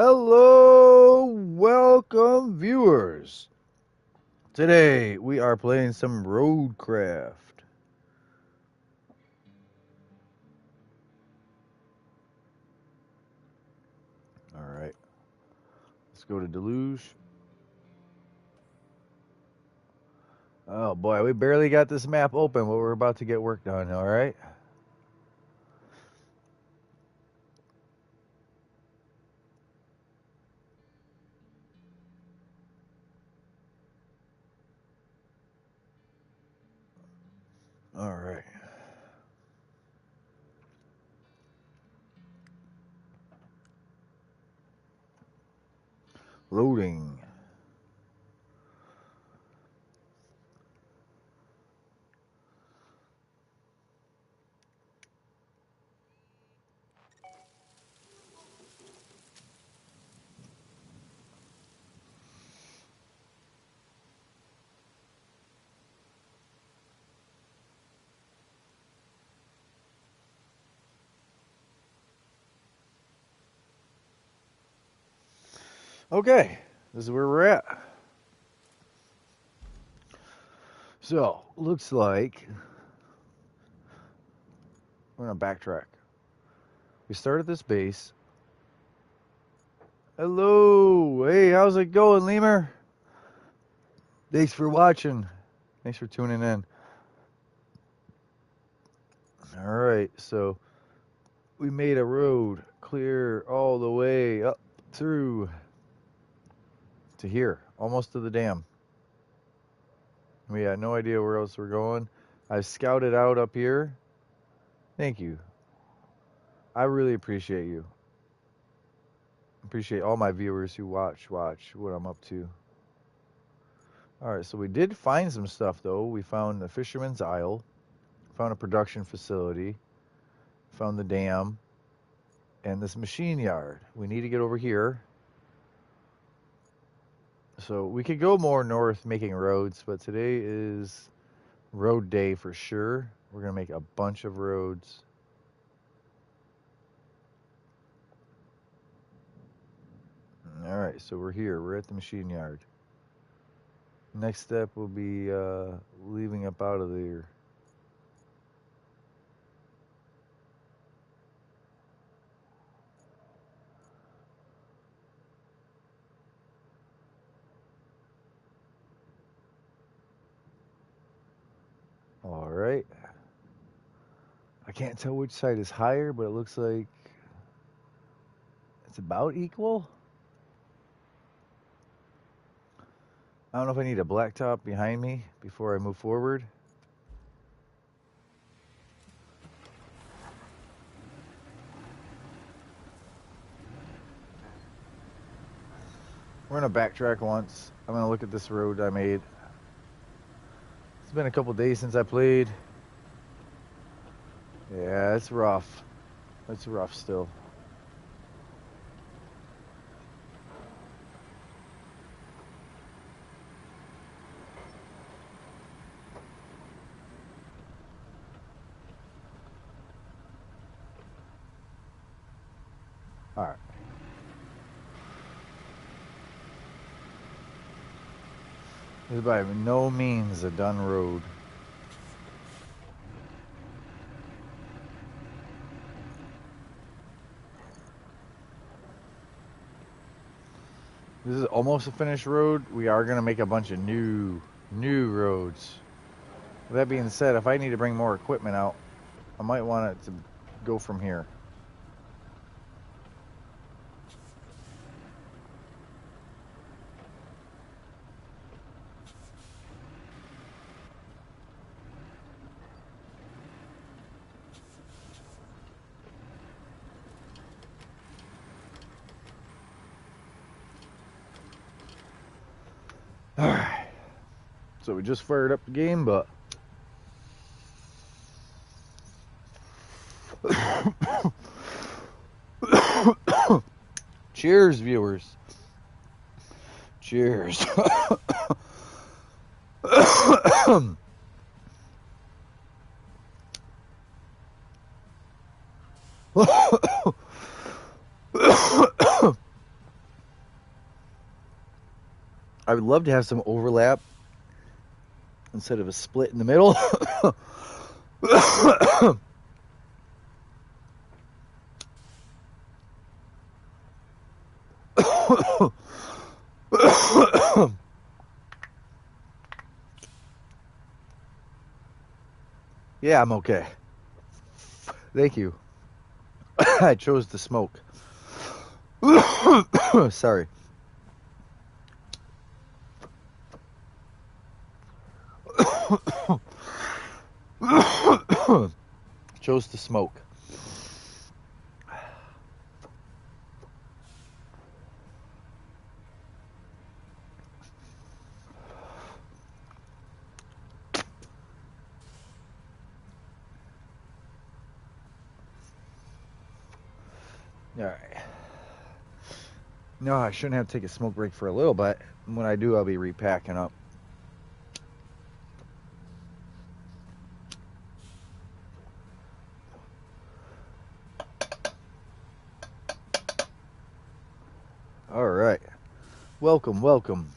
Hello, welcome viewers. Today we are playing some Roadcraft. Alright, let's go to Deluge. Oh boy, we barely got this map open, but we're about to get work done, alright? Alright. Loading. Okay, this is where we're at. So, looks like we're gonna backtrack. We start at this base. Hello, hey, how's it going, Lemur? Thanks for watching. Thanks for tuning in. Alright, so we made a road clear all the way up through to here, almost to the dam. We had no idea where else we're going. I scouted out up here. Thank you. I really appreciate you. Appreciate all my viewers who watch what I'm up to. Alright, so we did find some stuff though. We found the Fisherman's Isle, found a production facility, found the dam, and this machine yard. We need to get over here. So we could go more north making roads, but today is road day for sure. We're going to make a bunch of roads. Alright, so we're here. We're at the machine yard. Next step will be leaving up out of there. Alright. I can't tell which side is higher, but it looks like it's about equal. I don't know if I need a blacktop behind me before I move forward. We're going to backtrack once. I'm going to look at this road I made. It's been a couple days since I played. Yeah, it's rough. It's rough still. All right. This is by no means a done road. This is almost a finished road. We are going to make a bunch of new roads. With that being said, if I need to bring more equipment out, I might want it to go from here. Alright. So we just fired up the game, but cheers, viewers. Cheers. I would love to have some overlap instead of a split in the middle. Yeah, I'm okay. Thank you. I chose to smoke. Sorry. Chose to smoke. All right. No, I shouldn't have to take a smoke break for a little bit. When I do, I'll be repacking up. All right. Welcome, welcome.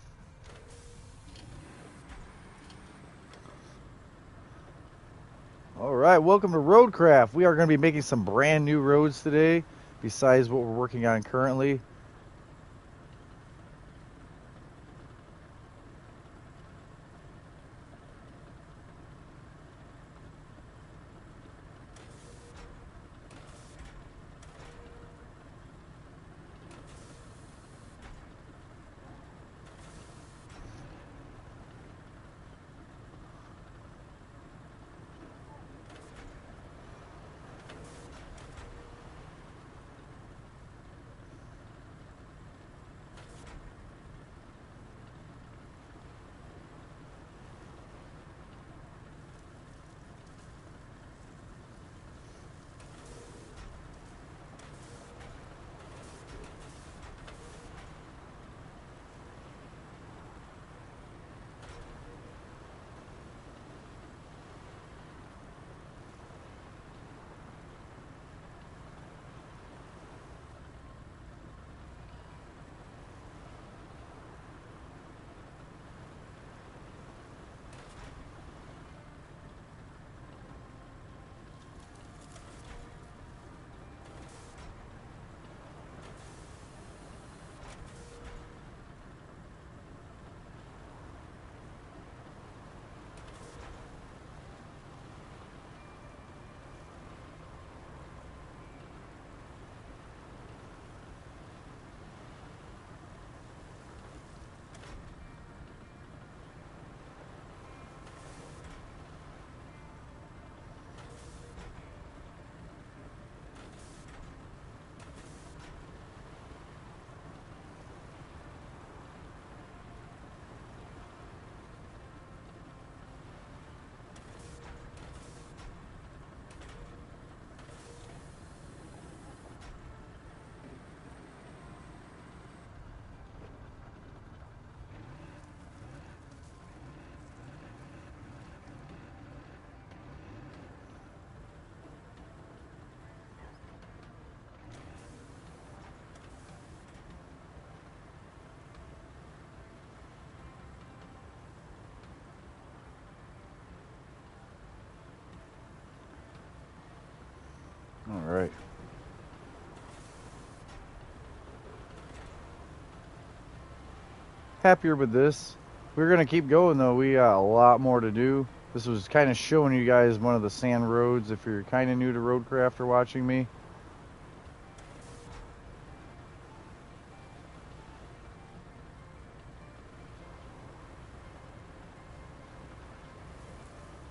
All right, welcome to Roadcraft. We are going to be making some brand new roads today, besides what we're working on currently. All right. Happier with this. We're going to keep going, though. We got a lot more to do. This was kind of showing you guys one of the sand roads if you're kind of new to Roadcraft or watching me.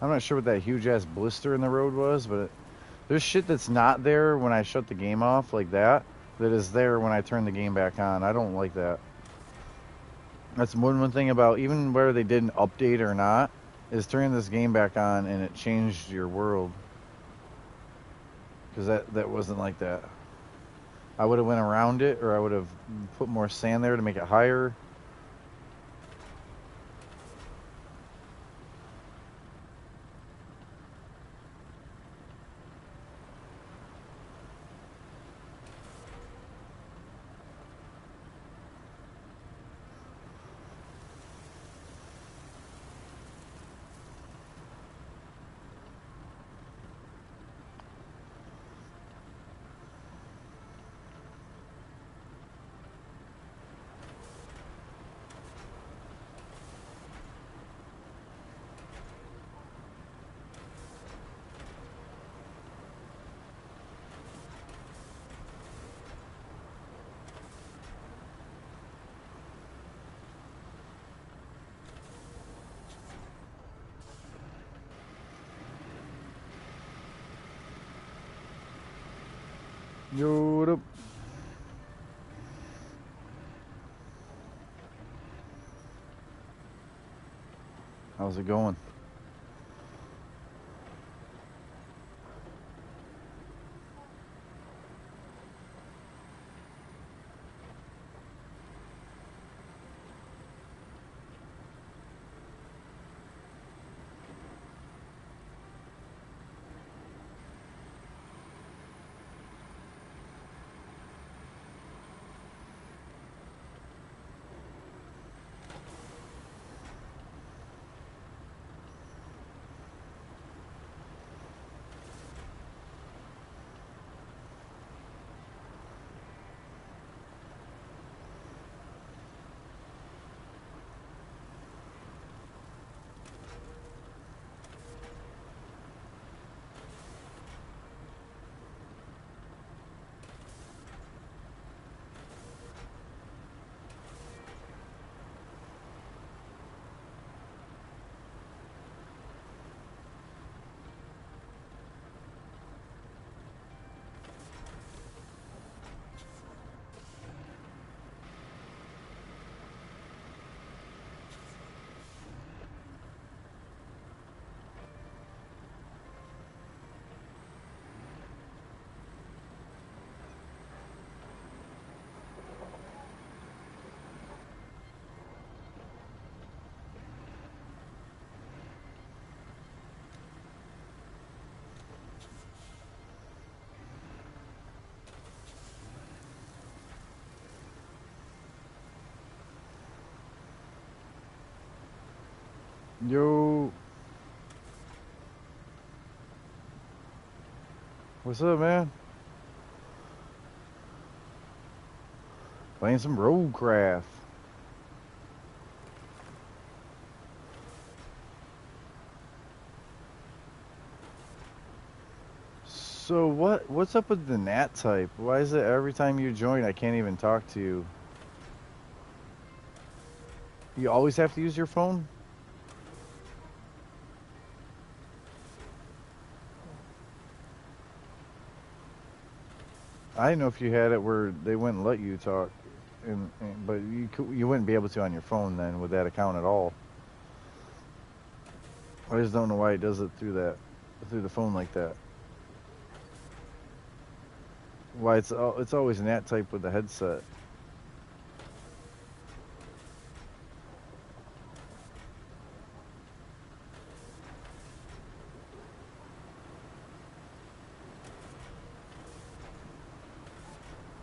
I'm not sure what that huge ass blister in the road was, but there's shit that's not there when I shut the game off like that is there when I turn the game back on. I don't like that. That's one thing about even whether they did an update or not, is turning this game back on and it changed your world. Because that wasn't like that. I would have went around it, or I would have put more sand there to make it higher. Yo, what up? How's it going? Yo, what's up, man? Playing some roadcraft. So what's up with the Nat type? Why is it every time you join I can't even talk to you? You always have to use your phone? I didn't know if you had it where they wouldn't let you talk, but you wouldn't be able to on your phone then with that account at all. I just don't know why it does it through the phone like that. Why it's always Nat type with the headset.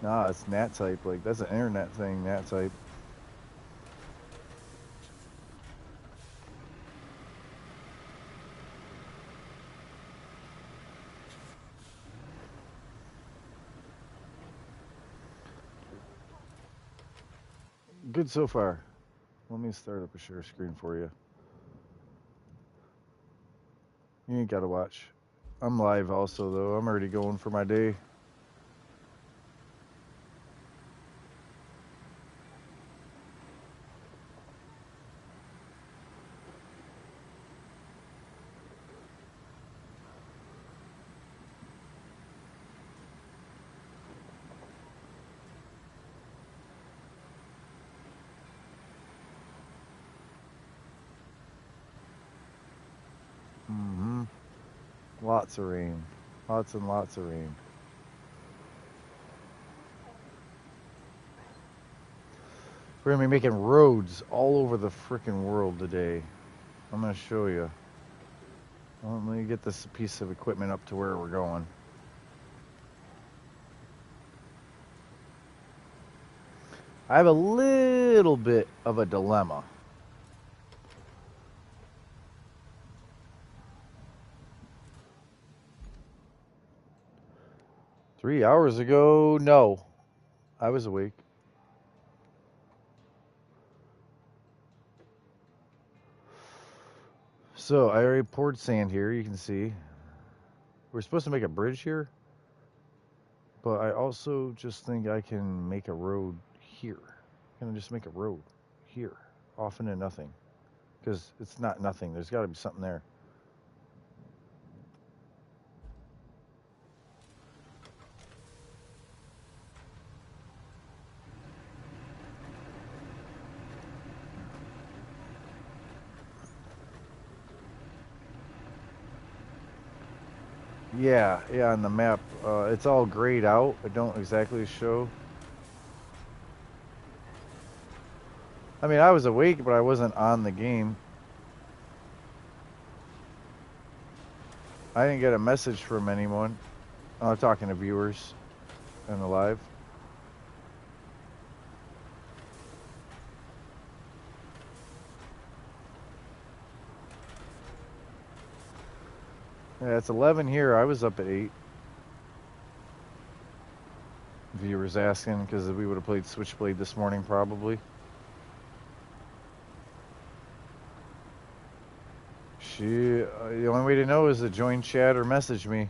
Nah, it's Nat type. Like that's an internet thing, Nat type. Good so far. Let me start up a share screen for you. You ain't gotta watch. I'm live also though. I'm already going for my day. Mm-hmm. Lots of rain. Lots and lots of rain. We're gonna be making roads all over the freaking world today. I'm gonna show you. Well, let me get this piece of equipment up to where we're going. I have a little bit of a dilemma. Three hours ago, no. I was awake. So I already poured sand here, you can see. We're supposed to make a bridge here, but I also just think I can make a road here. I'm gonna just make a road here, off into nothing. Because it's not nothing, there's gotta be something there. Yeah, yeah, on the map. It's all grayed out. It don't exactly show. I mean, I was awake, but I wasn't on the game. I didn't get a message from anyone. I'm talking to viewers in the live. Yeah, it's 11 here. I was up at 8. Viewers asking because we would have played Switchblade this morning probably. The only way to know is to join chat or message me.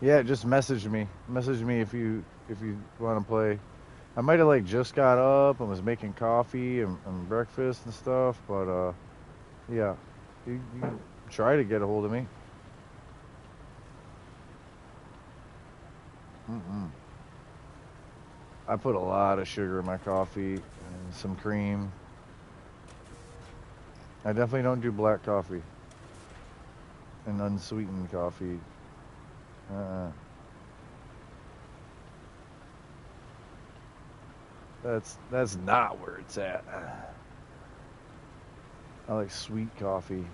Yeah, just message me. Message me if you want to play. I might have like just got up and was making coffee and breakfast and stuff, but yeah, you try to get a hold of me. Mm-mm. I put a lot of sugar in my coffee and some cream. I definitely don't do black coffee and unsweetened coffee. Uh, that's not where it's at. I like sweet coffee.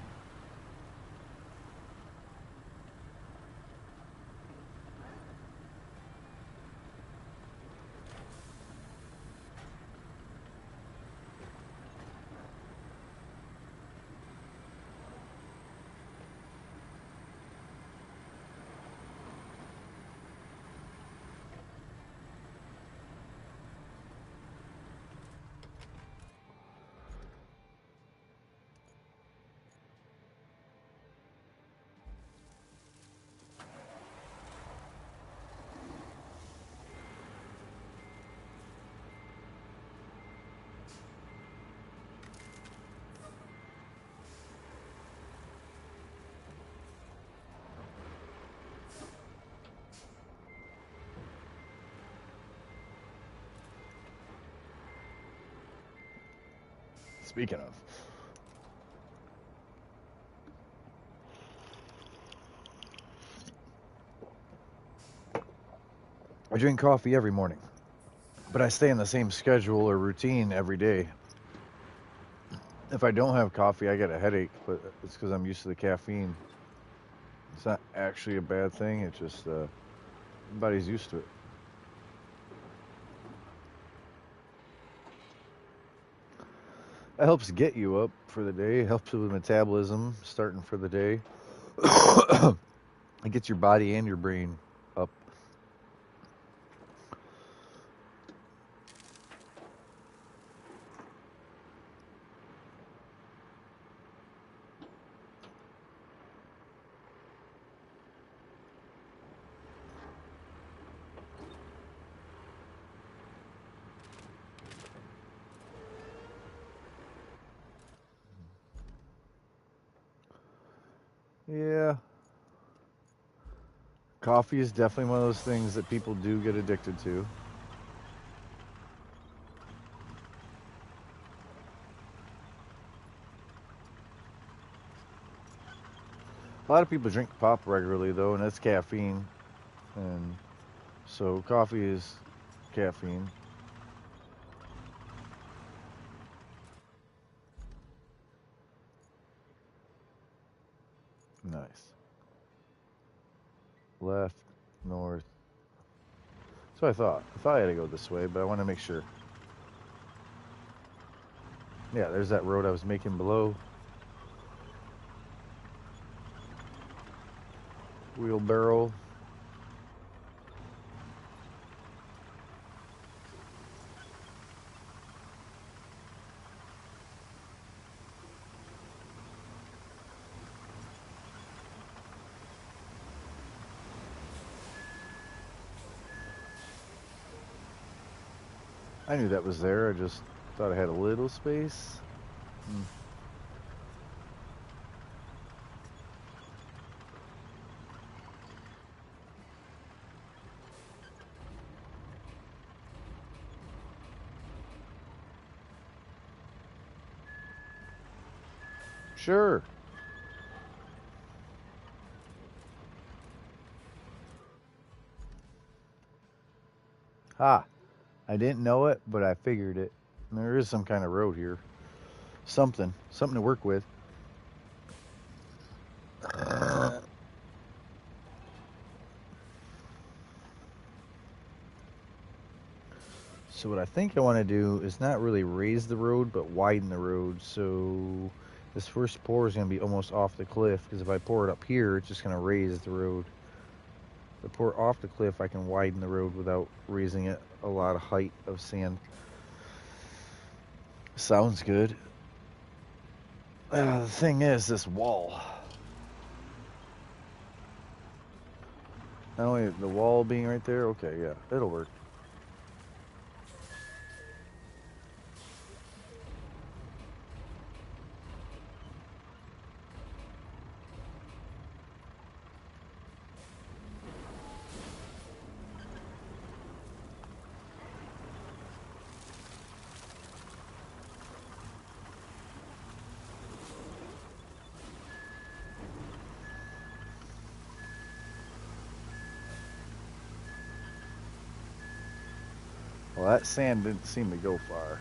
Speaking of. I drink coffee every morning, but I stay in the same schedule or routine every day. If I don't have coffee, I get a headache, but it's because I'm used to the caffeine. It's not actually a bad thing. It's just body's used to it. It helps get you up for the day. It helps with metabolism starting for the day. It gets your body and your brain up. Yeah. Coffee is definitely one of those things that people do get addicted to. A lot of people drink pop regularly though, and it's caffeine. And so coffee is caffeine. Nice. Left, north. So I thought. I thought I had to go this way, but I want to make sure. Yeah, there's that road I was making below. Wheelbarrow. I knew that was there. I just thought I had a little space. Sure. Ah, I didn't know it, but I figured it. There is some kind of road here. Something to work with. So what I think I want to do is not really raise the road, but widen the road. So this first pour is going to be almost off the cliff, because if I pour it up here, it's just going to raise the road. If I pour off the cliff, I can widen the road without raising it a lot of height of sand. Sounds good. The thing is, this wall. Not only the wall being right there, okay, yeah, it'll work. Well, that sand didn't seem to go far.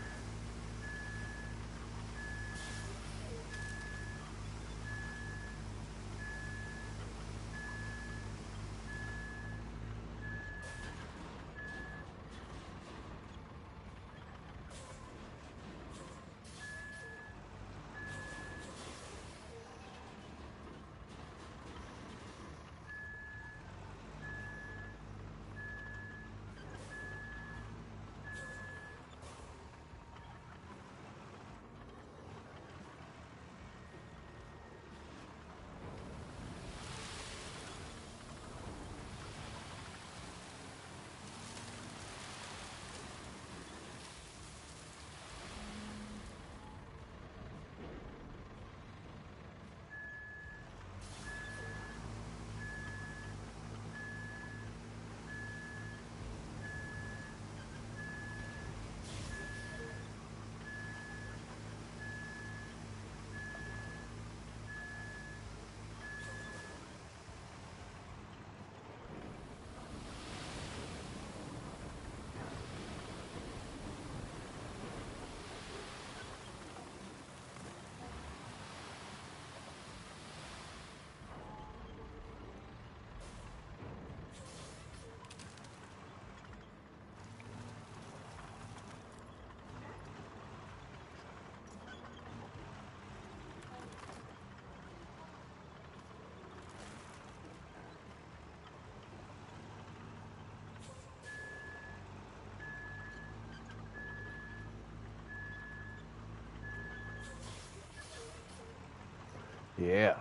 Yeah.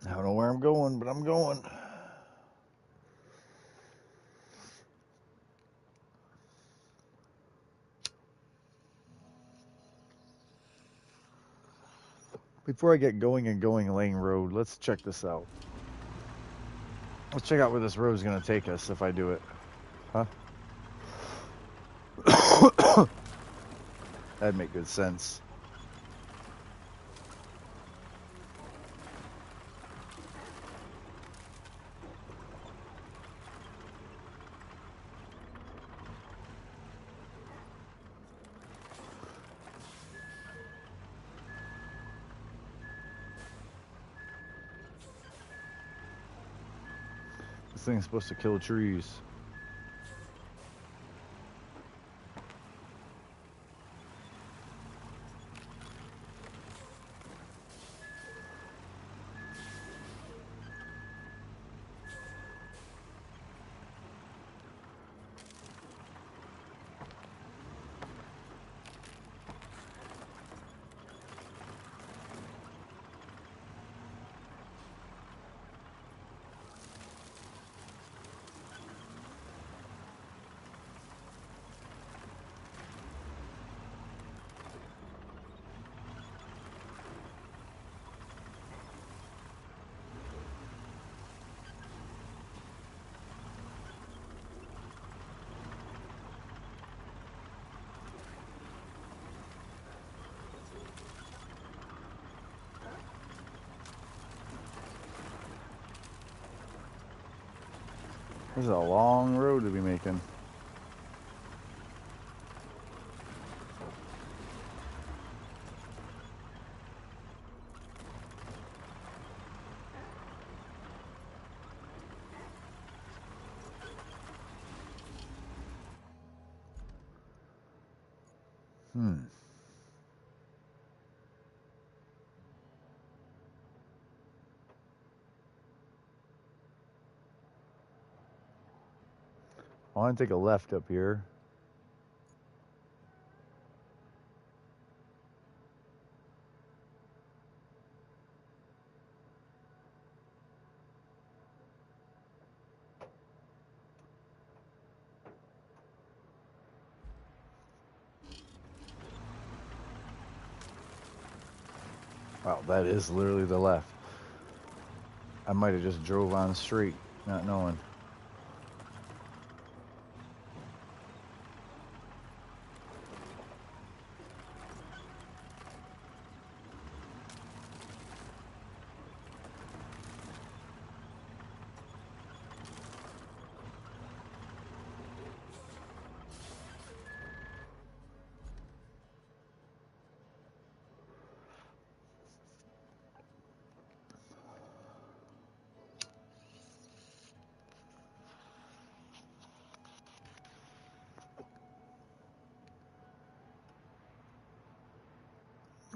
I don't know where I'm going, but I'm going. Before I get going and going Lane Road, let's check this out. Let's check out where this road is going to take us if I do it. Huh? That'd make good sense. This thing's supposed to kill trees. This is a long road to be making. I want to take a left up here. Wow, that is literally the left. I might have just drove on straight, not knowing.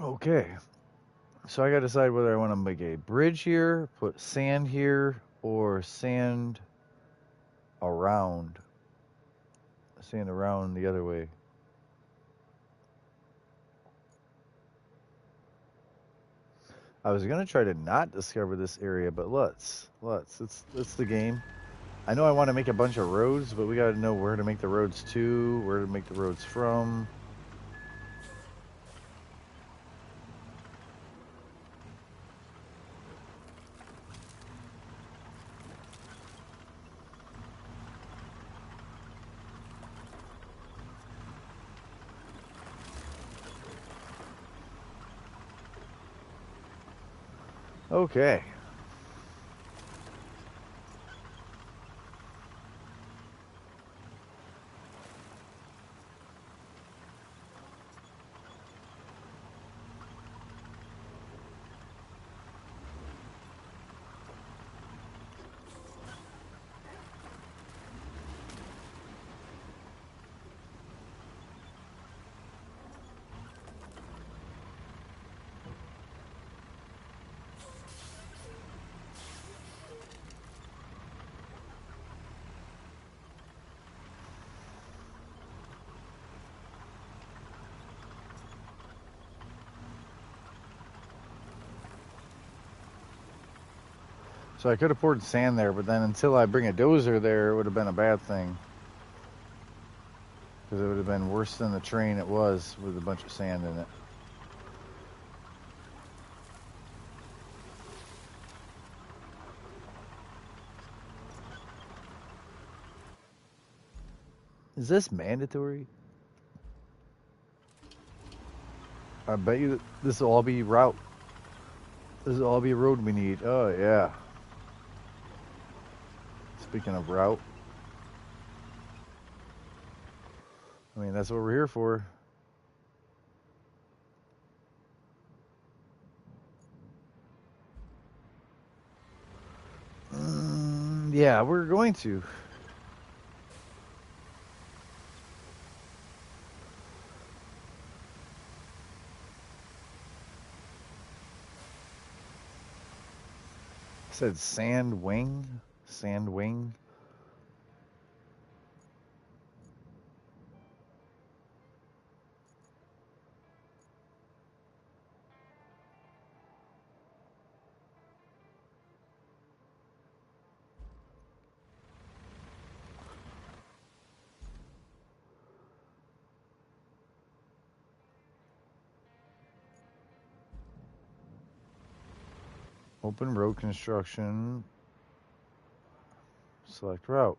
Okay, so I gotta decide whether I want to make a bridge here, put sand here, or sand around the other way. I was gonna try to not discover this area, but let's. It's the game. I know I want to make a bunch of roads, but we gotta know where to make the roads to, where to make the roads from. Okay. So I could have poured sand there, but then until I bring a dozer there, it would have been a bad thing. Because it would have been worse than the train it was with a bunch of sand in it. Is this mandatory? I bet you this will all be route. This will all be a road we need. Oh, yeah. Speaking of route. I mean, that's what we're here for. Yeah, we're going to. It said sand wing. Sand wing. Open road construction. Select route.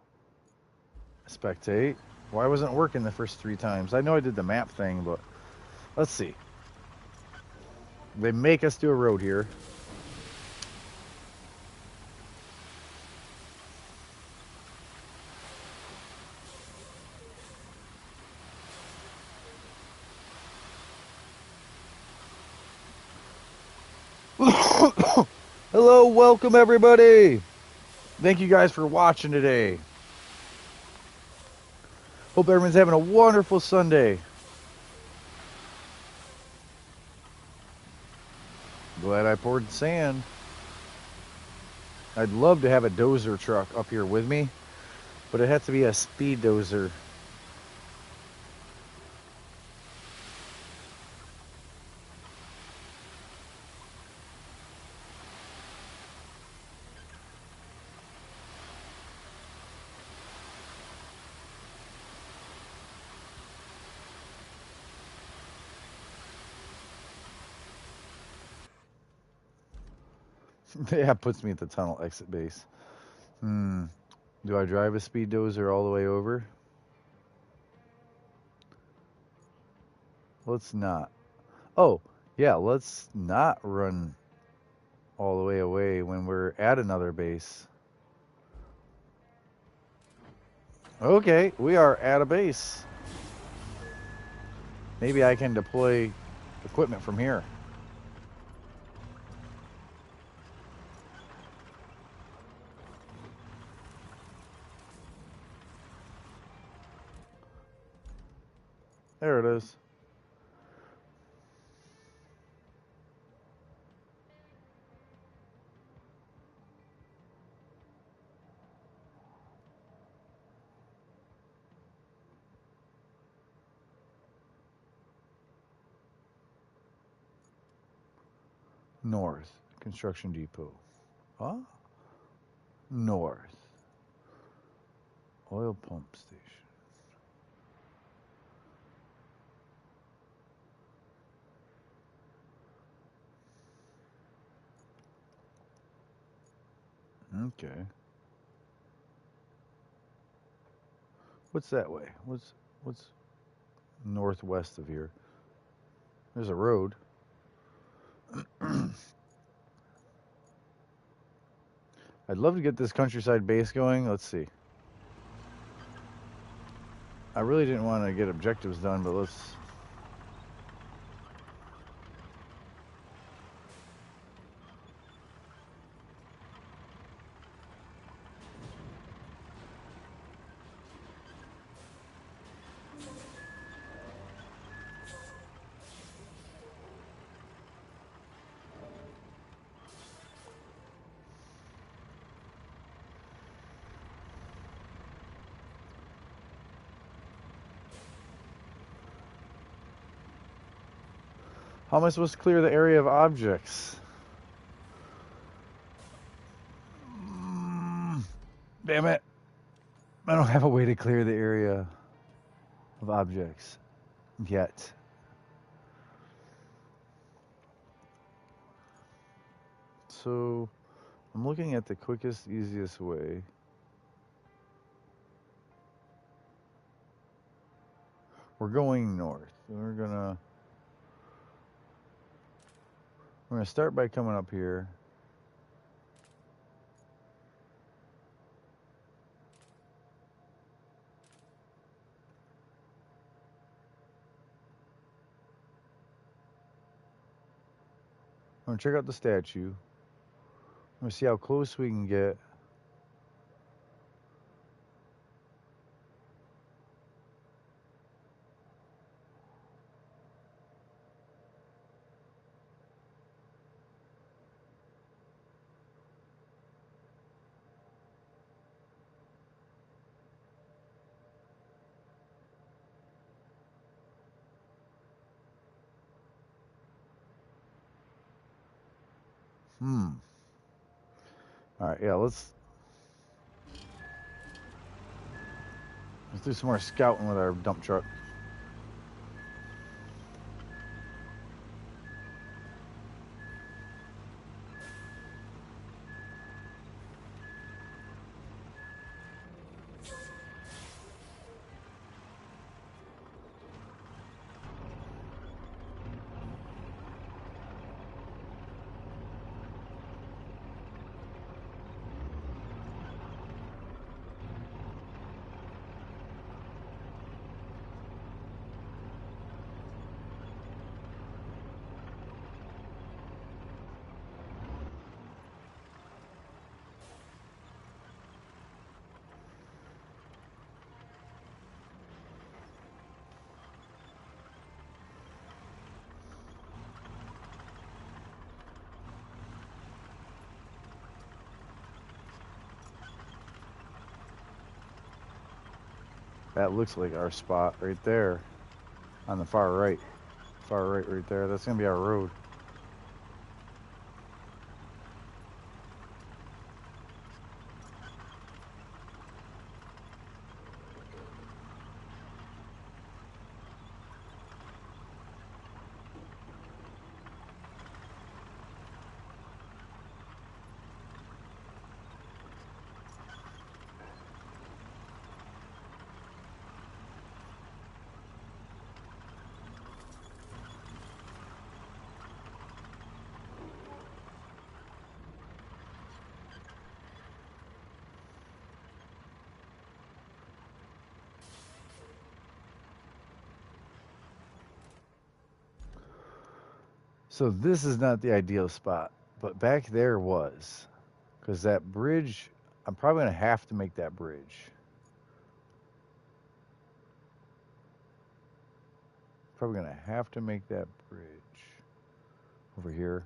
Spectate. Why wasn't it working the first 3 times? I know I did the map thing, but let's see. They make us do a road here. Hello, welcome everybody. Thank you guys for watching today. Hope everyone's having a wonderful Sunday. Glad I poured sand. I'd love to have a dozer truck up here with me, but it has to be a speed dozer. Yeah, puts me at the tunnel exit base. Do I drive a speed dozer all the way over? Let's not. Oh, yeah, let's not run all the way away when we're at another base. Okay, we are at a base. Maybe I can deploy equipment from here. There it is. North, construction depot. Huh? North. Oil pump station. Okay. What's that way? What's northwest of here? There's a road. I'd love to get this countryside base going. Let's see. I really didn't want to get objectives done, but let's... How am I supposed to clear the area of objects? Damn it. I don't have a way to clear the area of objects yet. So I'm looking at the quickest, easiest way. We're going north. We're gonna start by coming up here. I'm gonna check out the statue. I'm gonna see how close we can get. All right, yeah, let's do some more scouting with our dump truck. That looks like our spot right there on the far right. Far right there. That's going to be our road. So this is not the ideal spot, but back there was. Because that bridge, I'm probably going to have to make that bridge. Probably going to have to make that bridge over here.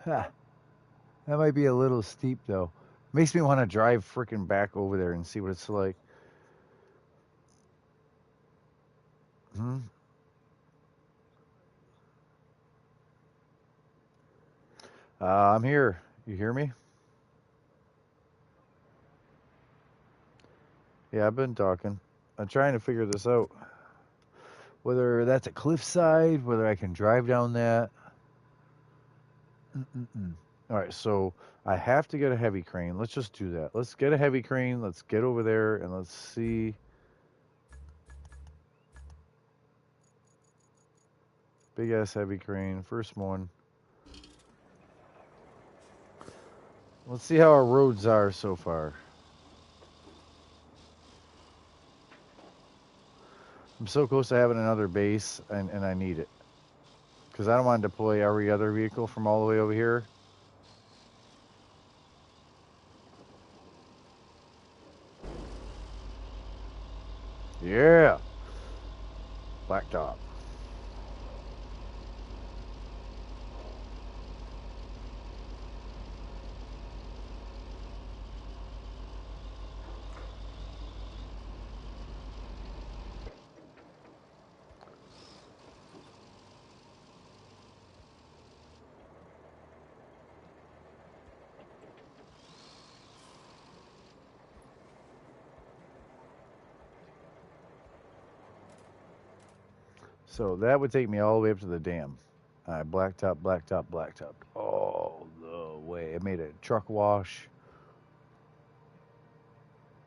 Ha, that might be a little steep though. Makes me want to drive freaking back over there and see what it's like. Hmm? I'm here. You hear me? Yeah, I've been talking. I'm trying to figure this out. Whether that's a cliffside, whether I can drive down that. Mm-mm-mm. All right, so I have to get a heavy crane. Let's just do that. Let's get a heavy crane. Let's get over there and let's see. Big ass heavy crane. First one. Let's see how our roads are so far. I'm so close to having another base, and I need it. Because I don't want to deploy every other vehicle from all the way over here. Yeah. Blacktop. So that would take me all the way up to the dam. Blacktop, blacktop, blacktop. All the way. I made a truck wash.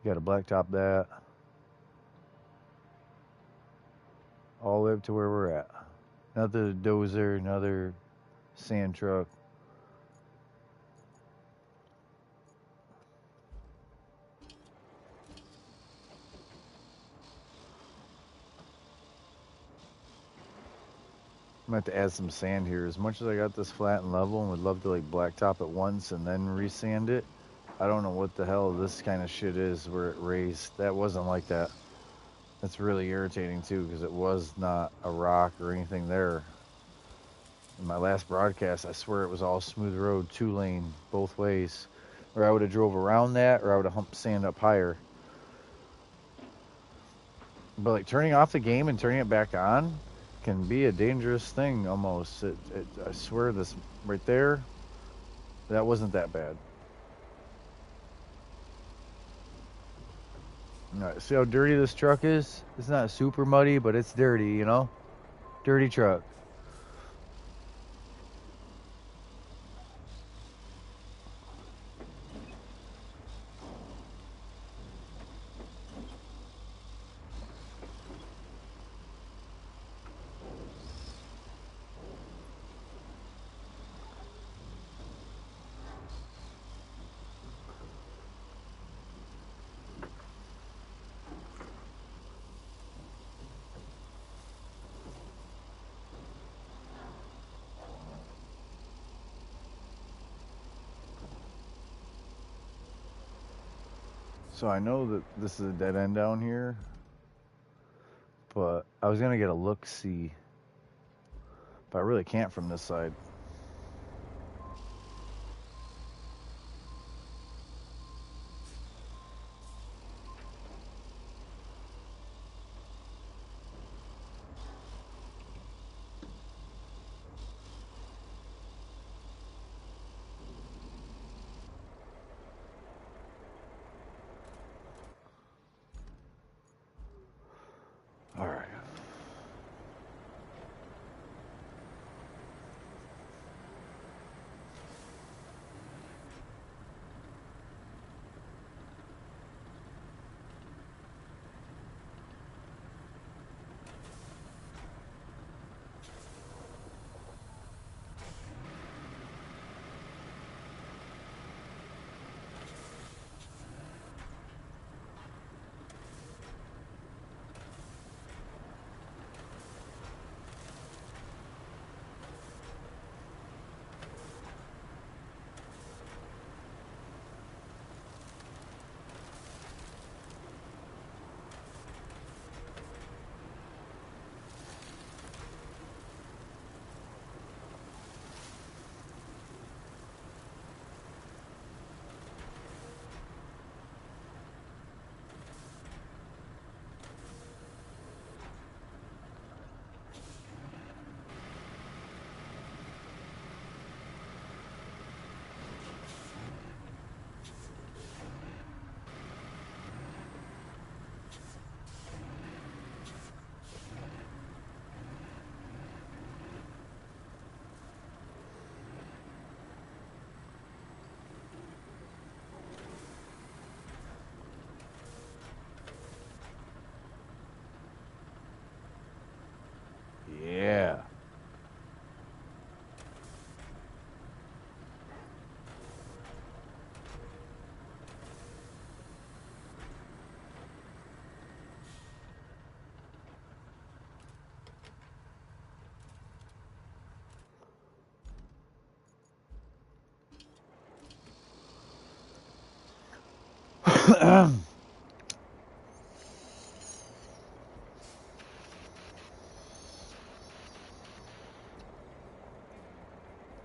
Got to blacktop that. All the way up to where we're at. Another dozer, another sand truck. I'm going to have to add some sand here. As much as I got this flat and level and would love to like blacktop it once and then resand it, I don't know what the hell this kind of shit is where it raised. That wasn't like that. That's really irritating too because it was not a rock or anything there. In my last broadcast, I swear it was all smooth road, 2-lane, both ways. or I would have drove around that, or I would have humped sand up higher. But like turning off the game and turning it back on can be a dangerous thing almost. I swear this right there, that wasn't that bad. All right, see how dirty this truck is? It's not super muddy, but it's dirty, you know? Dirty truck. So I know that this is a dead end down here, but I was gonna get a look-see, but I really can't from this side. All right. Yeah.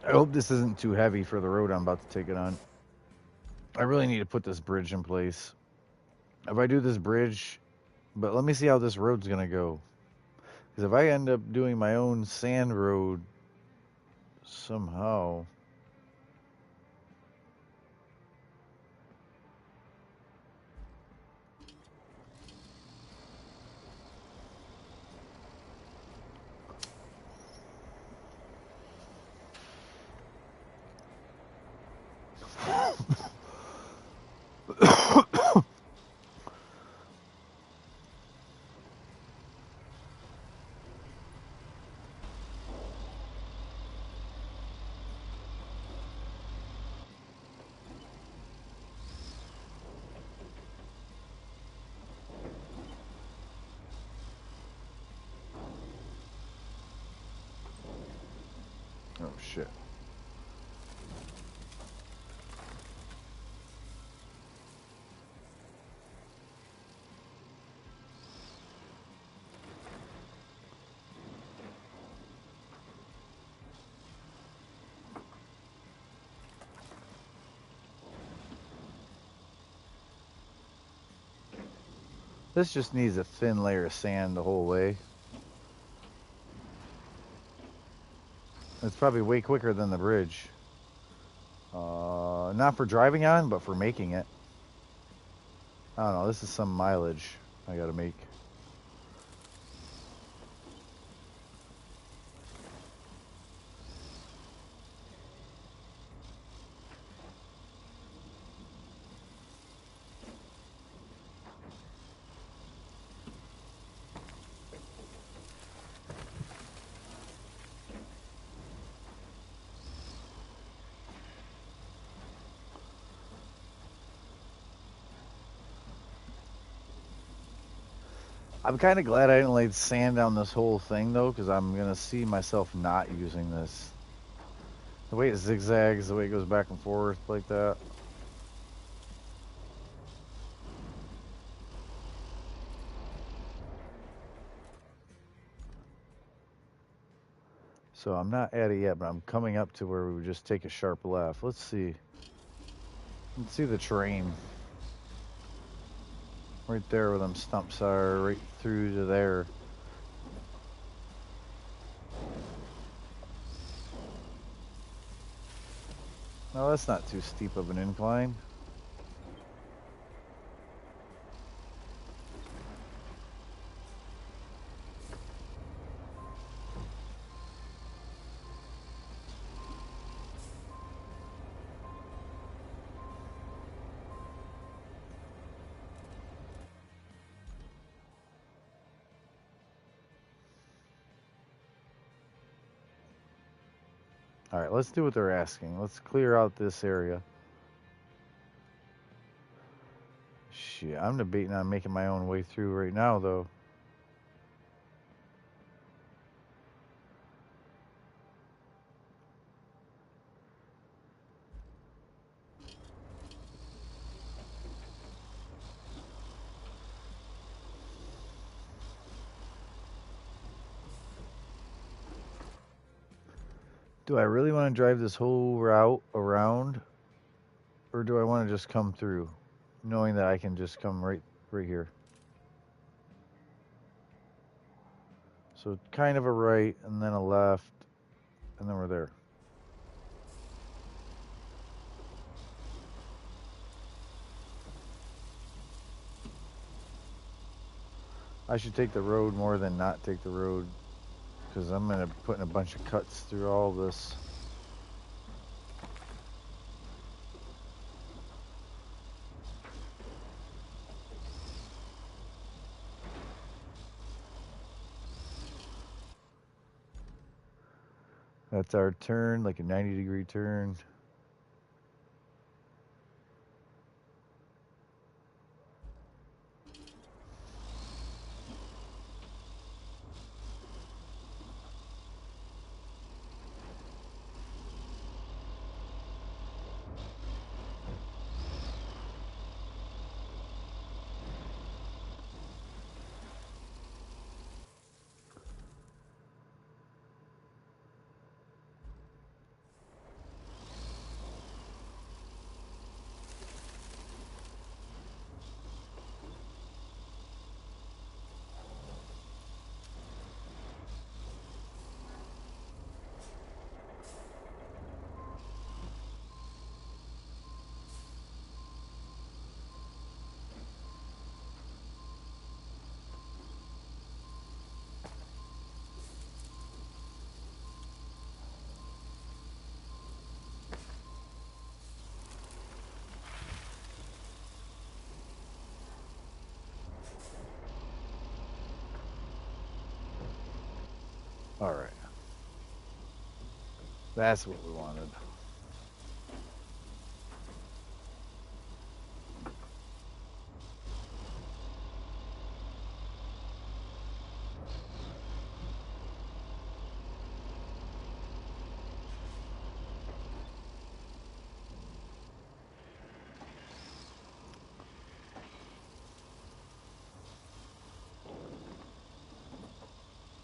I hope this isn't too heavy for the road I'm about to take it on. I really need to put this bridge in place. If I do this bridge, but let me see how this road's gonna go. Because if I end up doing my own sand road somehow, oh shit. This just needs a thin layer of sand the whole way. It's probably way quicker than the bridge. Not for driving on, but for making it. I don't know, this is some mileage I gotta make. I'm kind of glad I didn't lay sand down this whole thing though, because I'm gonna see myself not using this. The way it zigzags, the way it goes back and forth like that. So I'm not at it yet, but I'm coming up to where we would just take a sharp left. Let's see. Let's see the terrain. Right there where them stumps are, right through to there. No, that's not too steep of an incline. All right, let's do what they're asking. Let's clear out this area. Shit, I'm debating on making my own way through right now, though. Do I really want to drive this whole route around? Or do I want to just come through, knowing that I can just come right here? So kind of a right, and then a left, and then we're there. I should take the road more than not take the road, because I'm going to put in a bunch of cuts through all this. That's our turn, like a 90-degree turn. All right. That's what we wanted.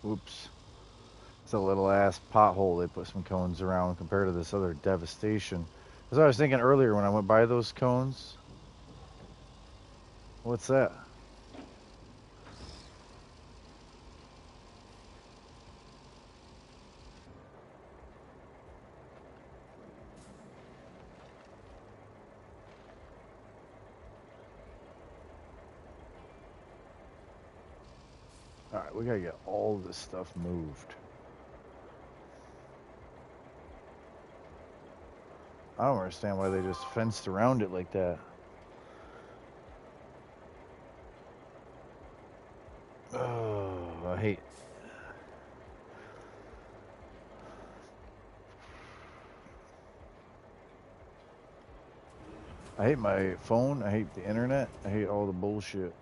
Oops. It's a little ass pothole they put some cones around compared to this other devastation. That's what I was thinking earlier when I went by those cones. What's that? Alright, we gotta get all this stuff moved. I don't understand why they just fenced around it like that. Oh, I hate my phone. I hate the internet. I hate all the bullshit.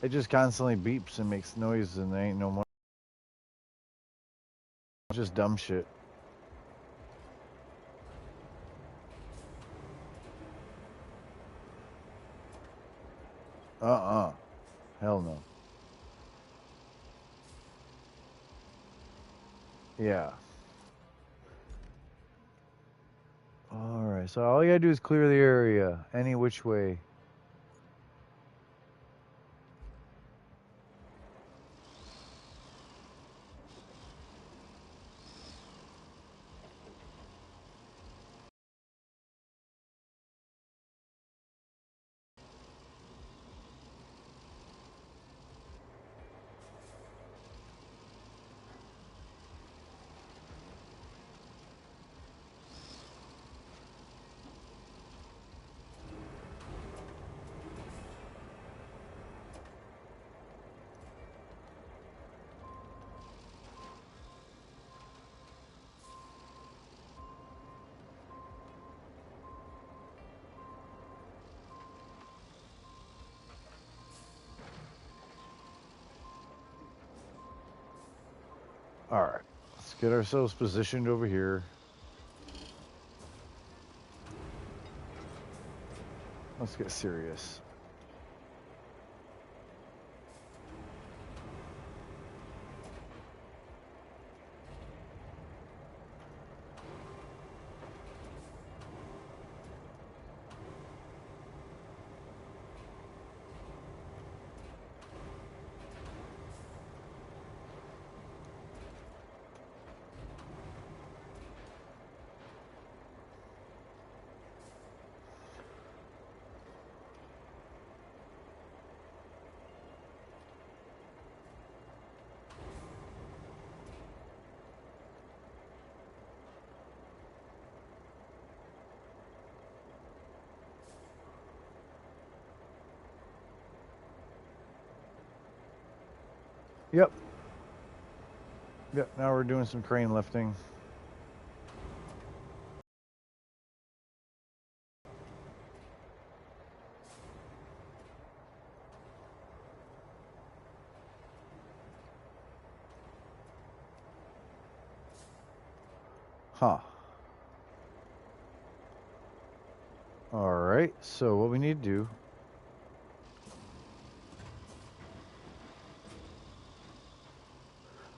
It just constantly beeps and makes noise, and there ain't no more. Just dumb shit. Hell no. Yeah. Alright, so all you gotta do is clear the area any which way. Alright, let's get ourselves positioned over here. Let's get serious. Yep. Yep, now we're doing some crane lifting. Huh. Alright, so what we need to do...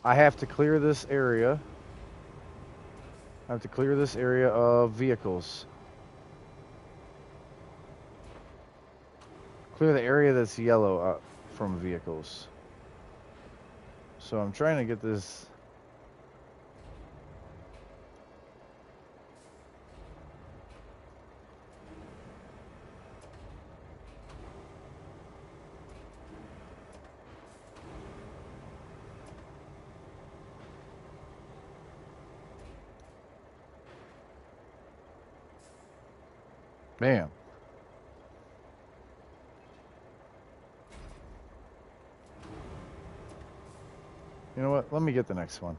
I have to clear this area. I have to clear this area of vehicles. Clear the area that's yellow from vehicles. So I'm trying to get this... Bam. You know what? Let me get the next one.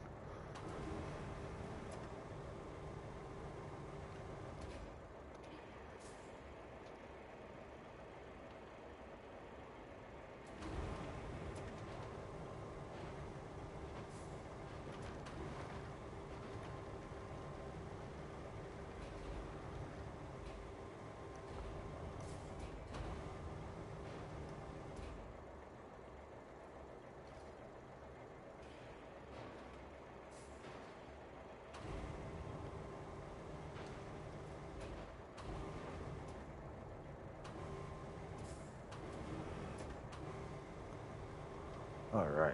All right.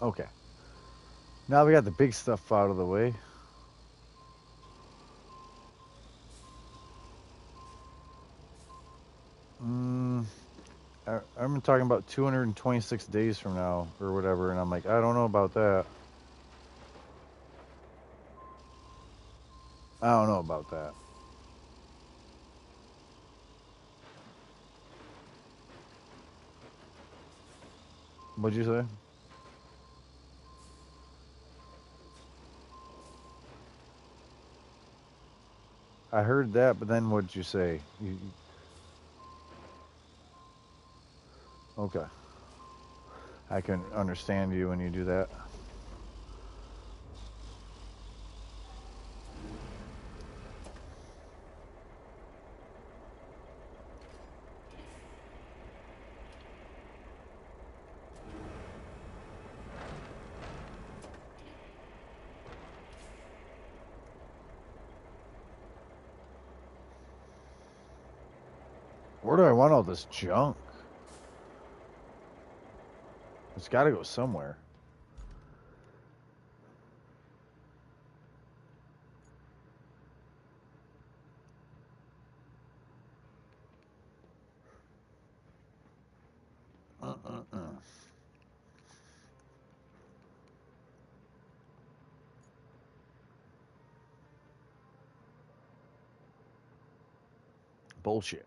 Okay. Now we got the big stuff out of the way. I'm talking about 226 days from now or whatever, and I'm like, I don't know about that. I don't know about that. What'd you say? I heard that, but then what'd you say? Okay. I can understand you when you do that. Where do I want all this junk? It's got to go somewhere. Bullshit.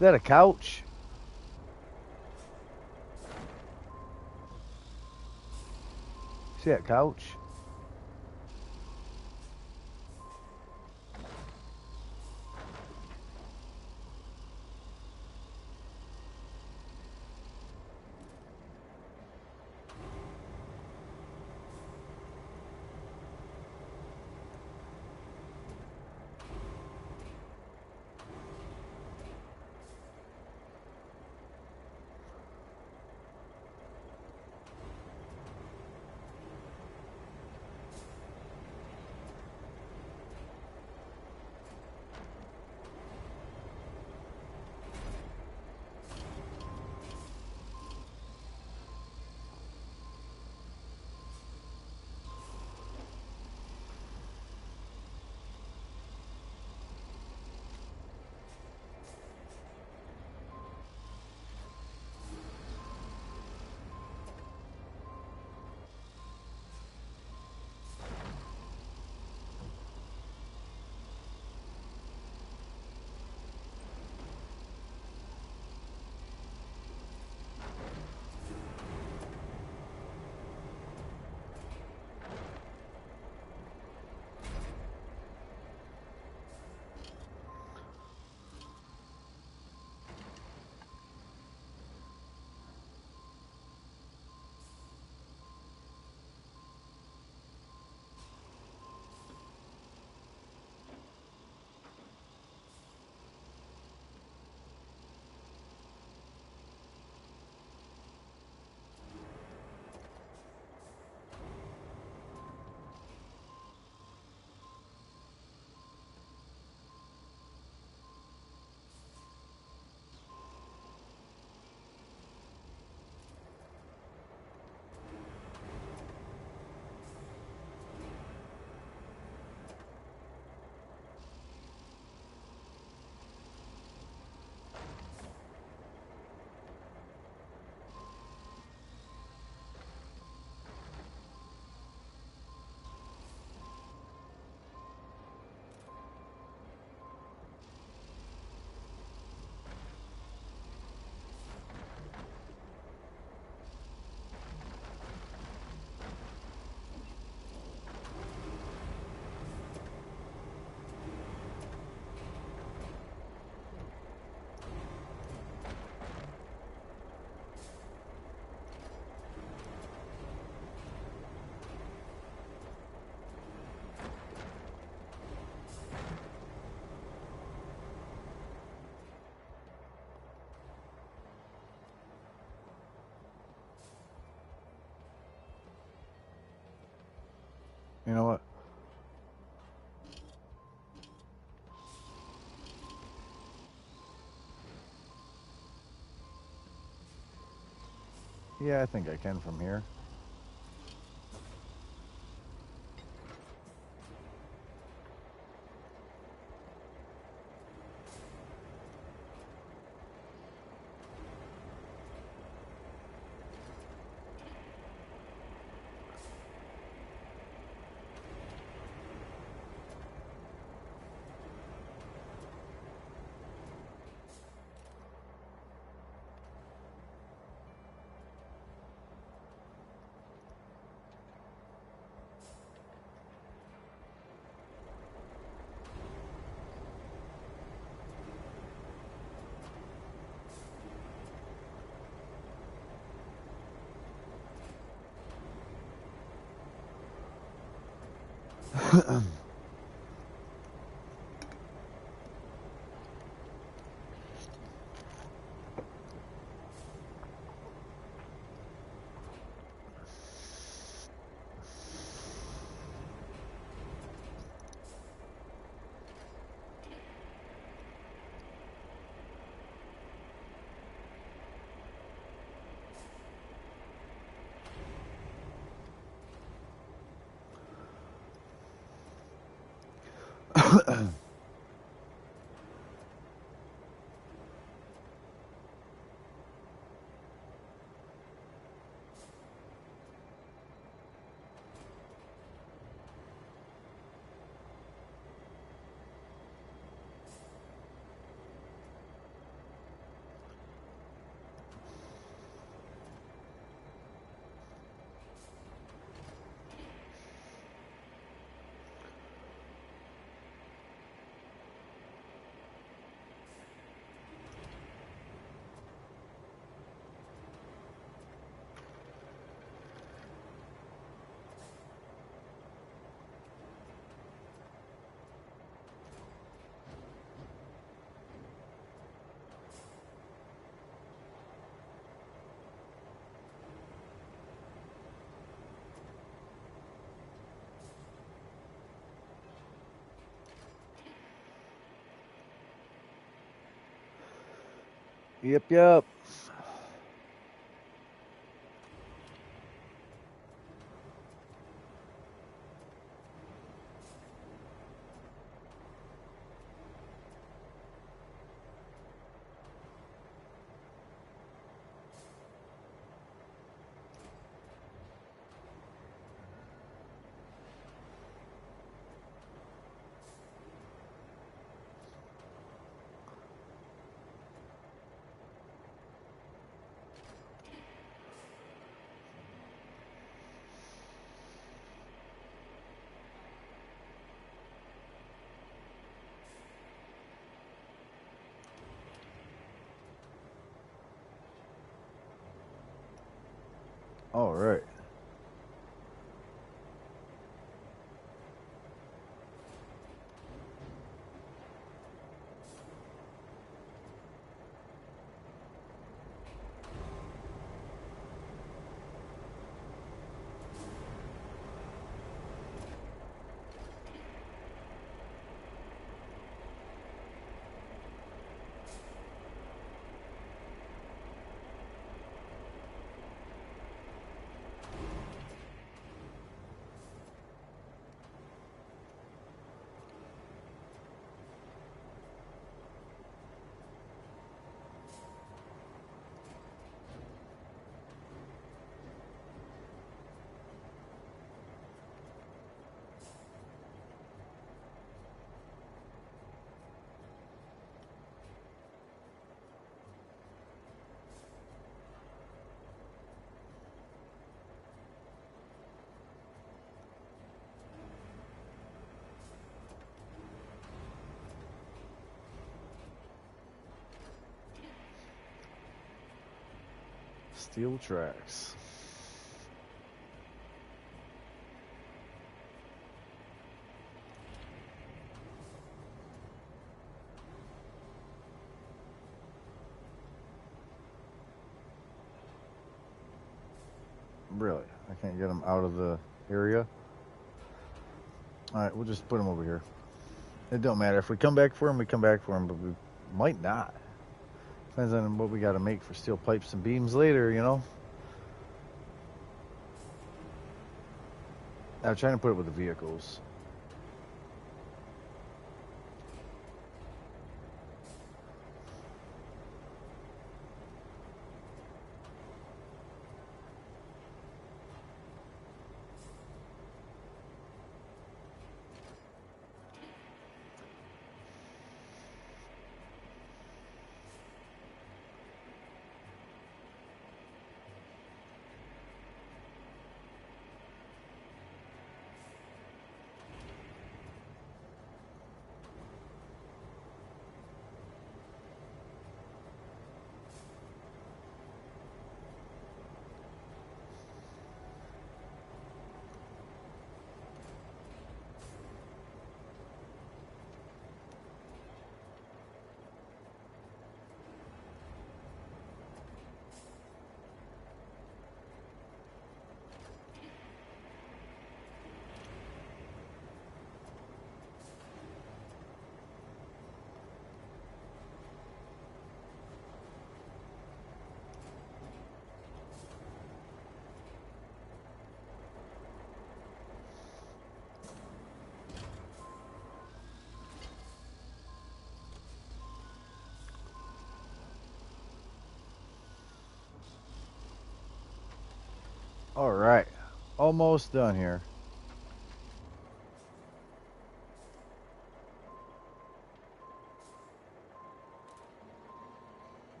Is that a couch? See that couch? You know what? Yeah, I think I can from here. Yep. All right. Steel tracks. Really? I can't get them out of the area? All right, we'll just put them over here. It don't matter. If we come back for them, we come back for them, but we might not. Depends on what we got to make for steel pipes and beams later, you know? I'm trying to put it with the vehicles. All right, almost done here.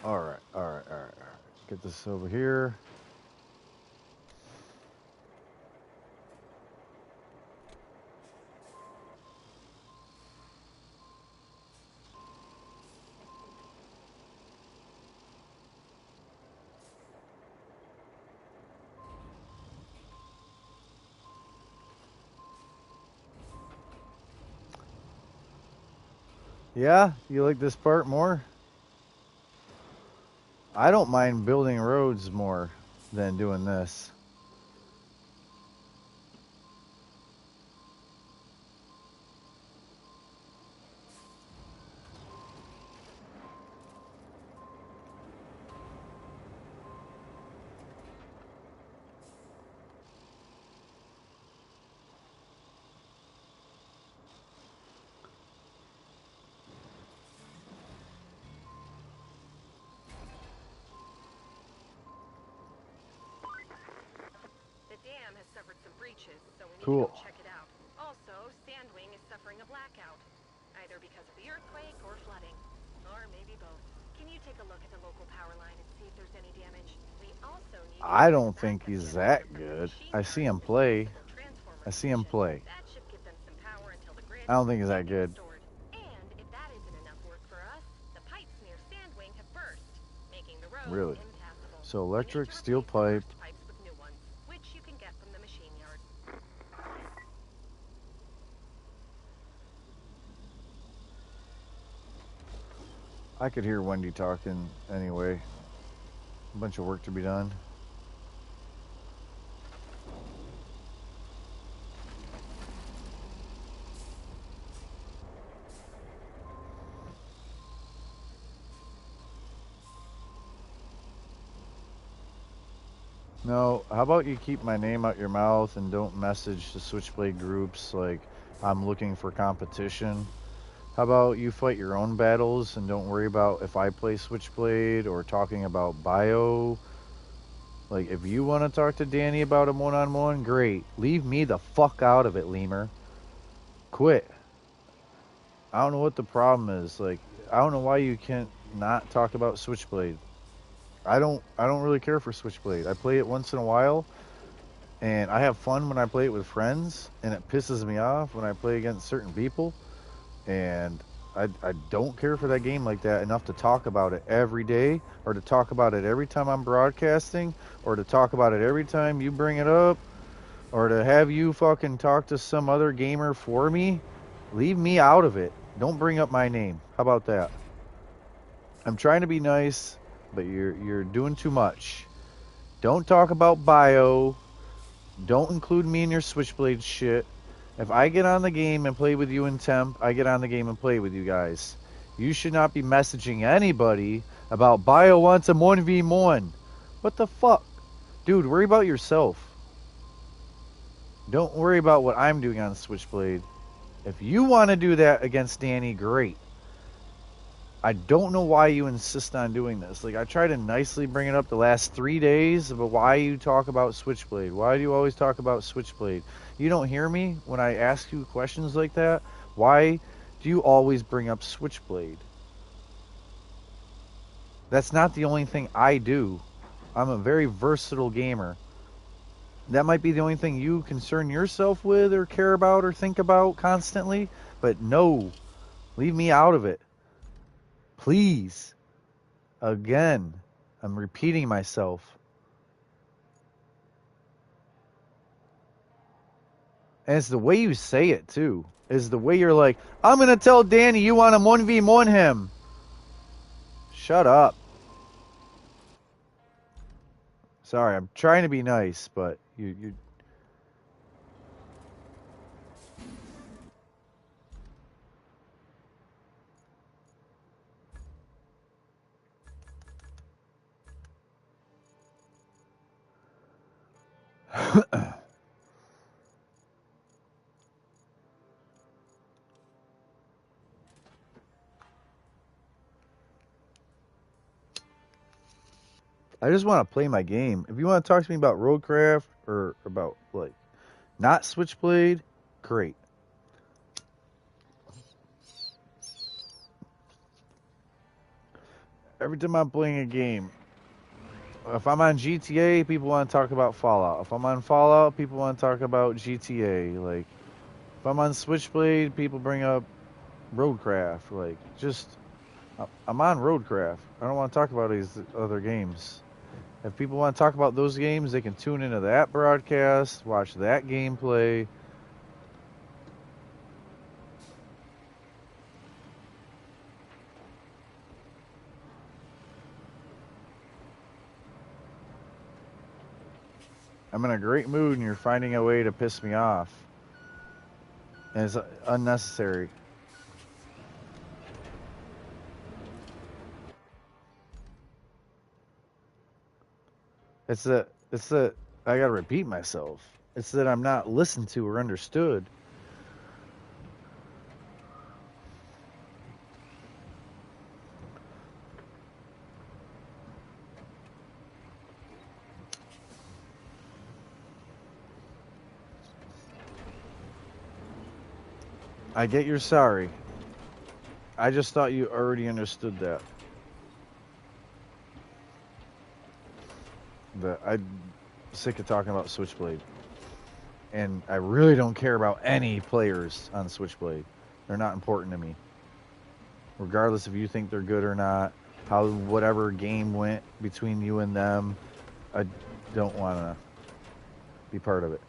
All right, all right, all right, all right. Get this over here. Yeah, you like this part more? I don't mind building roads more than doing this. The dam has suffered some breaches, so we need Cool. to go check it out. Also, Sandwing is suffering a blackout, either because of the earthquake or flooding, or maybe both. Can you take a look at the local power line and see if there's any damage? We also need to I get don't a think backup he's generator that from the good. machine I yard see him at the play. municipal transformer I see him station. play. That should give them some power until the grid I don't think he's can that be good. restored. And if that isn't enough work for us, the pipes near Sandwing have burst, making the road Really. impassable. So We need electric, to steel replace the pipe. burst pipes with new ones, which you can get from the machine yard. I could hear Wendy talking anyway. A bunch of work to be done. No, how about you keep my name out your mouth and don't message the Switchblade groups like I'm looking for competition? How about you fight your own battles and don't worry about if I play Switchblade or talking about bio? Like, if you want to talk to Danny about him one-on-one, great. Leave me the fuck out of it, Lemur. Quit. I don't know what the problem is. Like, I don't know why you can't not talk about Switchblade. I don't really care for Switchblade. I play it once in a while and I have fun when I play it with friends, and it pisses me off when I play against certain people. And I don't care for that game like that enough to talk about it every day, or to talk about it every time I'm broadcasting, or to talk about it every time you bring it up, or to have you fucking talk to some other gamer for me. Leave me out of it. Don't bring up my name. How about that? I'm trying to be nice, but you're doing too much. Don't talk about bio. Don't include me in your Switchblade shit. If I get on the game and play with you in temp, I get on the game and play with you guys. You should not be messaging anybody about bio wants a 1v1. What the fuck? Dude, worry about yourself. Don't worry about what I'm doing on Switchblade. If you want to do that against Danny, great. I don't know why you insist on doing this. Like, I try to nicely bring it up the last 3 days, but why you talk about Switchblade? Why do you always talk about Switchblade? You don't hear me when I ask you questions like that? Why do you always bring up Switchblade? That's not the only thing I do. I'm a very versatile gamer. That might be the only thing you concern yourself with or care about or think about constantly, but no, leave me out of it. Please. Again, I'm repeating myself. And it's the way you say it, too. Is the way you're like, I'm going to tell Danny you want to 1v1 him. Shut up. Sorry, I'm trying to be nice, but you I just want to play my game. If you want to talk to me about Roadcraft or about, like, not Switchblade, great. Every time I'm playing a game, if I'm on GTA, people want to talk about Fallout. If I'm on Fallout, people want to talk about GTA. Like, if I'm on Switchblade, people bring up Roadcraft. Like, just, I'm on Roadcraft. I don't want to talk about these other games. If people want to talk about those games, they can tune into that broadcast, watch that gameplay. I'm in a great mood and you're finding a way to piss me off. And it's unnecessary. It's that I gotta repeat myself. It's that I'm not listened to or understood. I get you're sorry. I just thought you already understood that. I'm sick of talking about Switchblade. And I really don't care about any players on Switchblade. They're not important to me. Regardless if you think they're good or not, how whatever game went between you and them, I don't want to be part of it.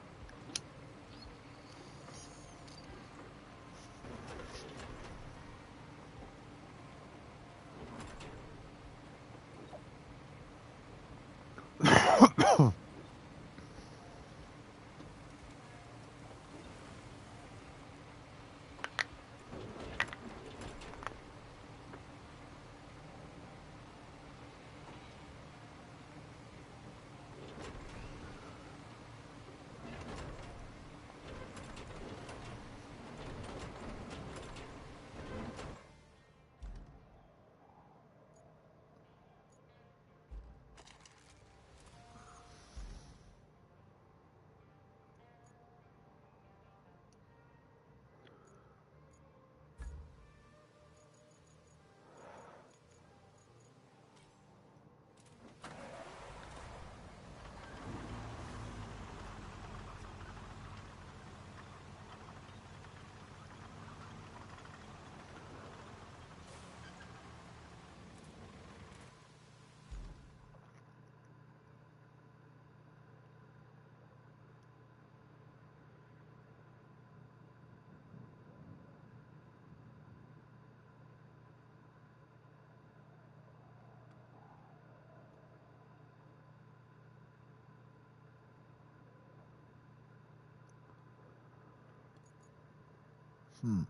Hmm.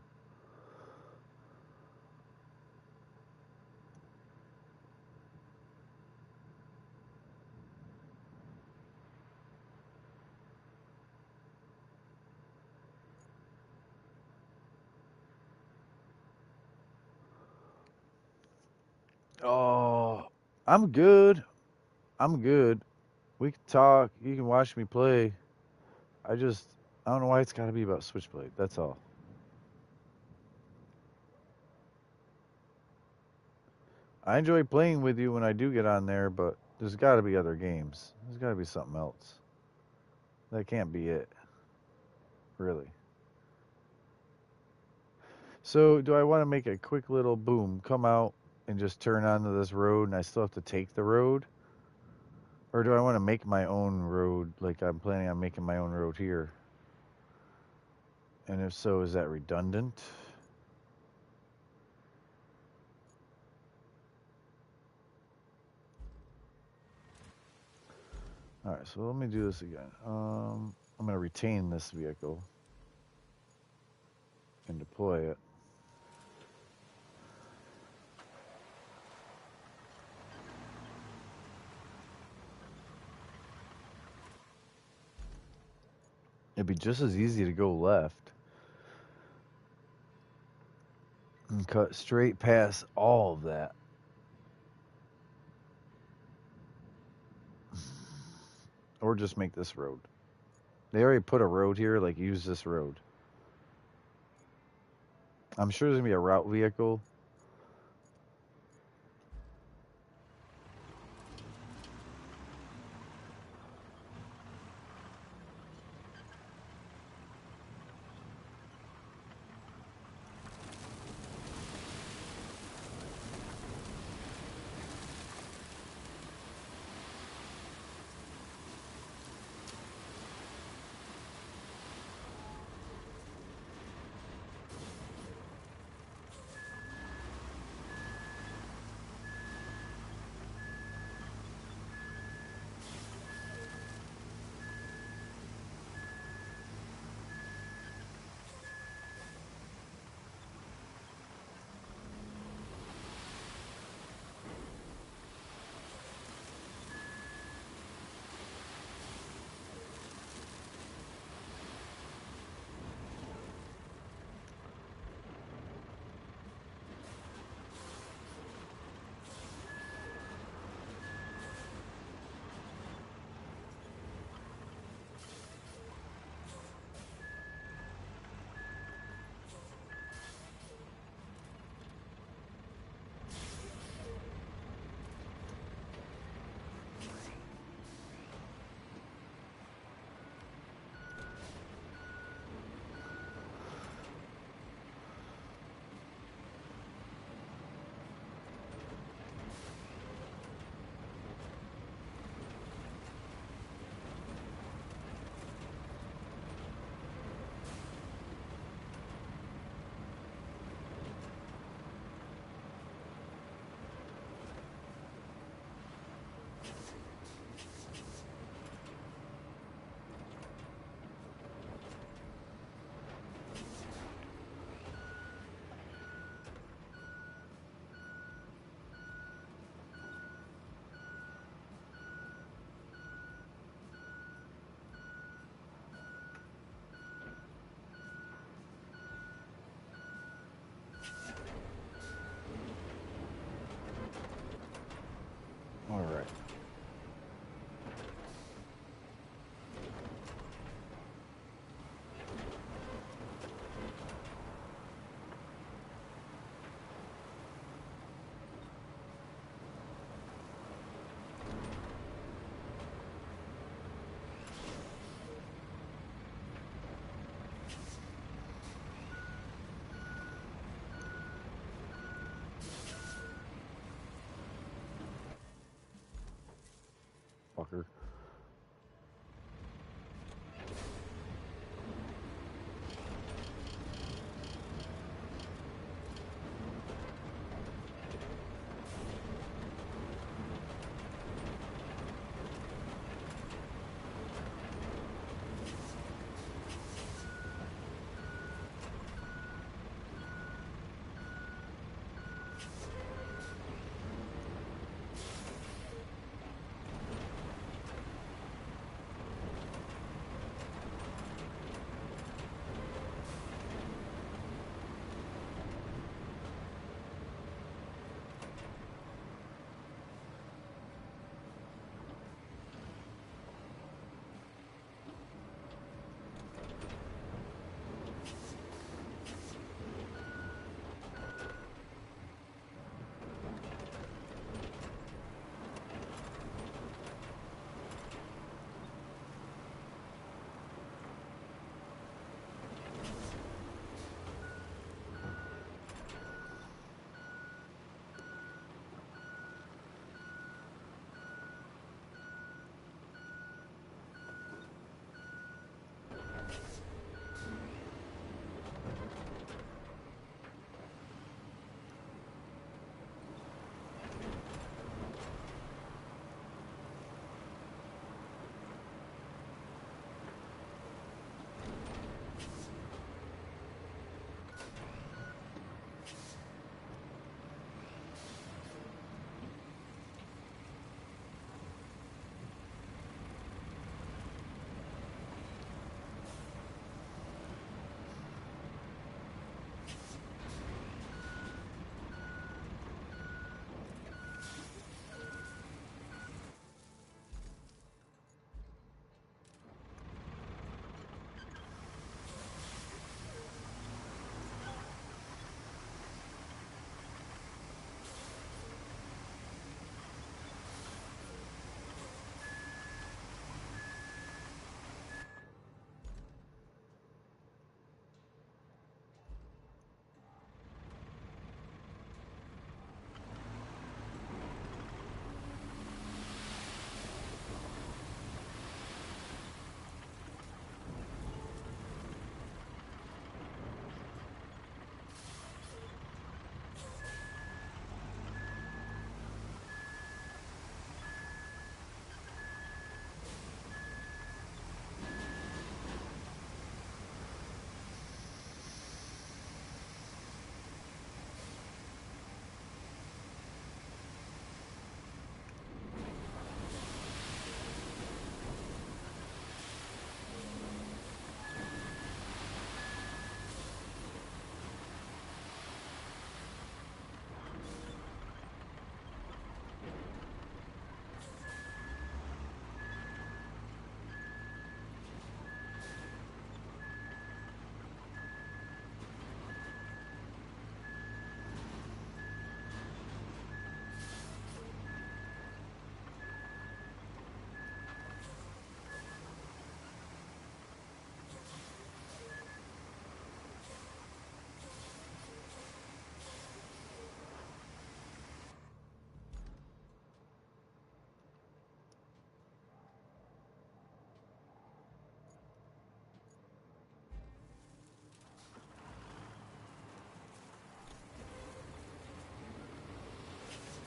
Oh, I'm good. I'm good. We can talk. You can watch me play. I just, I don't know why it's got to be about Switchblade. That's all. I enjoy playing with you when I do get on there, but there's got to be other games. There's got to be something else. That can't be it, really. So, do I want to make a quick little boom, come out and just turn onto this road and I still have to take the road? Or do I want to make my own road like I'm planning on making my own road here? And if so, is that redundant? All right, so let me do this again. I'm going to retain this vehicle and deploy it. It'd be just as easy to go left and cut straight past all of that. Or just make this road. They already put a road here, like use this road. I'm sure there's going to be a route vehicle.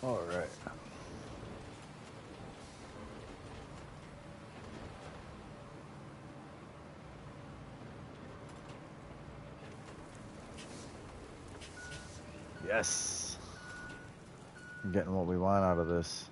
All right. Yes. I'm getting what we want out of this.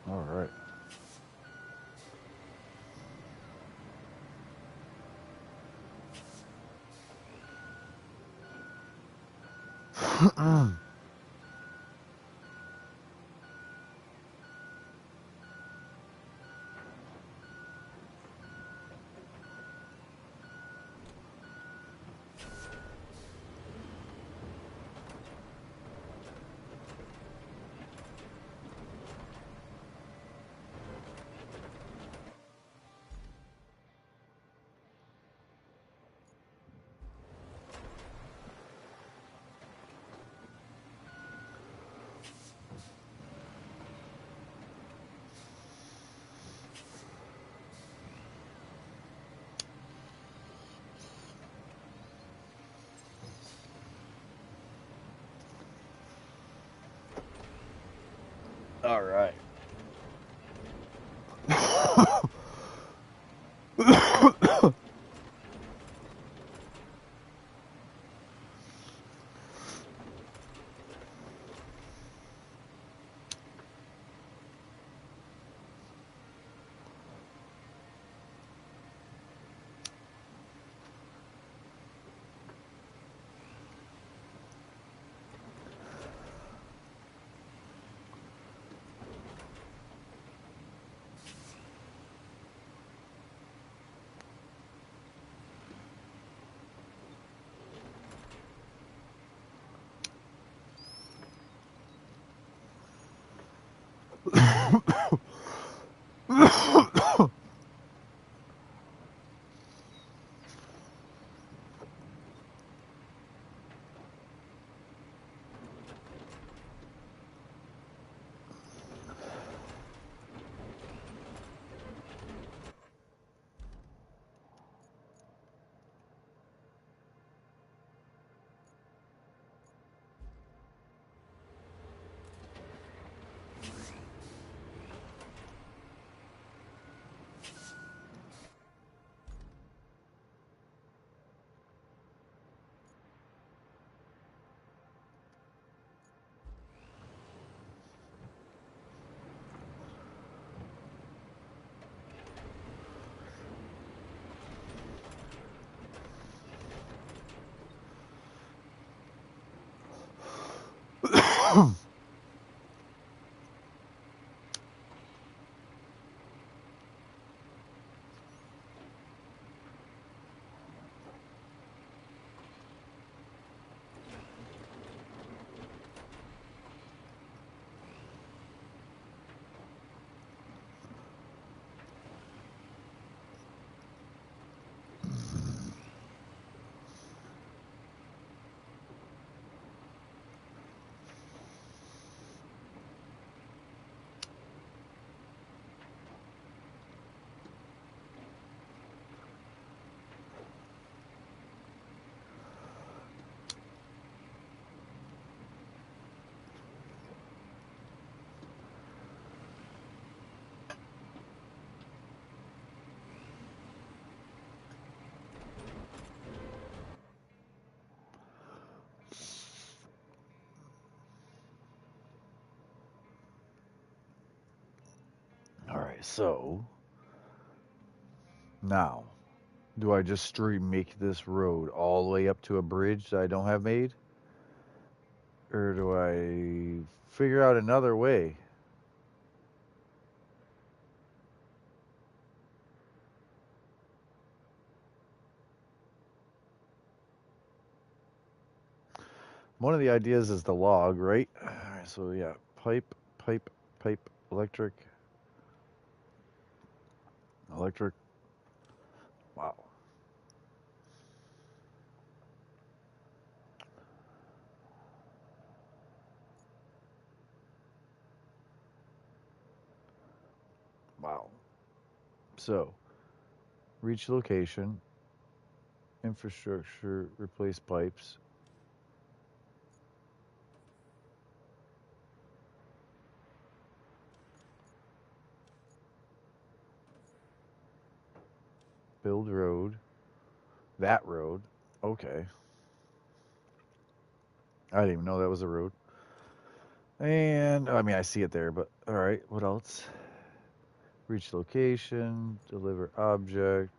All right. All right. All right, so now, do I just straight make this road all the way up to a bridge that I don't have made? Or do I figure out another way? One of the ideas is the log, right? All right, so yeah, pipe, pipe, pipe, electric, electric. Wow. Wow. So, reach location, infrastructure, replace pipes. Build road. That road. Okay. I didn't even know that was a road. And, I mean, I see it there, but all right, what else? Reach location, deliver object.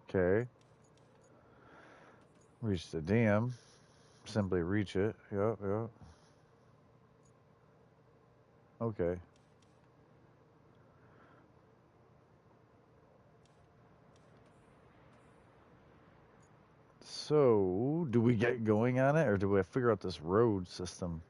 Okay. Reach the dam. Simply reach it. Yeah, yeah. Okay. So, do we get going on it, or do we figure out this road system?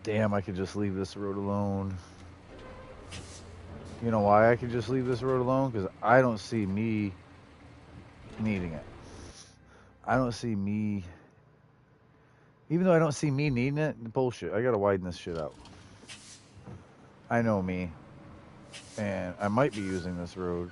Damn, I could just leave this road alone. You know why I could just leave this road alone? Because I don't see me needing it. I don't see me... Even though I don't see me needing it, bullshit. I gotta widen this shit out. I know me. And I might be using this road.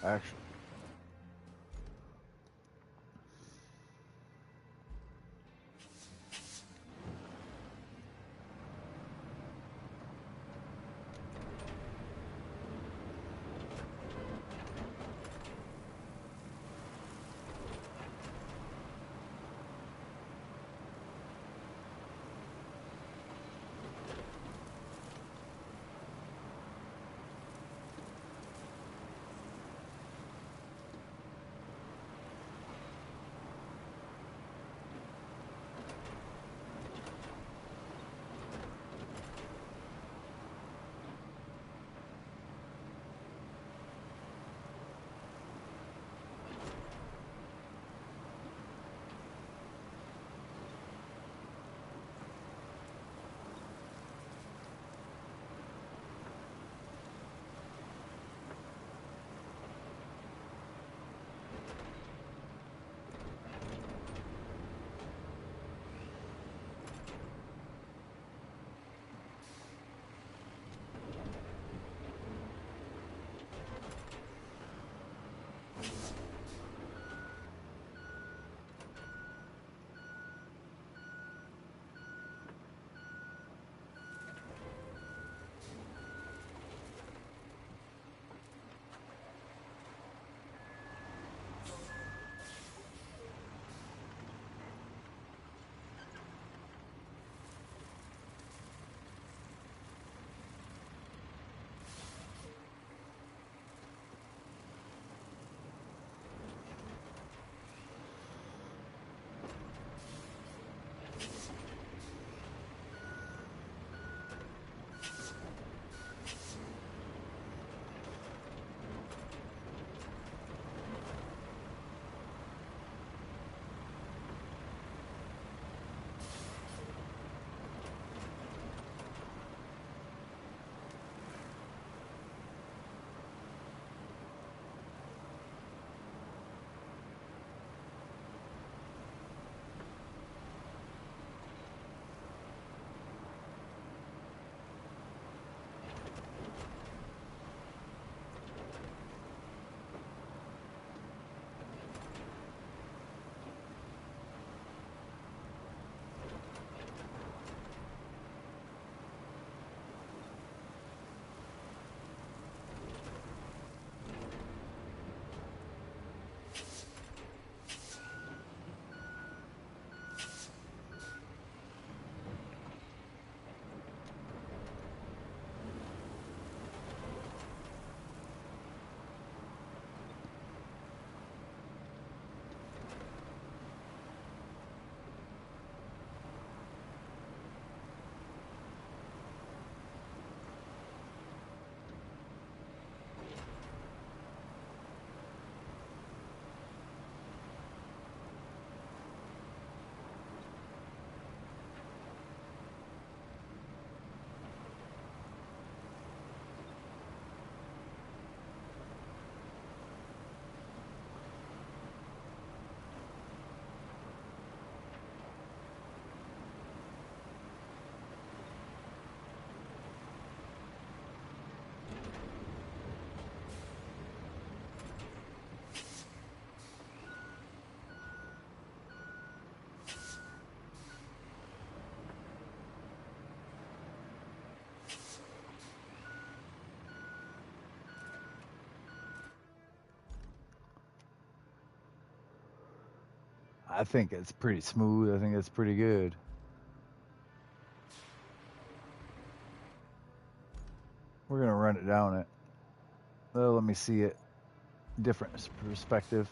Actually. I think it's pretty smooth. I think it's pretty good. We're gonna run it down it. Let me see it. Different perspective.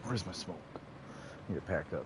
Where's my smoke? Need to pack up.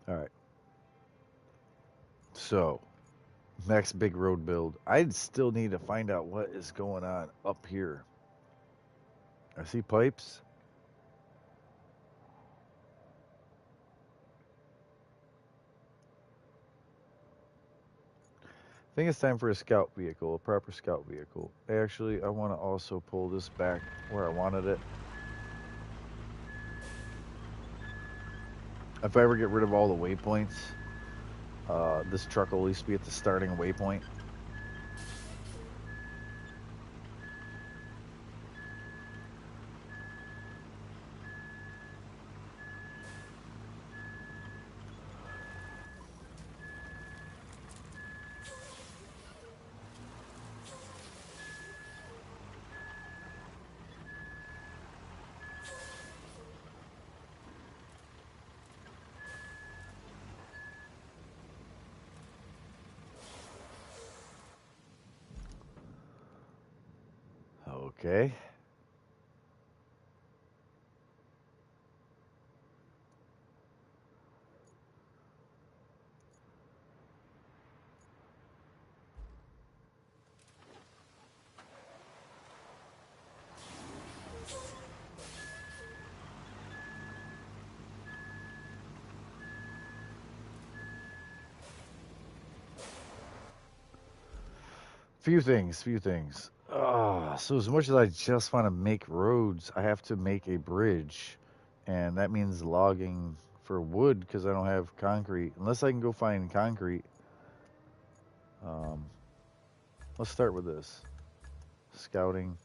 All right. So, next big road build. I still need to find out what is going on up here. I see pipes. I think it's time for a scout vehicle, a proper scout vehicle. Actually, I want to also pull this back where I wanted it. If I ever get rid of all the waypoints, this truck will at least be at the starting waypoint. Okay. Few things. So as much as I just want to make roads, I have to make a bridge. And that means logging for wood because I don't have concrete. Unless I can go find concrete. Let's start with this. Scouting.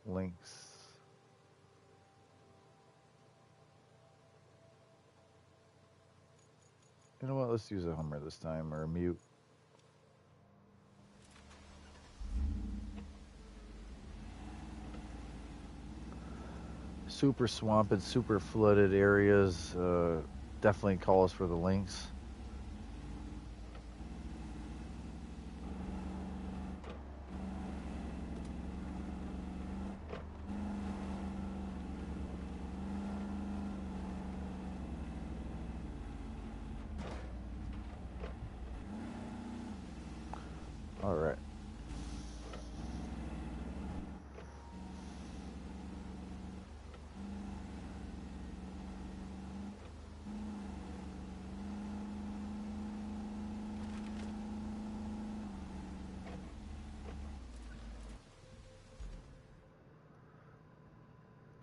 Links. You know what? Let's use a Hummer this time, or a Mute. Super swamped, super flooded areas definitely calls for the links. All right.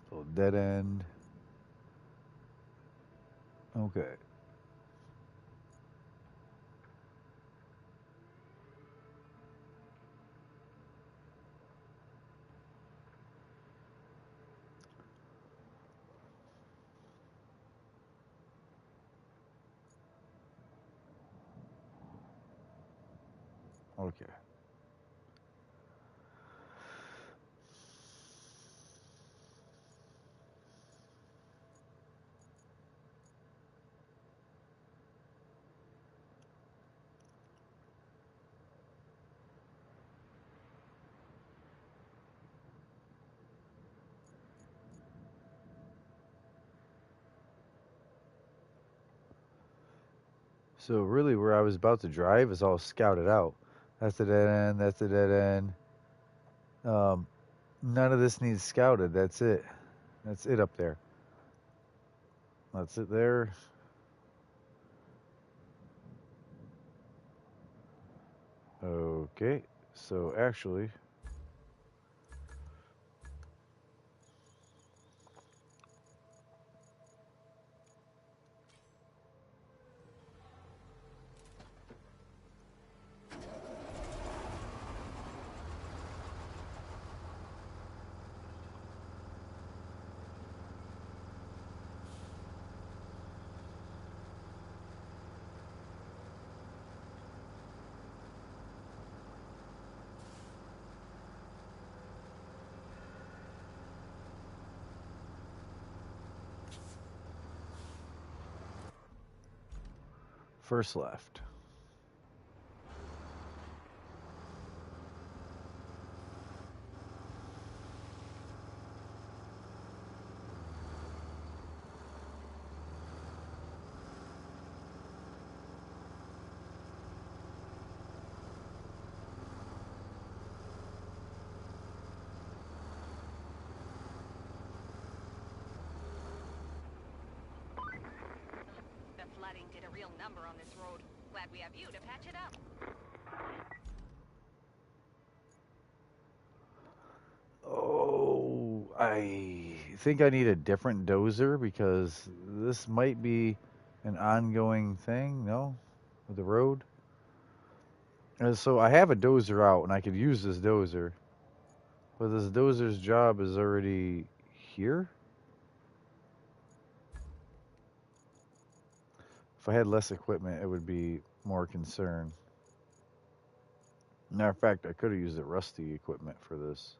So dead end. Okay. Okay. So really where I was about to drive is all scouted out. That's a dead end, that's a dead end. None of this needs scouted. That's it. That's it up there. That's it there. Okay. So actually, first left. The flooding did a real number on this road. Glad we have you to patch it up. Oh, I think I need a different dozer because this might be an ongoing thing, no? With the road. So I have a dozer out and I could use this dozer. But this dozer's job is already here? If I had less equipment, it would be more concern. Matter of fact, I could have used the rusty equipment for this.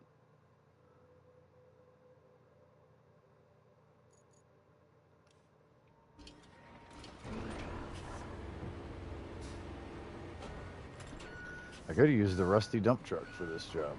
I could have used the rusty dump truck for this job.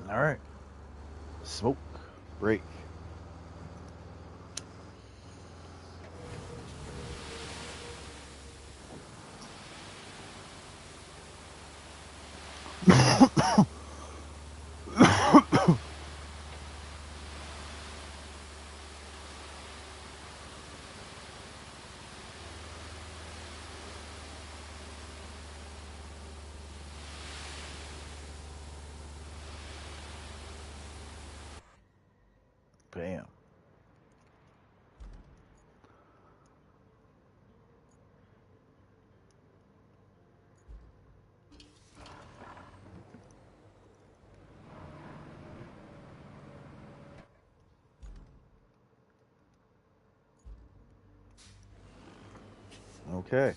All right. Smoke break. Bam. Okay.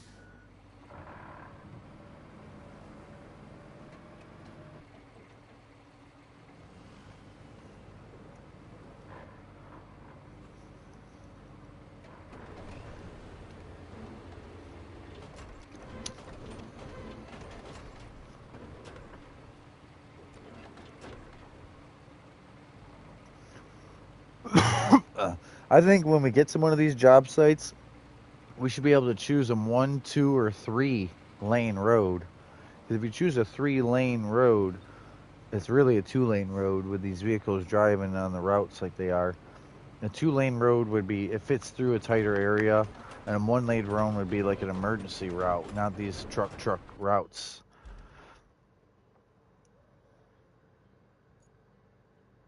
I think when we get to one of these job sites, we should be able to choose them 1, 2, or 3 lane road. Because if you choose a 3 lane road, it's really a 2 lane road with these vehicles driving on the routes like they are. A 2 lane road would be, it fits through a tighter area, and a 1 lane road would be like an emergency route, not these truck routes.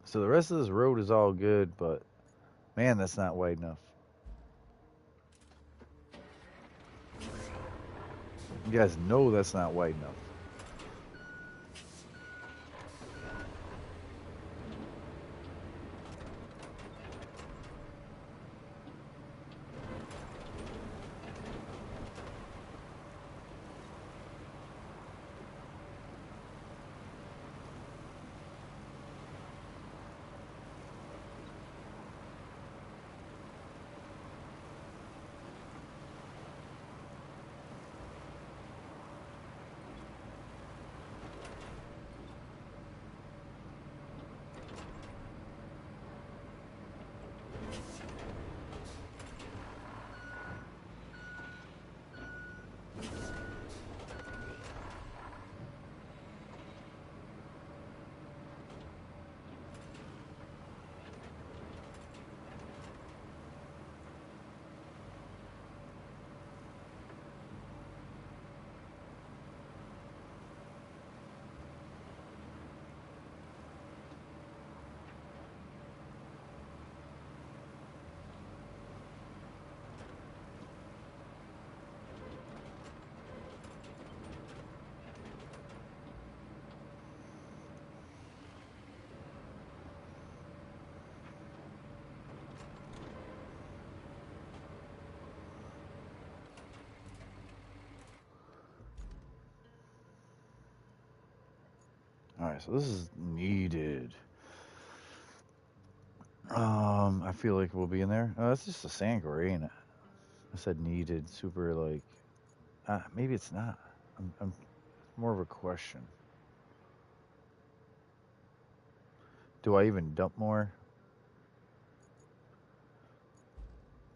So the rest of this road is all good, but man, that's not wide enough. You guys know that's not wide enough. Alright, so this is needed. I feel like we'll be in there. Oh, that's just a sand quarry, ain't it? I said needed, super like. Maybe it's not. I'm more of a question. Do I even dump more?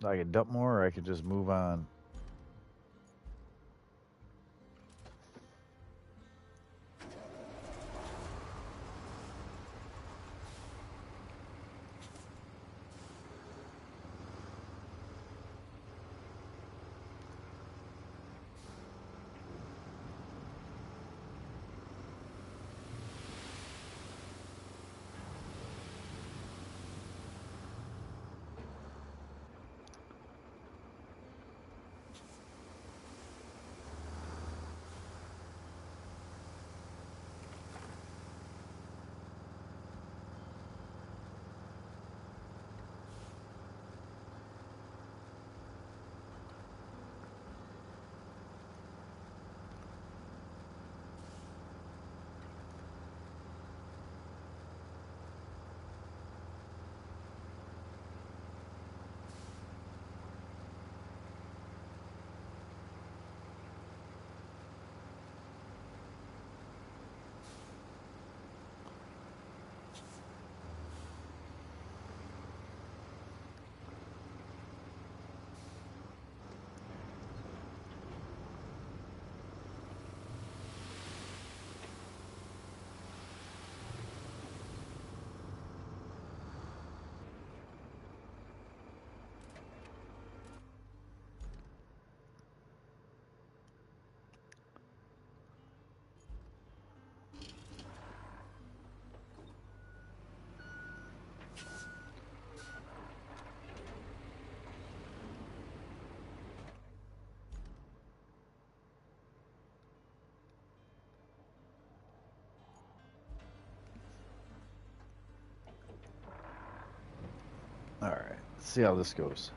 I could dump more, or I could just move on. Alright, let's see how this goes.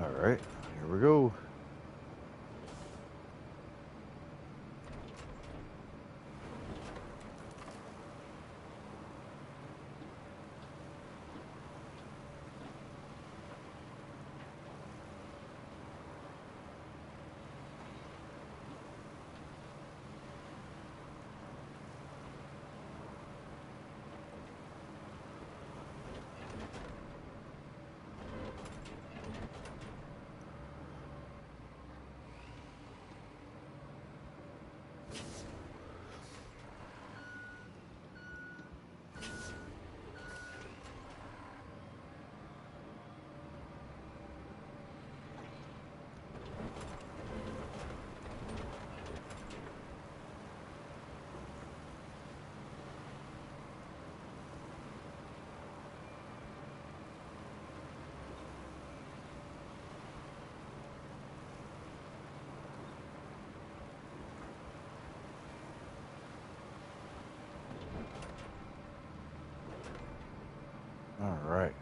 Alright, here we go. All right.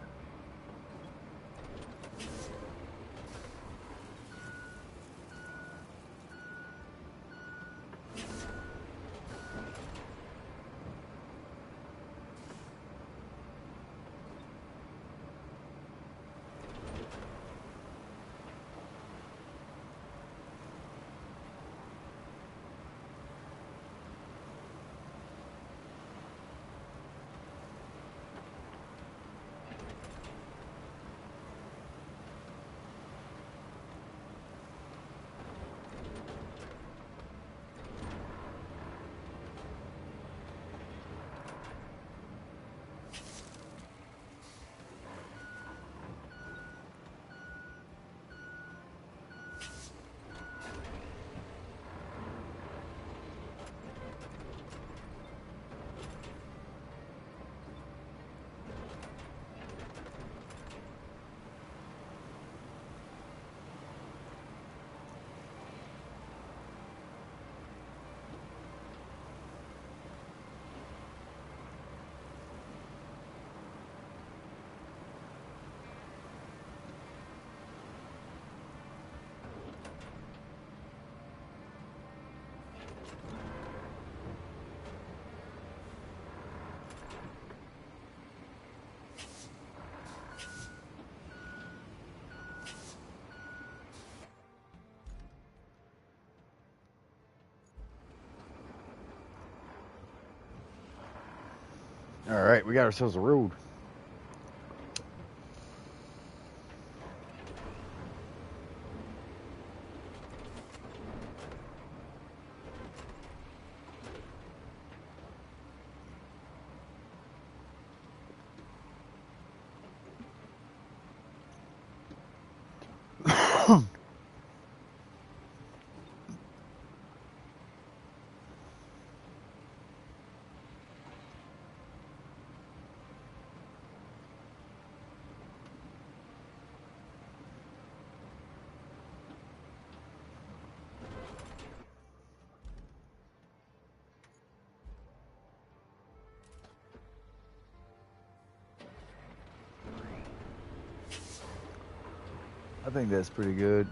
All right, we got ourselves a road. I think that's pretty good.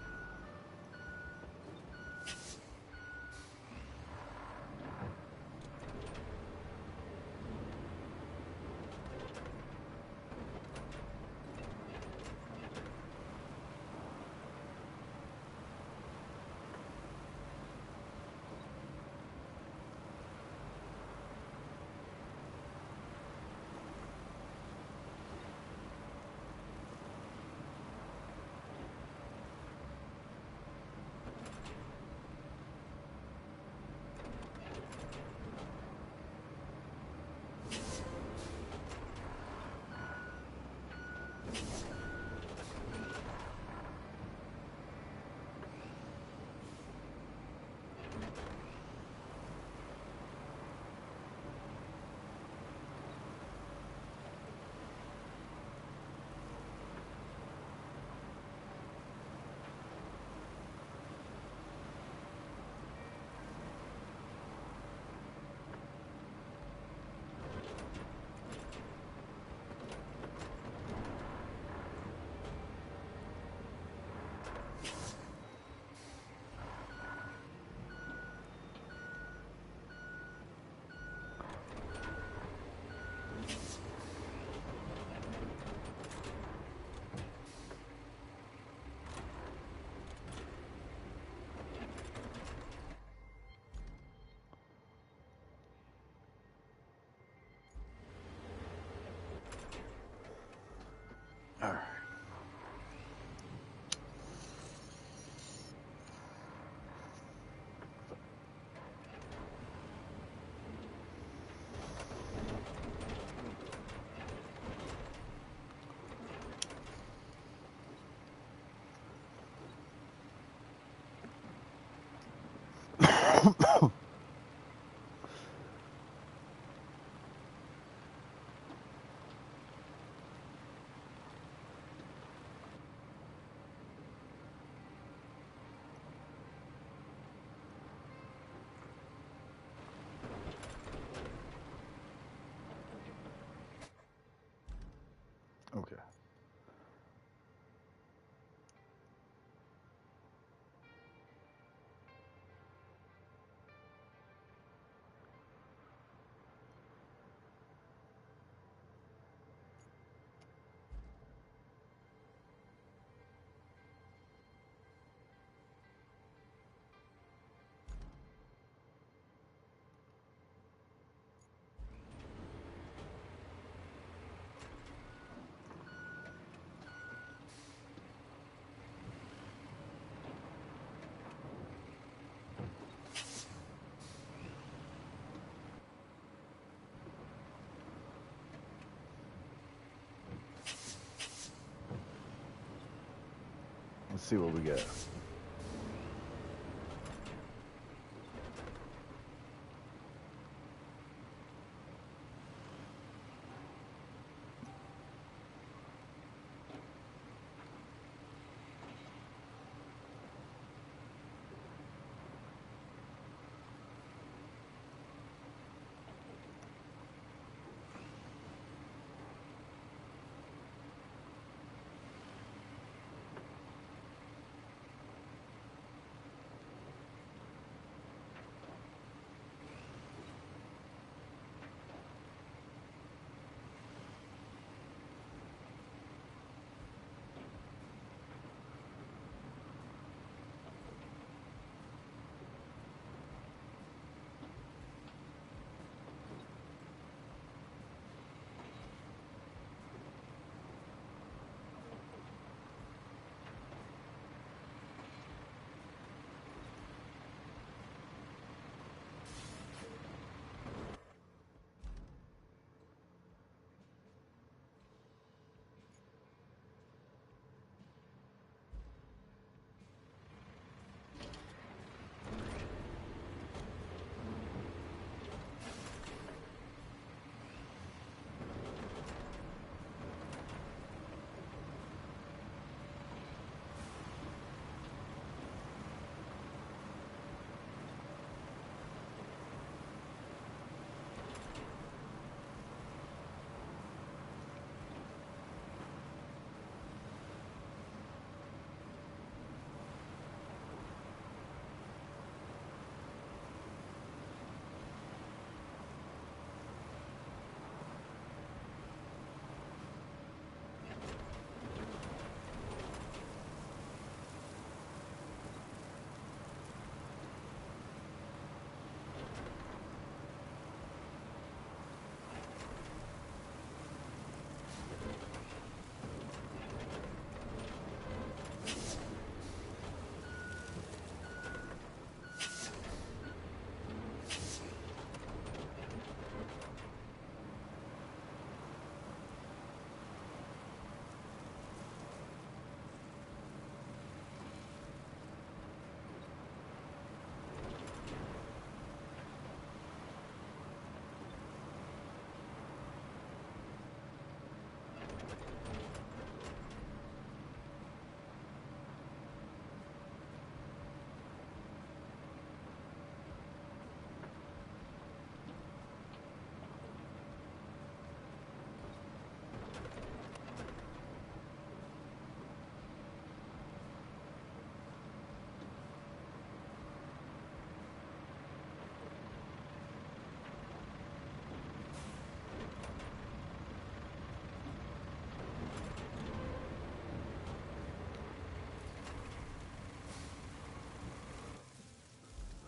All right. Okay. Let's see what we get.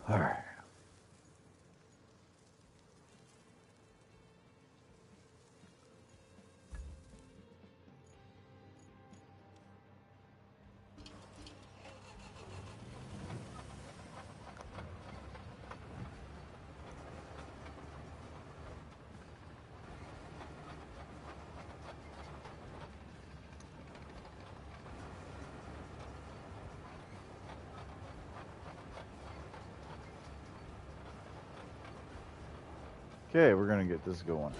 All right. Okay, we're gonna get this going.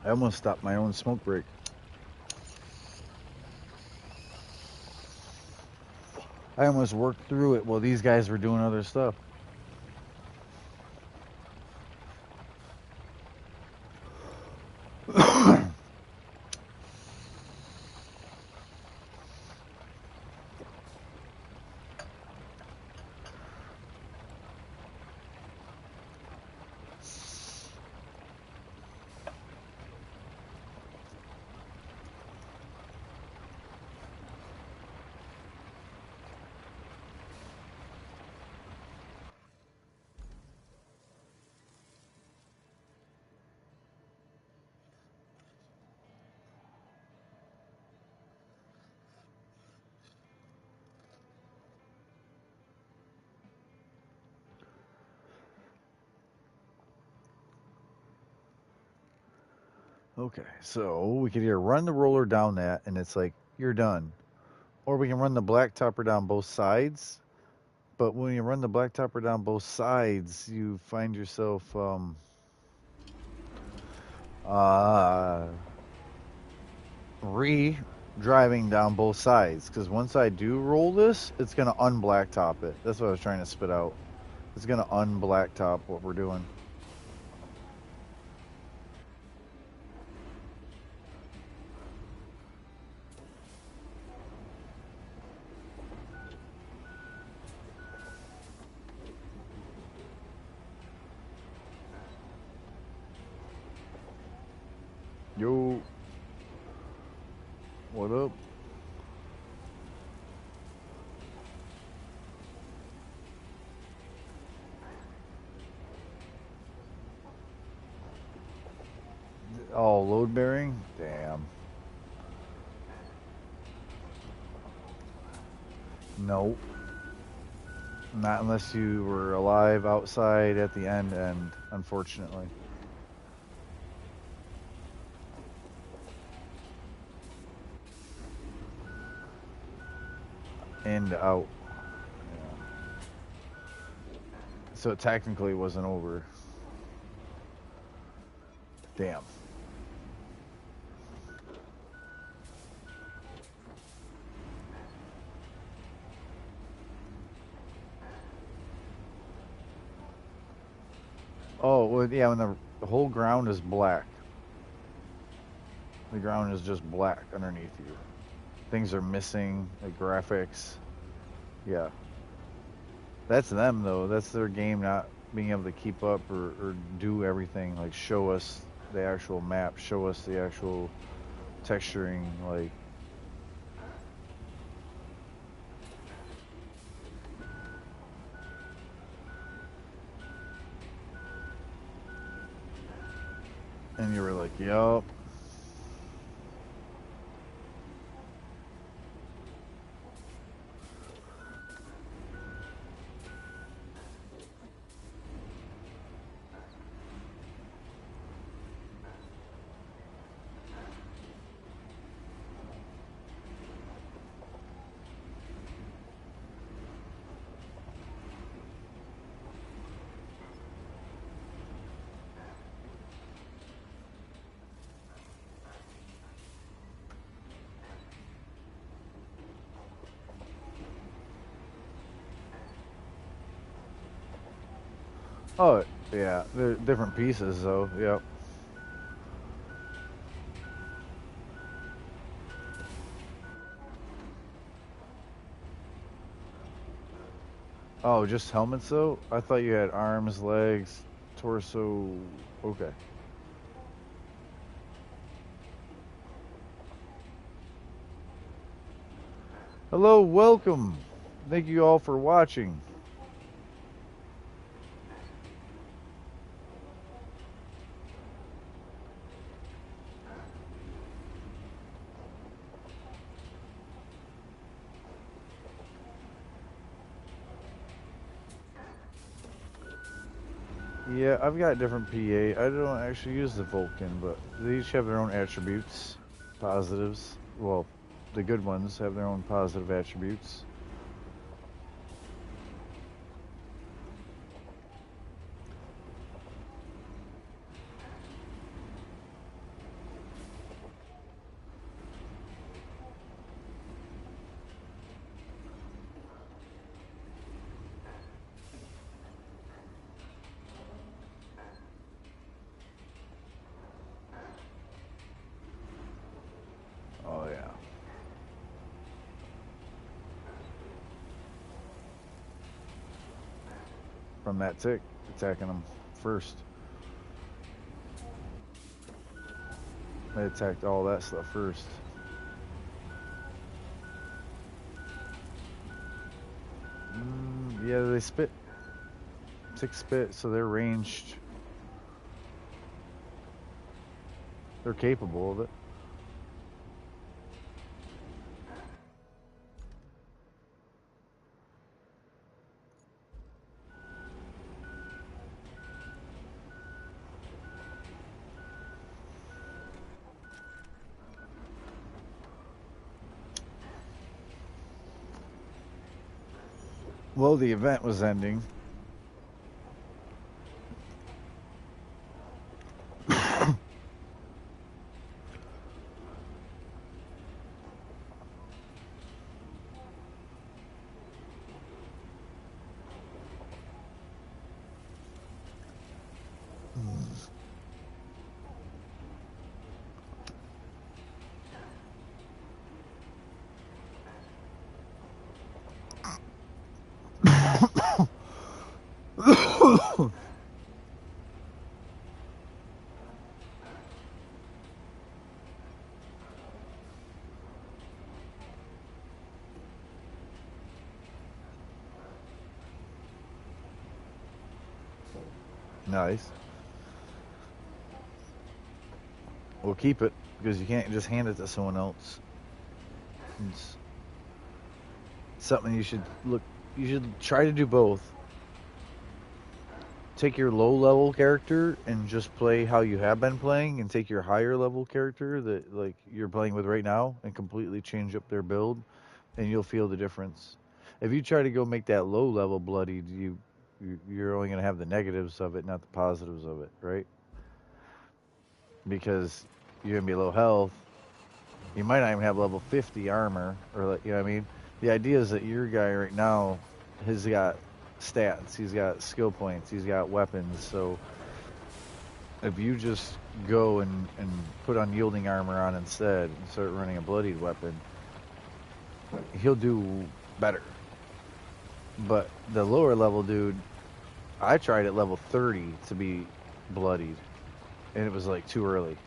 I almost stopped my own smoke break. I almost worked through it while these guys were doing other stuff. Okay, so we could either run the roller down that and it's like, you're done. Or we can run the black topper down both sides. But when you run the black topper down both sides, you find yourself uh, re-driving down both sides. Because once I do roll this, it's going to un-blacktop it. That's what I was trying to spit out. It's going to un-blacktop what we're doing. Yo. What up? Oh, load bearing? Damn. Nope. Not unless you were alive outside at the end, unfortunately. And out. Yeah. So it technically wasn't over. Damn. Oh, well, yeah, when the whole ground is black. The ground is just black underneath you. Things are missing, like graphics. Yeah. That's them, though. That's their game not being able to keep up or do everything. Like, show us the actual map, show us the actual texturing, like. And you were like, yup. Oh, yeah. They're different pieces, though. Yep. Oh, just helmets, though? I thought you had arms, legs, torso. Okay. Hello, welcome. Thank you all for watching. Yeah, I've got different PA. I don't actually use the Vulcan, but they each have their own attributes, positives. Well, the good ones have their own positive attributes. from that tick attacking them first. They attacked all that stuff first. Yeah, they spit. Tick spit, so they're ranged. They're capable of it. Well, the event was ending. Nice. We'll keep it because you can't just hand it to someone else. It's something you should look. You should try to do both. Take your low level character and just play how you have been playing, and take your higher level character that like you're playing with right now and completely change up their build, and you'll feel the difference. If you try to go make that low level bloodied, you're only gonna have the negatives of it, not the positives of it, right? Because you're gonna be low health. You might not even have level 50 armor, or like, you know what I mean. The idea is that your guy right now has got stats, he's got skill points, he's got weapons. So if you just go and put unyielding armor on instead and start running a bloodied weapon, he'll do better. But the lower level dude, I tried at level 30 to be bloodied, and it was like too early.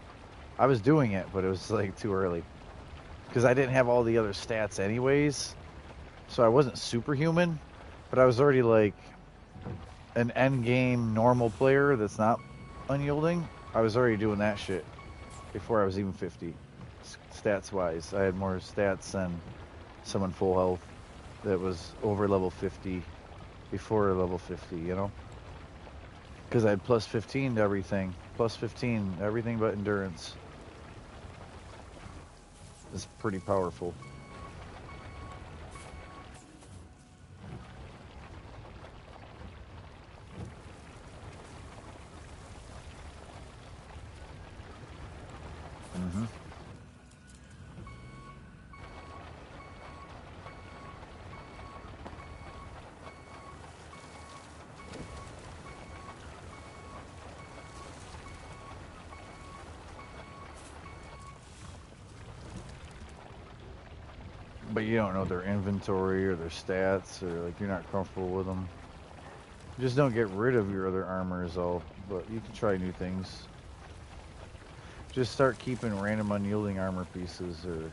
I was doing it, but it was like too early because I didn't have all the other stats anyways. So I wasn't superhuman, but I was already like an end game normal player that's not unyielding. I was already doing that shit before I was even 50. Stats wise, I had more stats than someone full health that was over level 50 before level 50, you know? Because I had plus 15 to everything. Plus 15, everything but endurance. It's pretty powerful. Mm-hmm. But you don't know their inventory or their stats, or like you're not comfortable with them. Just don't get rid of your other armor is all, but you can try new things. Just start keeping random unyielding armor pieces, or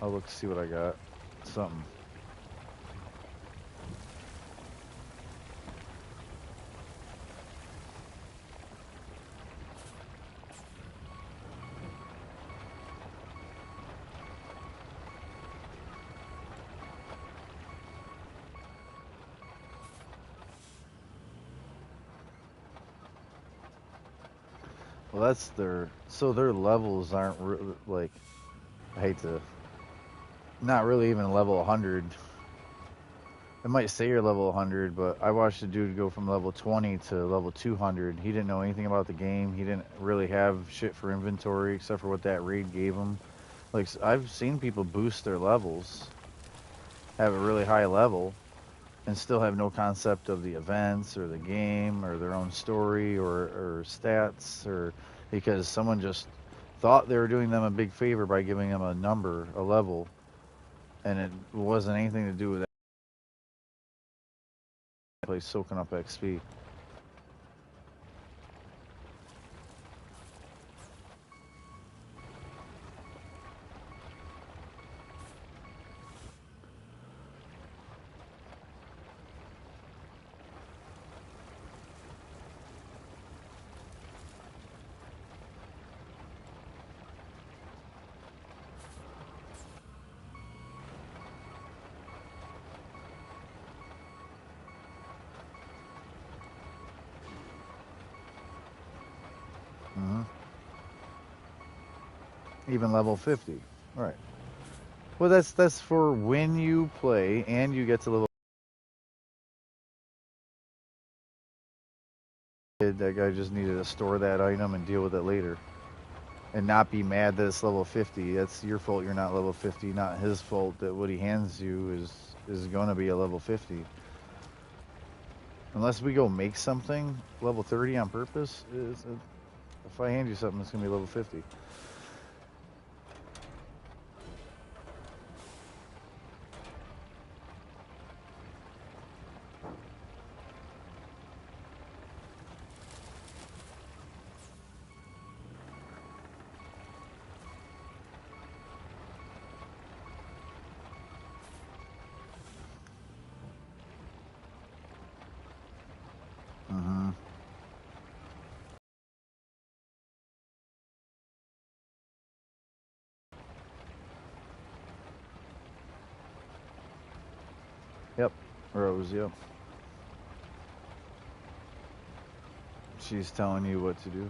I'll look to see what I got. Something. Well, that's their levels aren't like, I hate to, not really even level 100. It might say you're level 100, but I watched a dude go from level 20 to level 200. He didn't know anything about the game. He didn't really have shit for inventory except for what that raid gave him. Like, I've seen people boost their levels, have a really high level, and still have no concept of the events or the game or their own story or stats, or because someone just thought they were doing them a big favor by giving them a number, a level, and it wasn't anything to do with that place soaking up XP. Even level 50. Right. Well, that's for when you play and you get to level. That guy just needed to store that item and deal with it later. And not be mad that it's level 50. That's your fault you're not level 50, not his fault that what he hands you is going to be a level 50. Unless we go make something level 30 on purpose, if I hand you something, it's going to be level 50. Yep, Rose, yep. She's telling you what to do.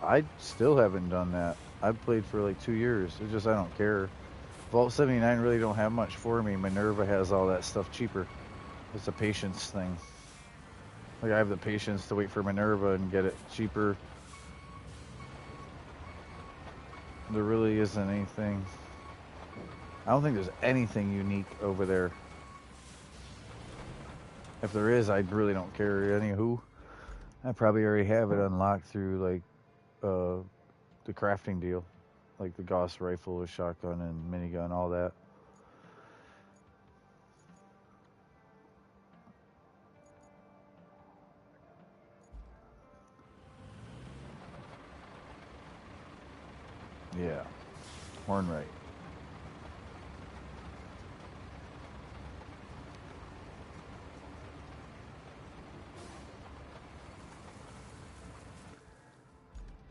I still haven't done that. I've played for like 2 years. It's just I don't care. Vault 79 really don't have much for me. Minerva has all that stuff cheaper. It's a patience thing. Like I have the patience to wait for Minerva and get it cheaper. There really isn't anything. I don't think there's anything unique over there. If there is, I really don't care. Anywho, I probably already have it unlocked through like the crafting deal, like the Gauss rifle, a shotgun, and minigun, all that. Yeah, Hornwright.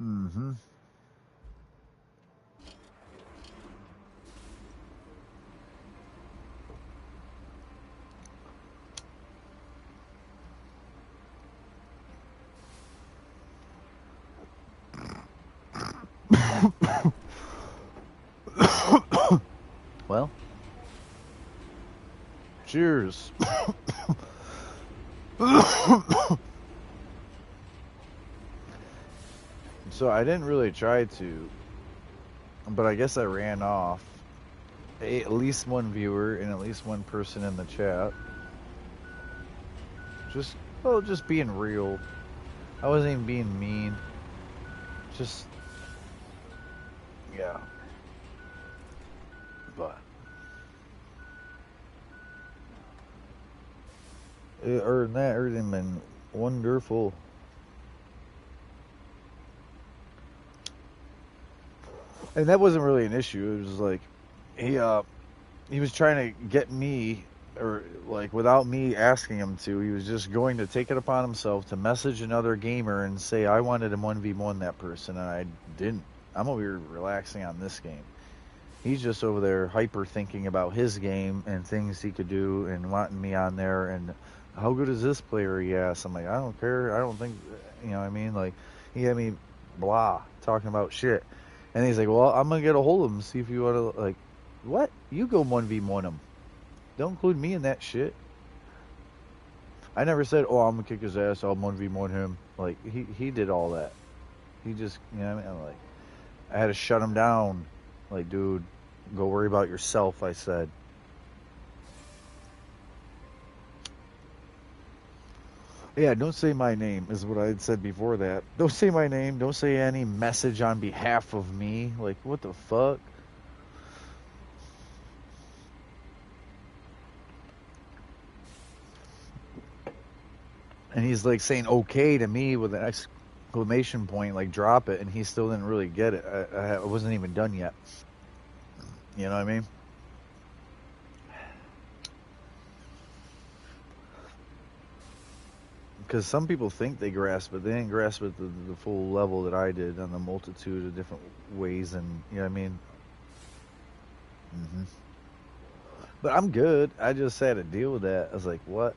Mm-hmm. Well, cheers. So I didn't really try to, but I guess I ran off at least one viewer and at least one person in the chat. Just being real. I wasn't even being mean. Just, yeah. But other than that, everything been wonderful. And that wasn't really an issue. It was like he was trying to get me, or like without me asking him to, he was just going to take it upon himself to message another gamer and say I wanted him 1v1 that person, and I didn't. I'm over here relaxing on this game. He's just over there hyper thinking about his game and things he could do and wanting me on there and how good is this player, he asked. I'm like, I don't care. I don't think, you know what I mean? Like, he had me blah, talking about shit. And he's like, well, I'm going to get a hold of him, see if you want to, like, what? You go 1v1 him. Don't include me in that shit. I never said, oh, I'm going to kick his ass, I'll 1v1 him. Like, he did all that. He just, you know what I mean? I'm like, I had to shut him down. Like, dude, Go worry about yourself, I said. Yeah, don't say my name, is what I had said before that. Don't say my name. Don't say any message on behalf of me. Like, what the fuck? And he's like saying okay to me with an exclamation point, like drop it, and he still didn't really get it. I wasn't even done yet. You know what I mean? Because some people think they grasp it, they didn't grasp it the full level that I did on the multitude of different ways, and you know what I mean. Hmm. But I'm good. I just had to deal with that. I was like, what?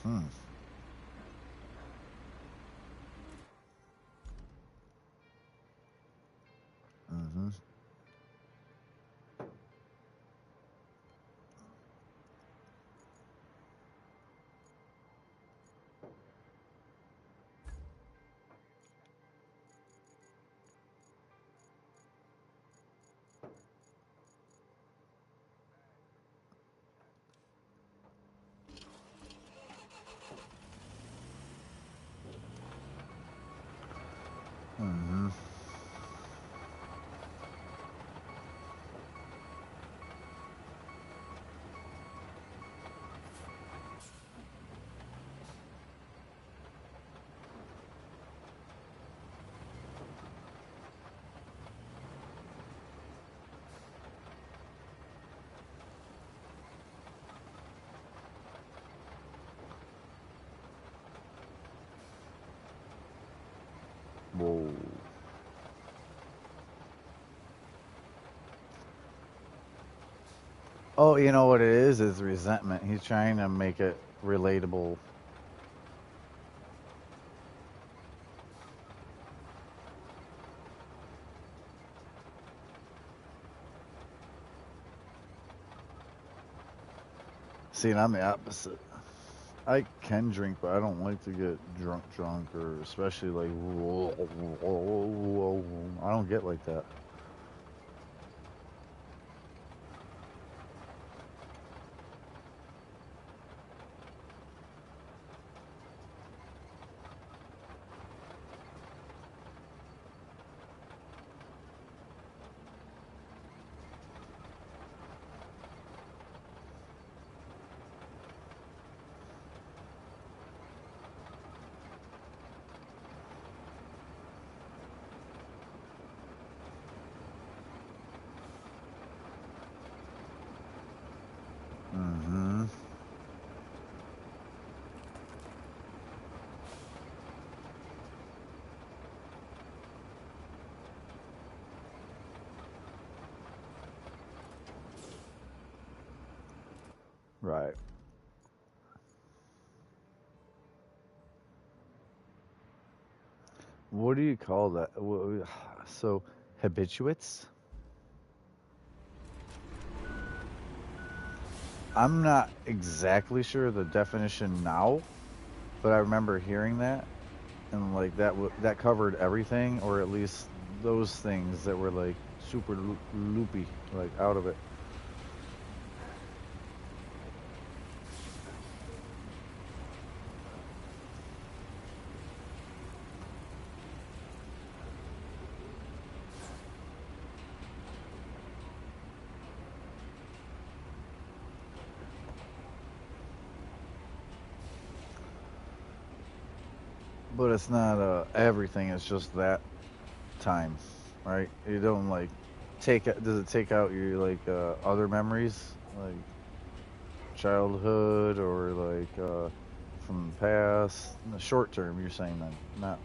Hmm. Hmm. Hmm. Whoa. Oh, you know what it is? Is resentment. He's trying to make it relatable. See, and I'm the opposite. I can drink, but I don't like to get drunk, or especially like, I don't get like that. Hmm. Right. What do you call that? So, habituates? I'm not exactly sure the definition now, but I remember hearing that, and like that covered everything, or at least those things that were like super loopy, like out of it. But it's not everything. It's just that time, right? You don't like does it take out your like other memories, like childhood or like from the past? In the short term, you're saying then, not.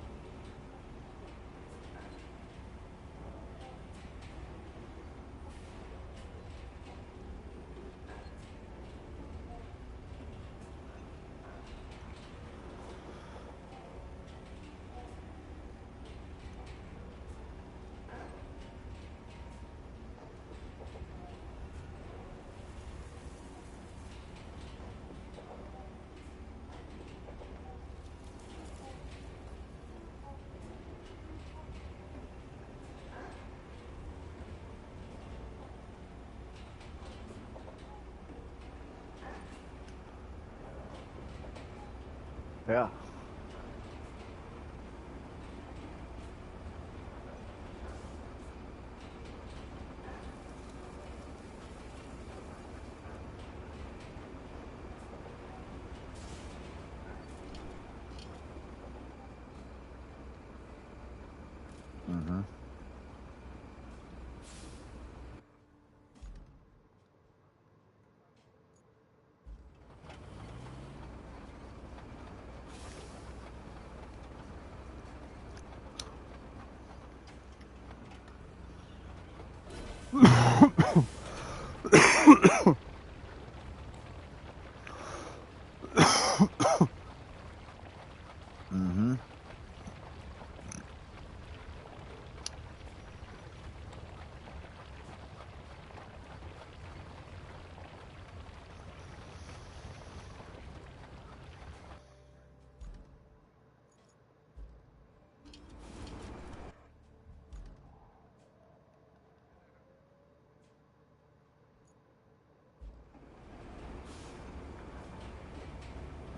Yeah. Mm-hmm. Mm-hmm.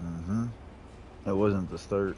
Mm-hmm. It wasn't the start.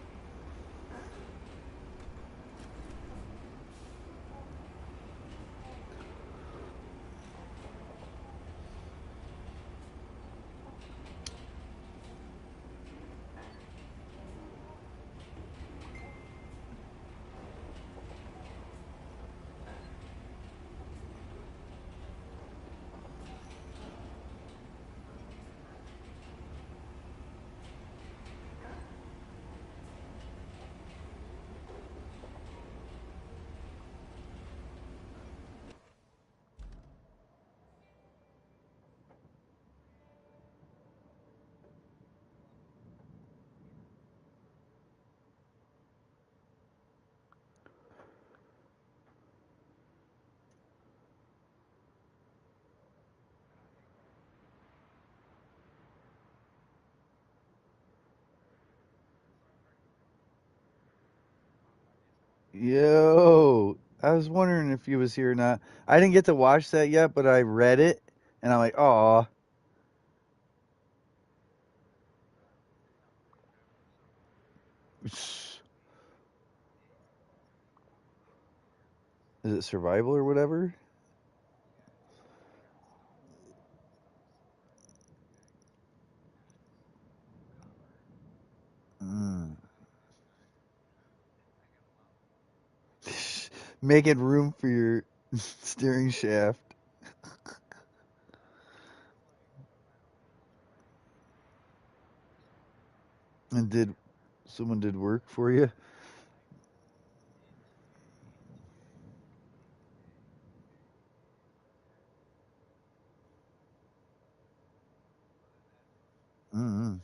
Yo, I was wondering if he was here or not. I didn't get to watch that yet, but I read it, and I'm like, oh, is it survival or whatever? Mm. Making room for your steering shaft. And did someone did work for you? Mm-hmm.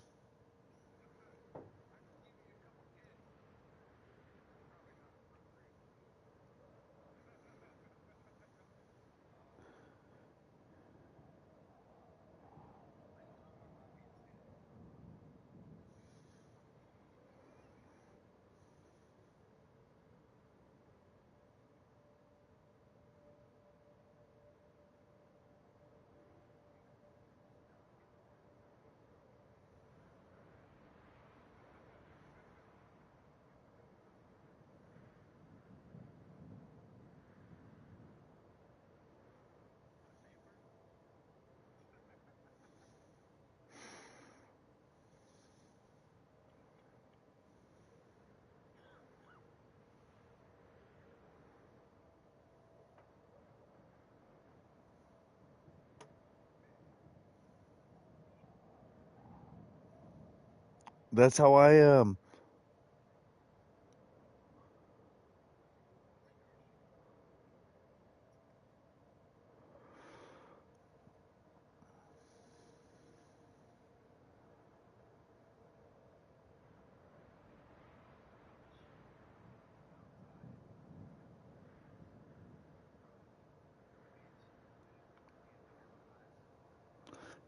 That's how I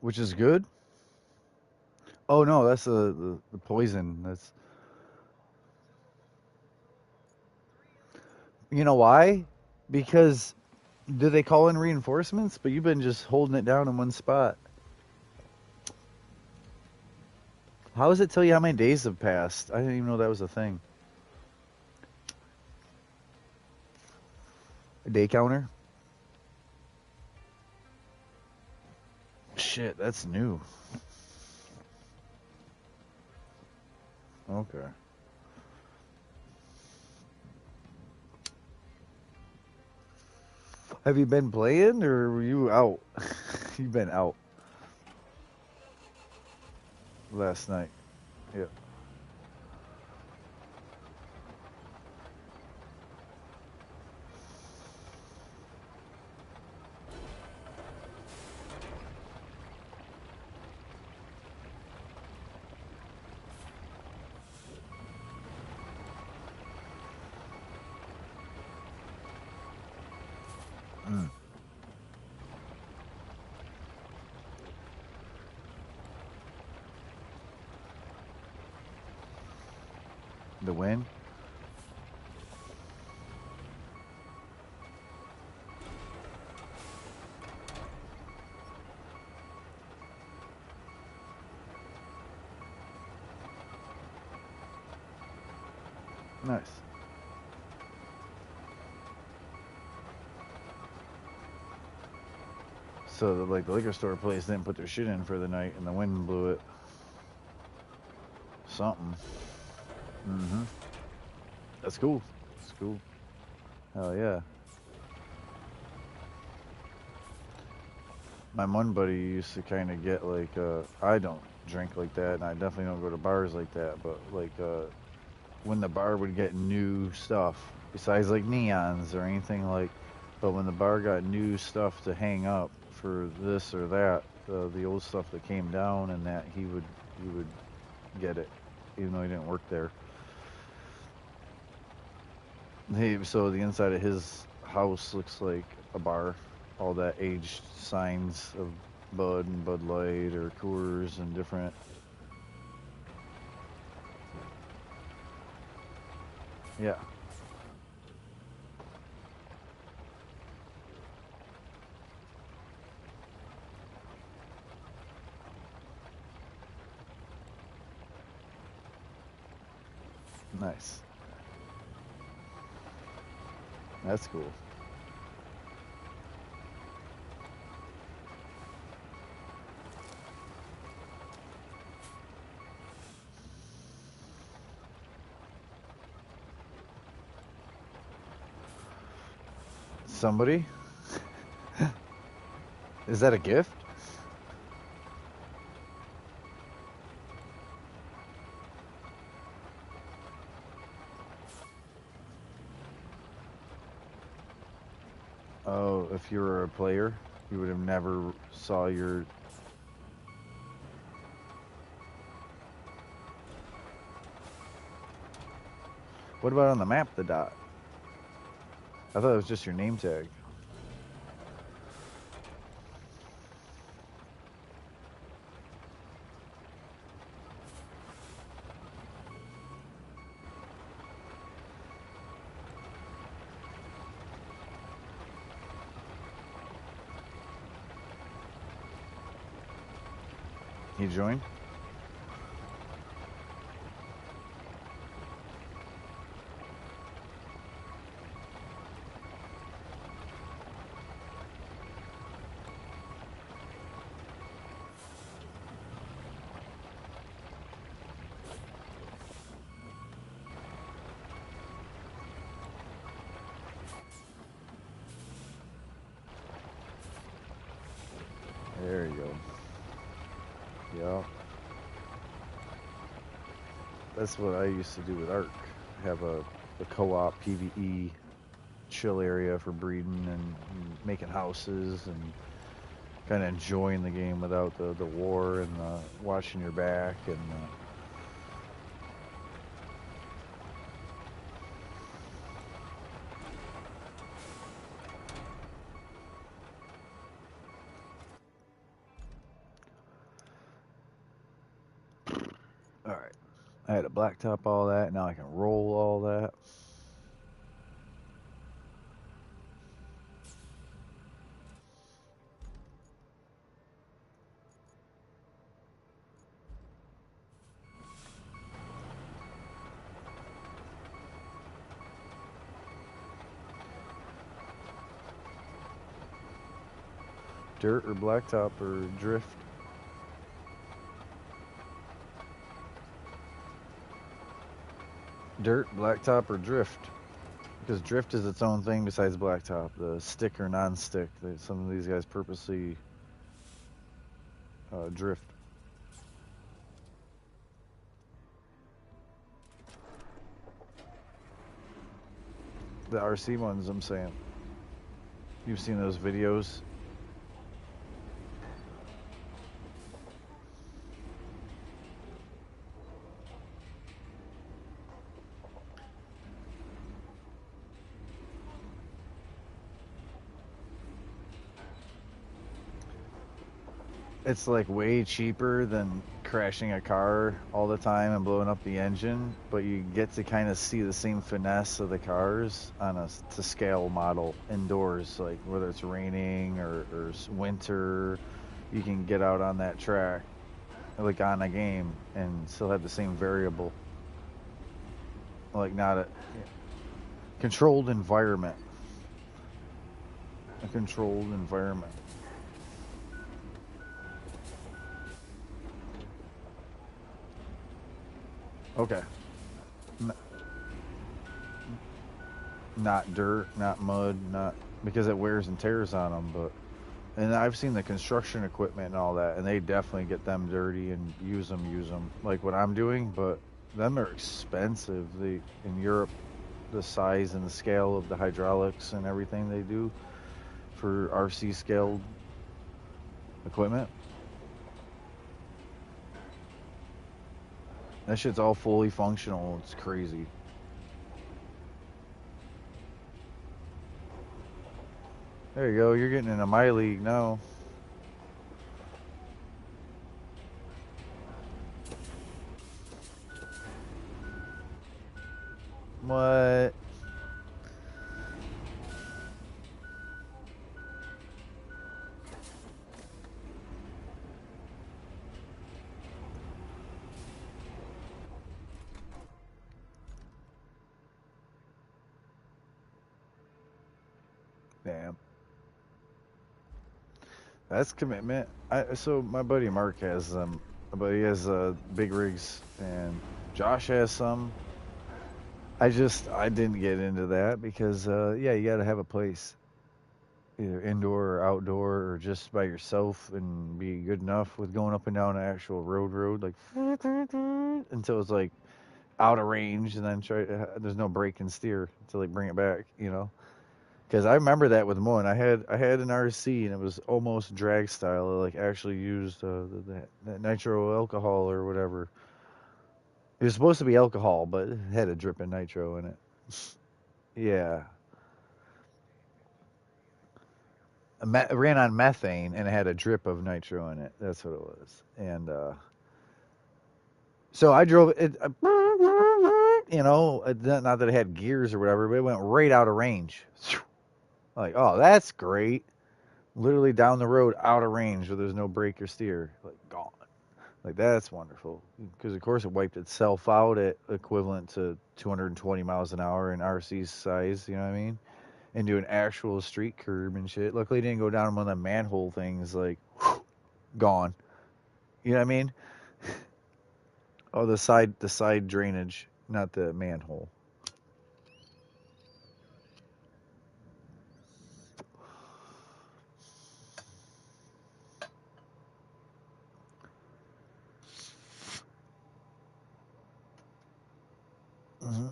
which is good. Oh no, that's the poison. That's you know why? Because do they call in reinforcements? But you've been just holding it down in one spot. How does it tell you how many days have passed? I didn't even know that was a thing. A day counter? Shit, that's new. Okay. Have you been playing or were you out? You've been out last night. Yeah. Mm. The win? Nice. So the liquor store place didn't put their shit in for the night and the wind blew it. Something. Mm-hmm. That's cool. That's cool. Hell yeah. My one buddy used to kind of get like, I don't drink like that, and I definitely don't go to bars like that. But like, when the bar would get new stuff, besides like neons or anything like, but when the bar got new stuff to hang up for this or that, the old stuff that came down and that he would get it, even though he didn't work there. So the inside of his house looks like a bar. All that aged signs of Bud and Bud Light or Coors and different. Yeah, nice. That's cool. Somebody? Is that a gift? Oh, if you were a player, you would have never saw your. What about on the map, the dot? I thought it was just your name tag. He joined? There you go. Yeah. That's what I used to do with ARC. Have a co-op PvE chill area for breeding and making houses and kind of enjoying the game without the war and watching your back and all right. I had to blacktop all that. Now I can roll all that. Dirt or blacktop or drift. Dirt, blacktop, or drift. Because drift is its own thing besides blacktop. The stick or non-stick. Some of these guys purposely drift. The RC ones, I'm saying. You've seen those videos. It's like way cheaper than crashing a car all the time and blowing up the engine, but you get to kind of see the same finesse of the cars on a to scale model indoors, like whether it's raining or winter, you can get out on that track like on a game and still have the same variable, like not a controlled environment, a controlled environment. Okay. Not dirt, not mud, not because it wears and tears on them. But and I've seen the construction equipment and all that, and they definitely get them dirty and use them like what I'm doing. But them are expensive. They in Europe, the size and the scale of the hydraulics and everything they do for RC scaled equipment. That shit's all fully functional. It's crazy. There you go. You're getting into my league now. What? Damn. That's commitment. So my buddy Mark has them, but he has big rigs, and Josh has some. I didn't get into that because yeah, you got to have a place, either indoor or outdoor, or just by yourself, and be good enough with going up and down an actual road like until it's like out of range, and then there's no brake and steer until they bring it back, you know. Because I remember that with one. I had an RC and it was almost drag style. It like actually used the nitro alcohol or whatever. It was supposed to be alcohol, but it had a drip of nitro in it. Yeah, it ran on methane and it had a drip of nitro in it. That's what it was. And so I drove it. You know, not that it had gears or whatever, but it went right out of range. Like, oh, that's great. Literally down the road, out of range, where there's no brake or steer, like gone. Like that's wonderful because of course it wiped itself out at equivalent to 220 miles an hour in RC size. You know what I mean? Into an actual street curb and shit. Luckily, it didn't go down one of the manhole things. Like gone. You know what I mean? Oh, the side drainage, not the manhole. Mm-hmm.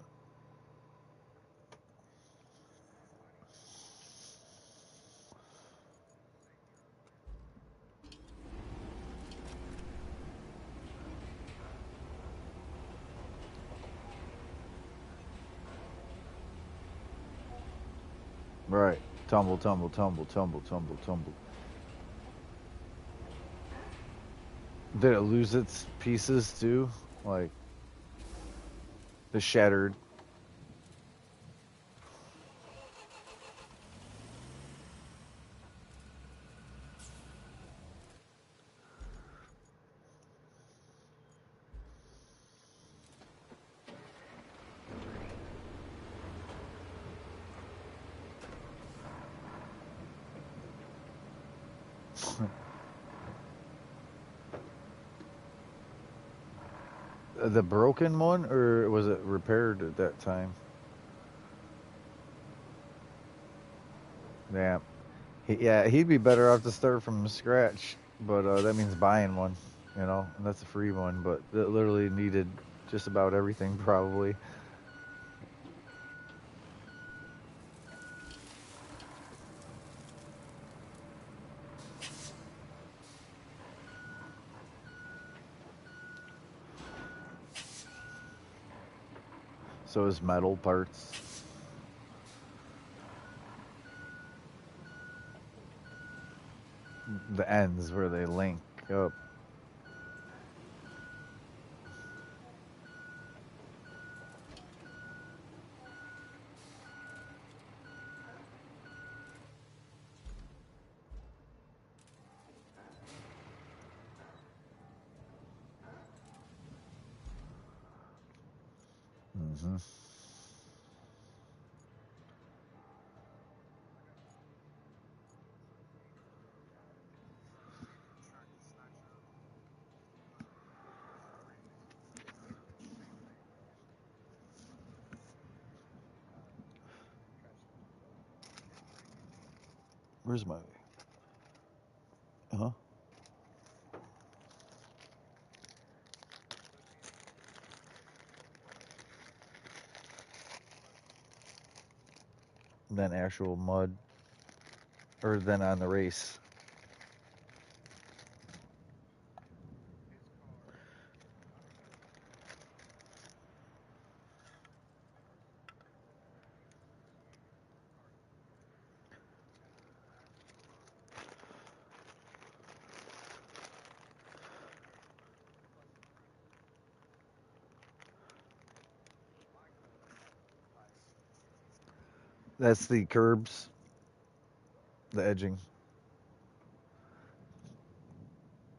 Right. Tumble, tumble, tumble, tumble, tumble, tumble. Did it lose its pieces too? Like the shattered. The broken one, or was it repaired at that time? Yeah. Yeah, he'd be better off to start from scratch, but that means buying one, and that's a free one, but it literally needed just about everything probably. So his metal parts, the ends where they link up. Hmm. Where's my? Huh? Then actual mud, or then on the race. That's the curbs, the edging.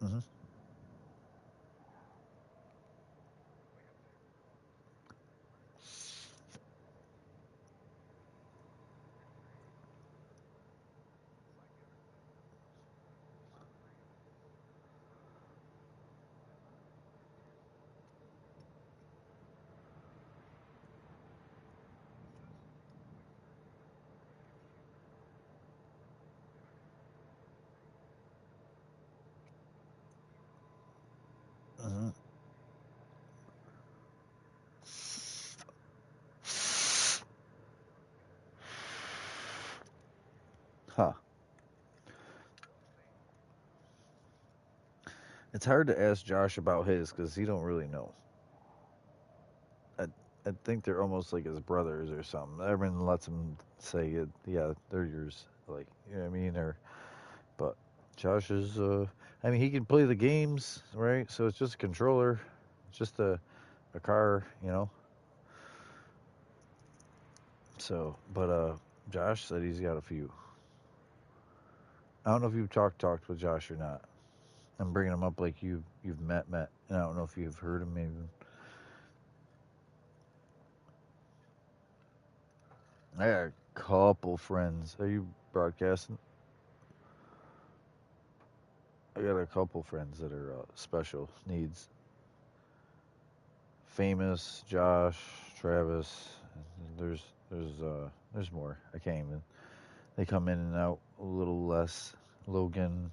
Hmm. Hmm. Huh. It's hard to ask Josh about his because he don't really know. I, I think they're almost like his brothers or something. Everyone lets him say, it, "Yeah, they're yours." Like, you know what I mean? Or, but Josh is, I mean, he can play the games, right? So it's just a controller, it's just a car. So, but Josh said he's got a few. I don't know if you've talked with Josh or not. I'm bringing him up like you've met, and I don't know if you've heard him maybe. I got a couple friends. Are you broadcasting? I got a couple friends that are special needs. Famous, Josh, Travis. There's more. I can't even. They come in and out a little less. Logan,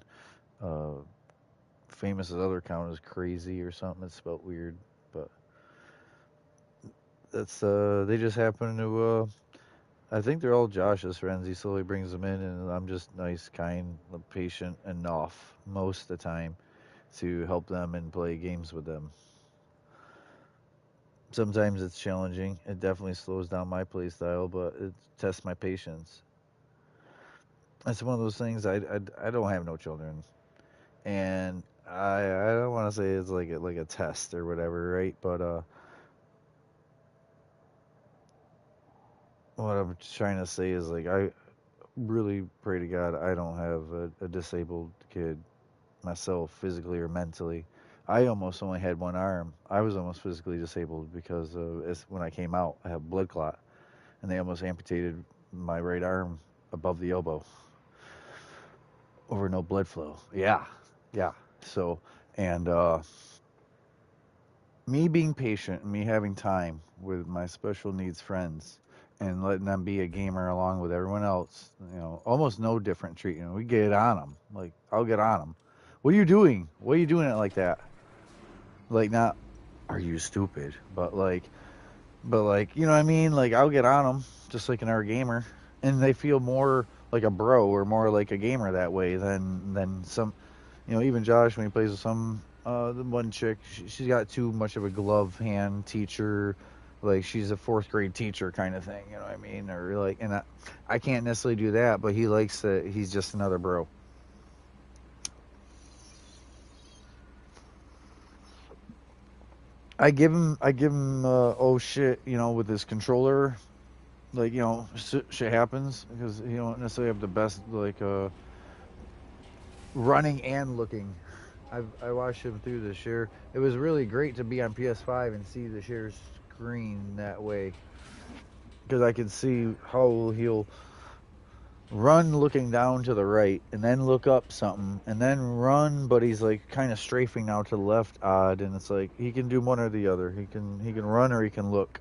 uh, famous as other count is crazy or something. It's spelled weird, but that's they just happen to. I think they're all Josh's friends. He slowly brings them in, and I'm just nice, kind, patient enough most of the time to help them and play games with them. Sometimes it's challenging. It definitely slows down my play style, but it tests my patience. It's one of those things. I don't have no children, and I don't want to say it's like a test or whatever, right? But what I'm trying to say is like I really pray to God I don't have a disabled kid myself, physically or mentally. I almost only had one arm. I was almost physically disabled because when I came out, I had blood clot, and they almost amputated my right arm above the elbow over no blood flow. Yeah, yeah. So, and me being patient and me having time with my special needs friends and letting them be a gamer along with everyone else, almost no different treatment. We get on them. Like, I'll get on them. What are you doing? What are you doing it like that? Like, not, are you stupid? But you know what I mean? Like, I'll get on them just like another gamer. And they feel more like a bro or more like a gamer that way than some, even Josh when he plays with some the one chick, she's got too much of a glove hand teacher, like she's a fourth grade teacher kind of thing, you know what I mean? Or like, and I can't necessarily do that, but he likes that he's just another bro. I give him oh shit, with his controller, like shit happens because he don't necessarily have the best like running and looking. I watched him through the share. It was really great to be on PS5 and see the share screen that way because I could see how he'll run looking down to the right and then look up something and then run, but he's like kind of strafing now to the left odd, and it's like he can do one or the other. He can run or he can look,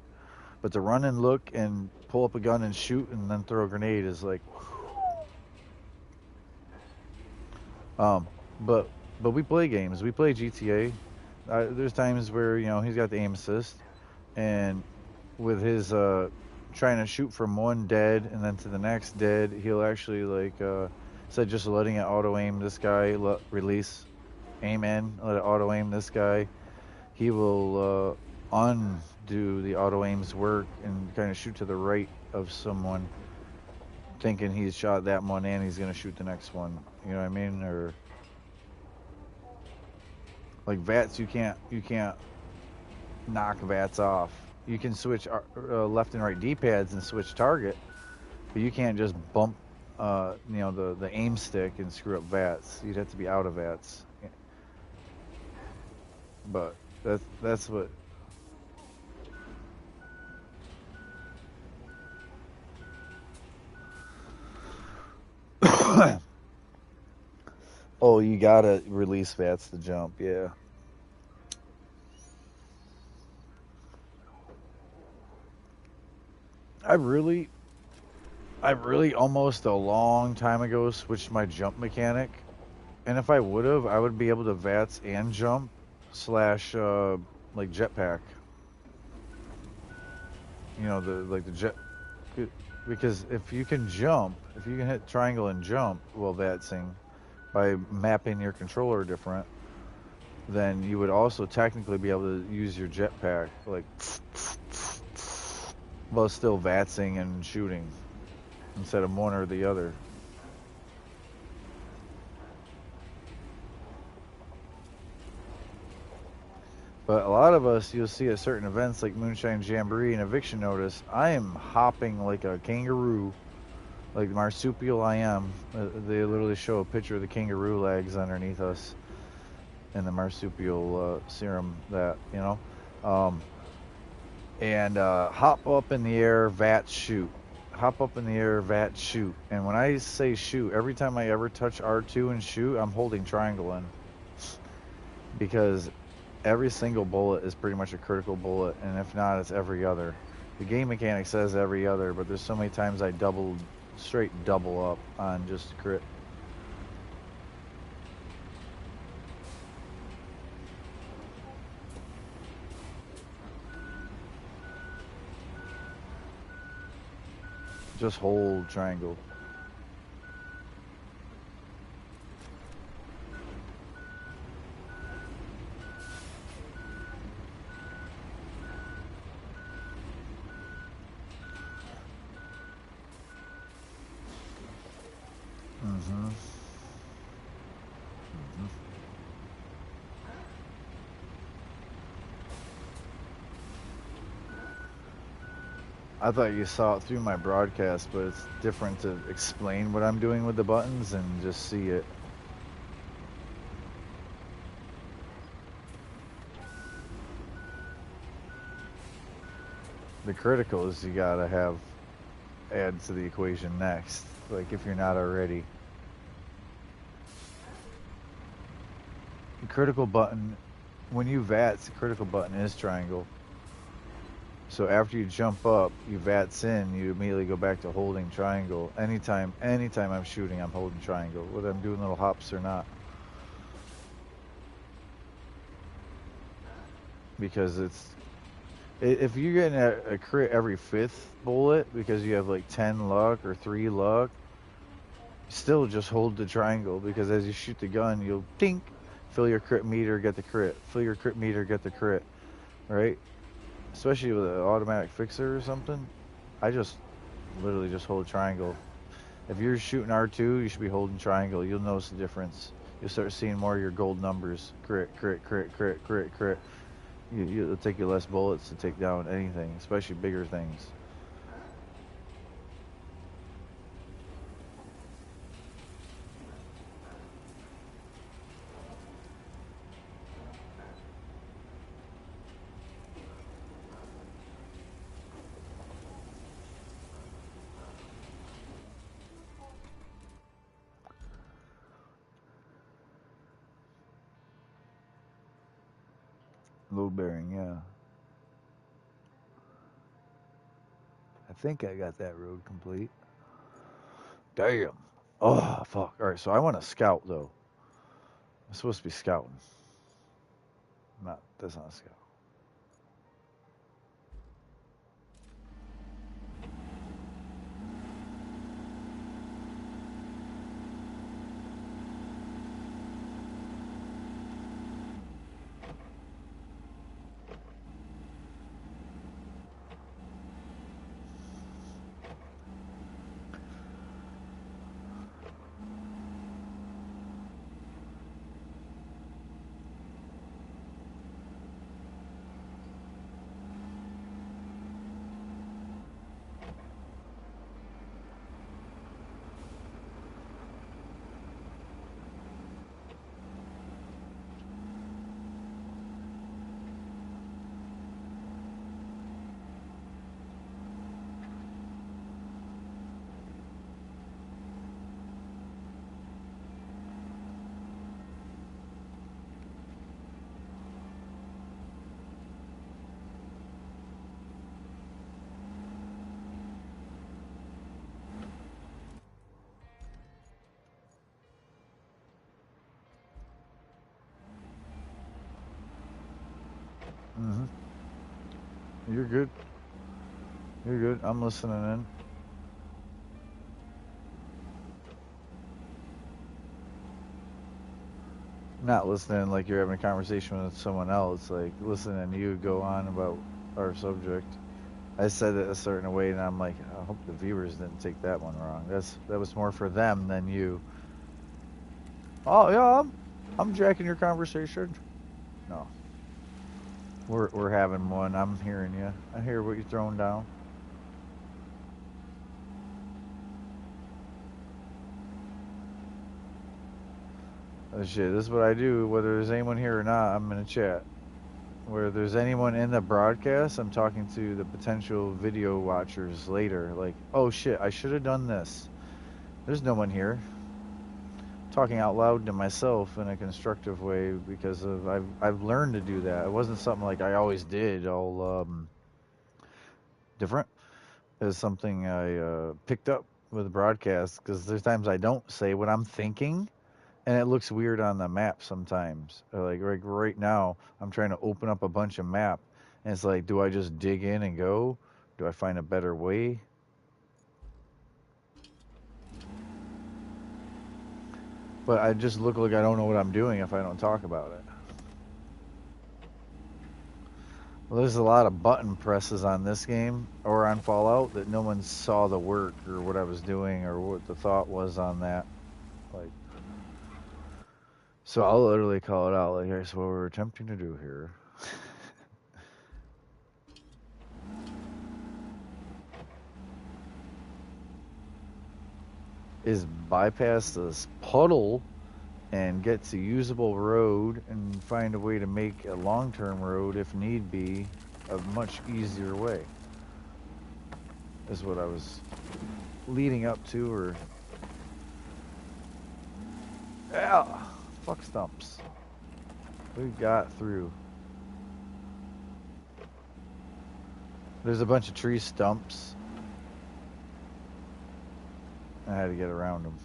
but to run and look and pull up a gun and shoot and then throw a grenade is like um but we play games. We play GTA. There's times where he's got the aim assist, and with his trying to shoot from one dead and then to the next dead, he'll actually like instead of just letting it auto aim this guy, release, aim in, let it auto aim this guy. He will undo the auto aim's work and kind of shoot to the right of someone, thinking he's shot that one and he's gonna shoot the next one. You know what I mean? Or like VATS, you can't knock VATS off. You can switch left and right D-pads and switch target, but you can't just bump, the aim stick and screw up VATS. You'd have to be out of VATS. But that's what. Oh, you gotta release VATS to jump. Yeah. I really, I really almost a long time ago switched my jump mechanic, and if I would have, I would be able to VATS and jump slash like jetpack. The jet, because if you can hit triangle and jump while VATSing by mapping your controller different, then you would also technically be able to use your jetpack like while still VATSing and shooting instead of one or the other. But a lot of us, you'll see at certain events like Moonshine Jamboree and Eviction Notice, I am hopping like a kangaroo, like marsupial I am. They literally show a picture of the kangaroo legs underneath us and the marsupial serum um, and hop up in the air, VAT shoot. Hop up in the air, VAT shoot. And when I say shoot, every time I ever touch R2 and shoot, I'm holding triangle in. Because every single bullet is pretty much a critical bullet, and if not, it's every other. The game mechanic says every other, but there's so many times I straight double up on just crit. Just hold triangle. Mm-hmm. Mm-hmm. I thought you saw it through my broadcast, but it's different to explain what I'm doing with the buttons and just see it. The criticals you gotta add to the equation next, like if you're not already. The critical button when you VATS, the critical button is triangle. So after you jump up, you VATS in, you immediately go back to holding triangle. Anytime I'm shooting, I'm holding triangle, whether I'm doing little hops or not. Because if you're getting a crit every 5th bullet because you have like 10 luck or 3 luck, still just hold the triangle, because as you shoot the gun, you'll tink, fill your crit meter, get the crit, fill your crit meter, get the crit, right? Especially with an automatic fixer or something. I just literally just hold triangle. If you're shooting R2, you should be holding triangle. You'll notice the difference. You'll start seeing more of your gold numbers. Crit, crit, crit, crit, crit, crit. It'll take you less bullets to take down anything, especially bigger things. Load bearing, yeah. I think I got that road complete. Damn. Oh, fuck. All right, so I want to scout, though. I'm supposed to be scouting. Not, that's not a scout. Mm-hmm. You're good. You're good. I'm listening in. Not listening like you're having a conversation with someone else, like listening to you go on about our subject. I said it a certain way, and I'm like, I hope the viewers didn't take that one wrong. That was more for them than you. Oh yeah, I'm jacking your conversation. No, we're having one. I'm hearing you. I hear what you're throwing down. Oh, shit, this is what I do. Whether there's anyone here or not, I'm gonna chat. Where there's anyone in the broadcast, I'm talking to the potential video watchers later. Like, oh shit, I should have done this. There's no one here. Talking out loud to myself in a constructive way, because I've learned to do that. It wasn't something like I always did, all different. It's something I picked up with broadcasts, because there's times I don't say what I'm thinking, and it looks weird on the map sometimes. Like right now, I'm trying to open up a bunch of map, and it's like, do I just dig in and go? Do I find a better way? But I just look like I don't know what I'm doing if I don't talk about it. Well, there's a lot of button presses on this game or on Fallout that no one saw the work or what I was doing or what the thought was on that. Like, so I'll literally call it out. Like, here's what we're attempting to do here. Is bypass this puddle and get to usable road and find a way to make a long-term road, if need be, a much easier way. Is what I was leading up to, or yeah, fuck stumps. We got through. There's a bunch of tree stumps. I had to get around them.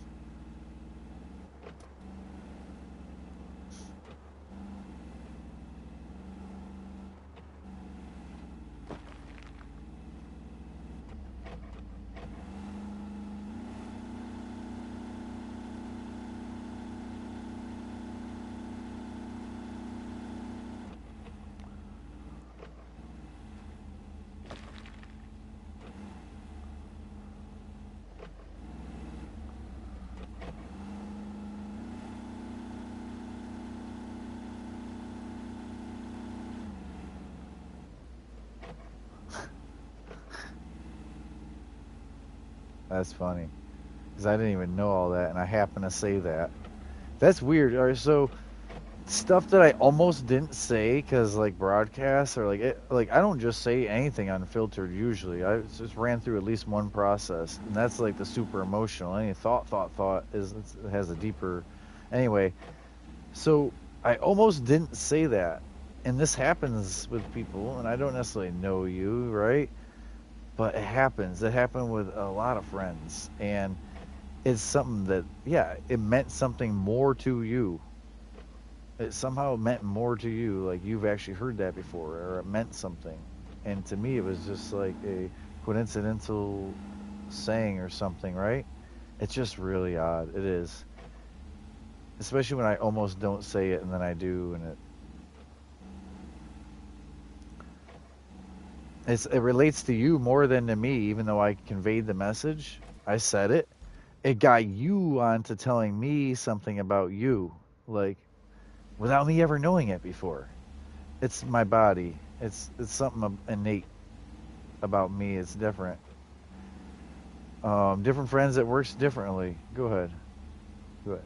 That's funny. Because I didn't even know all that, and I happened to say that. That's weird. All right, so stuff that I almost didn't say because like broadcasts or like I don't just say anything unfiltered usually. I just ran through at least one process, and that's like the super emotional. Any thought is it has a deeper. Anyway, so I almost didn't say that, and this happens with people, and I don't necessarily know you, right? But it happens. It happened with a lot of friends, and it's something that yeah, it meant something more to you. It somehow meant more to you, like you've actually heard that before, or it meant something. And to me, it was just like a coincidental saying or something, right? It's just really odd. It is, especially when I almost don't say it and then I do, and it relates to you more than to me, even though I conveyed the message. I said it. It got you onto telling me something about you, like without me ever knowing it before. It's my body. It's something innate about me. It's different. Different friends that works differently. Go ahead. Go ahead.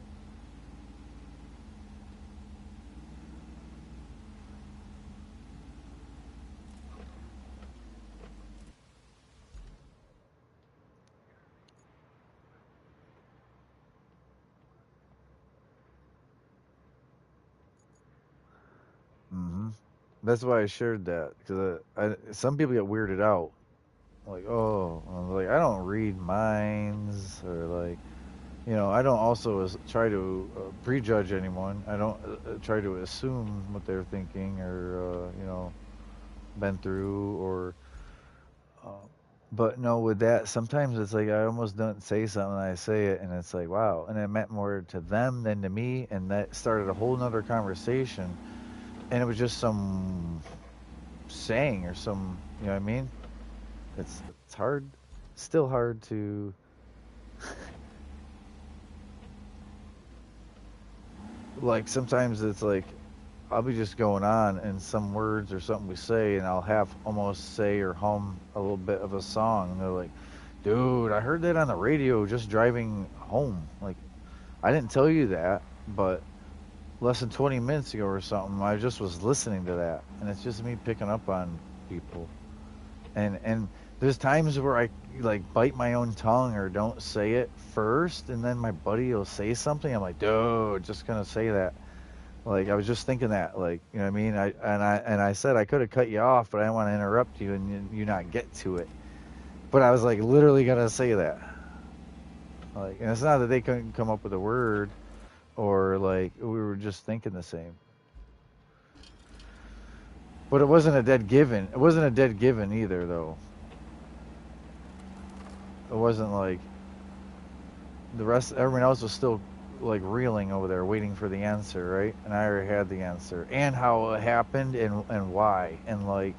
hmm That's why I shared that because some people get weirded out. Like, oh, I'm like I don't read minds or like, I don't also try to prejudge anyone. I don't try to assume what they're thinking or been through or. Uh, but no, with that, sometimes it's like I almost don't say something, I say it, and it's like wow, and it meant more to them than to me, and that started a whole nother conversation, and it was just some saying or some, you know what I mean? It's hard, still hard to like. Sometimes it's like I'll be just going on and some words or something we say, and I'll have almost say or hum a little bit of a song, and they're like, "Dude, I heard that on the radio just driving home." Like, I didn't tell you that, but less than 20 minutes ago or something, I just was listening to that, and it's just me picking up on people. And there's times where I like bite my own tongue or don't say it first, and then my buddy will say something. I'm like, dude, just gonna say that. Like I was just thinking that, like you know what I mean. I said I could have cut you off, but I didn't want to interrupt you and you not get to it. But I was like literally gonna say that. Like, and it's not that they couldn't come up with a word or like we were just thinking the same. But it wasn't a dead given. It wasn't a dead given either, though. It wasn't like the rest. Everyone else was still like reeling over there, waiting for the answer, right? And I already had the answer and how it happened and why and like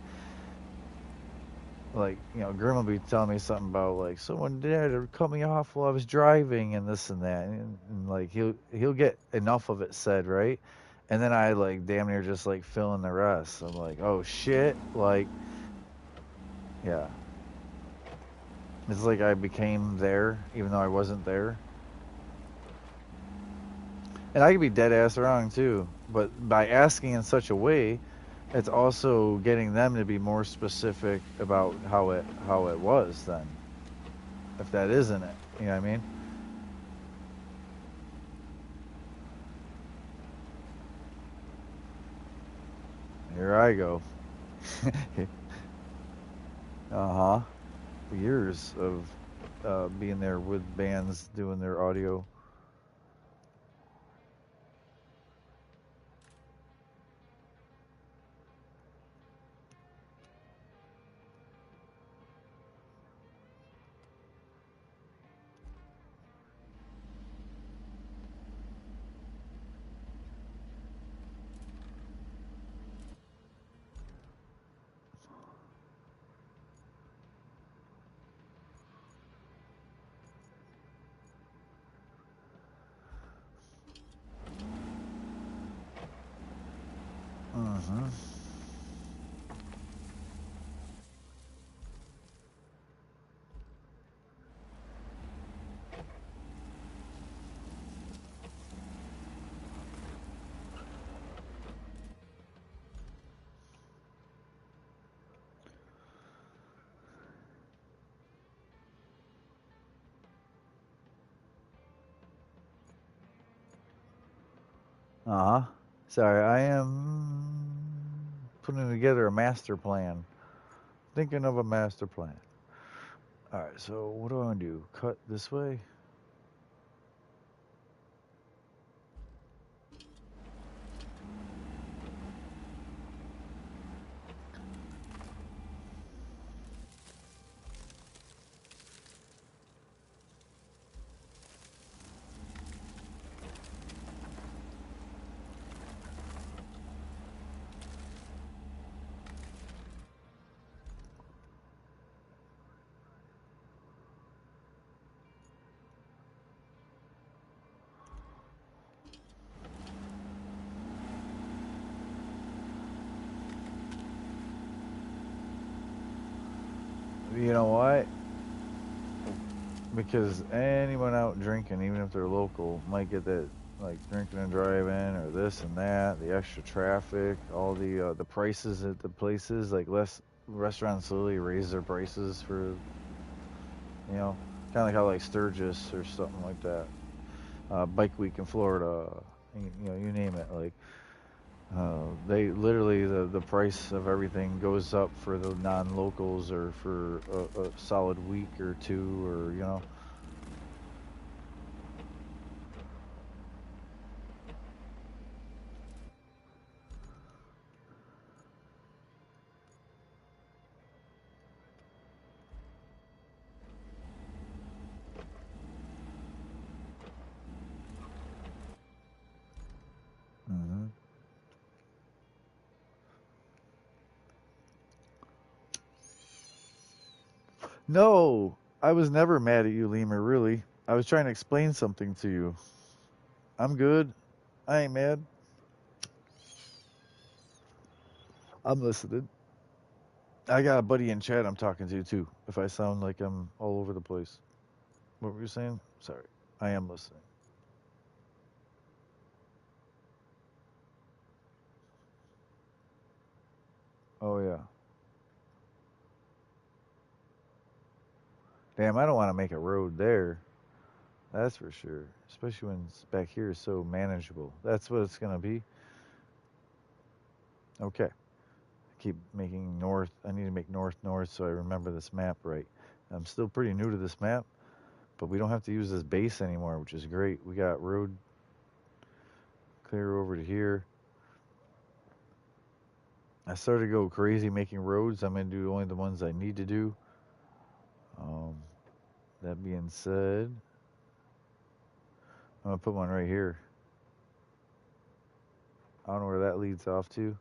Grim will be telling me something about like someone did or cut me off while I was driving and this and that, and like he'll get enough of it said, right? And then I like damn near just like fill in the rest. I'm like, oh shit, like yeah. It's like I became there, even though I wasn't there. And I could be dead ass wrong too. But by asking in such a way, it's also getting them to be more specific about how it was then. If that isn't it. You know what I mean? Here I go. Uh-huh. Years of being there with bands doing their audio. Mm-hmm. Uh-huh. Sorry, I am putting together a master plan. Thinking of a master plan. All right, so what do I want to do? Cut this way? You know what? Because anyone out drinking, even if they're local, might get that like drinking and driving or this and that, the extra traffic, all the prices at the places, like less restaurants slowly raise their prices for kind of like how like Sturgis or something like that. Bike Week in Florida, you name it. Like they literally the price of everything goes up for the non-locals or for a solid week or two or hmm No, I was never mad at you, Lemur. Really, I was trying to explain something to you. I'm good. I ain't mad. I'm listening. I got a buddy in chat I'm talking to too. If I sound like I'm all over the place, what were you saying? Sorry, I am listening. Oh yeah. Damn, I don't want to make a road there. That's for sure. Especially when it's back here is so manageable. That's what it's gonna be. Okay. Keep making north. I need to make north north so I remember this map right. I'm still pretty new to this map, but we don't have to use this base anymore, which is great. We got road clear over to here. I started to go crazy making roads. I'm gonna do only the ones I need to do. Um, that being said, I'm gonna put one right here. I don't know where that leads off to.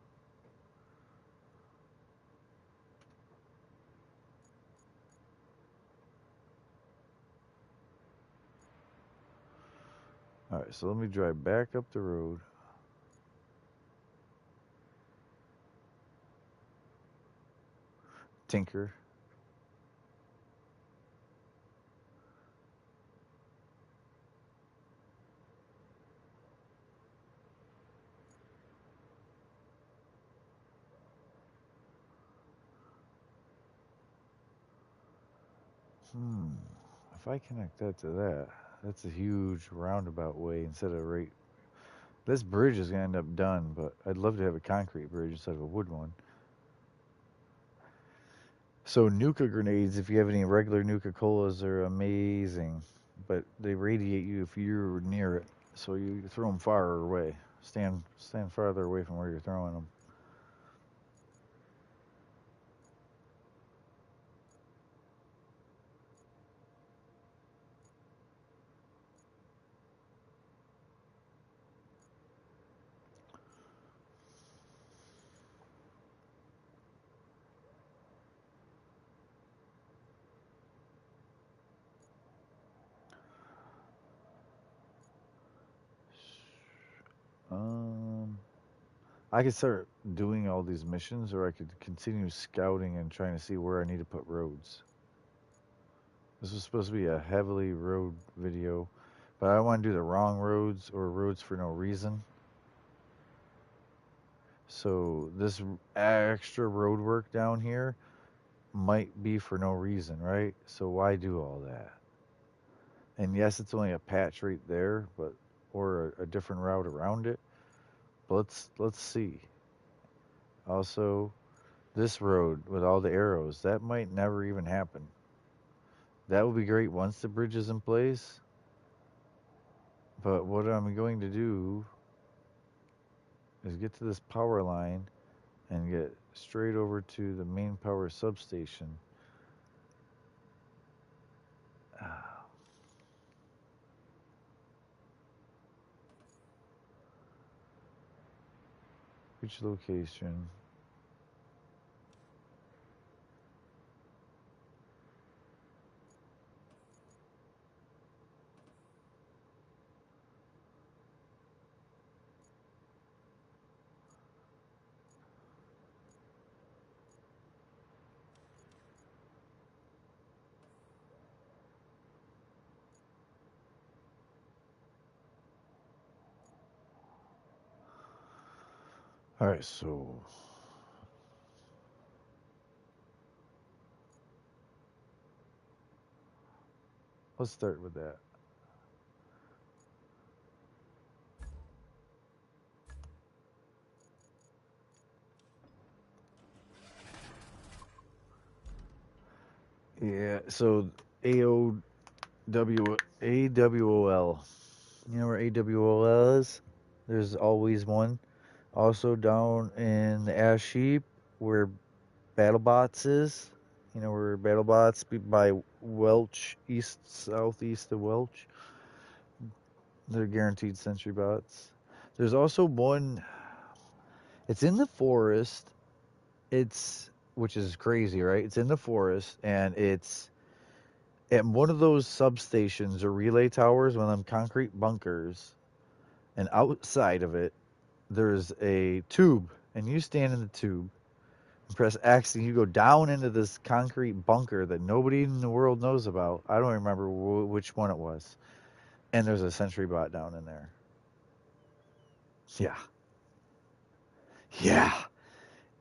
All right, so let me drive back up the road. Tinker. Hmm. If I connect that to that, that's a huge roundabout way instead of right. This bridge is gonna end up done, but I'd love to have a concrete bridge instead of a wood one. So Nuka grenades, if you have any regular Nuka Colas, are amazing, but they radiate you if you're near it. So you throw them far away. Stand farther away from where you're throwing them. Um, I could start doing all these missions, or I could continue scouting and trying to see where I need to put roads. This was supposed to be a heavily road video, but I don't want to do the wrong roads or roads for no reason. So this extra road work down here might be for no reason, right? So why do all that? And yes, it's only a patch right there, but or a different route around it. But let's see. Also, this road with all the arrows, that might never even happen. That would be great once the bridge is in place. But what I'm going to do is get to this power line and get straight over to the main power substation. Which location? All right, so let's start with that. Yeah, so AWOL. You know where AWOL is? There's always one. Also down in the Ash Heap where BattleBots is. You know where BattleBots by Welch, southeast of Welch. They're guaranteed sentry bots. There's also one. It's in the forest. It's which is crazy, right? It's in the forest, and it's at one of those substations or relay towers, one of them concrete bunkers, and outside of it, there's a tube, and you stand in the tube, and press X, and you go down into this concrete bunker that nobody in the world knows about. I don't remember which one it was, and there's a sentry bot down in there. Yeah, yeah,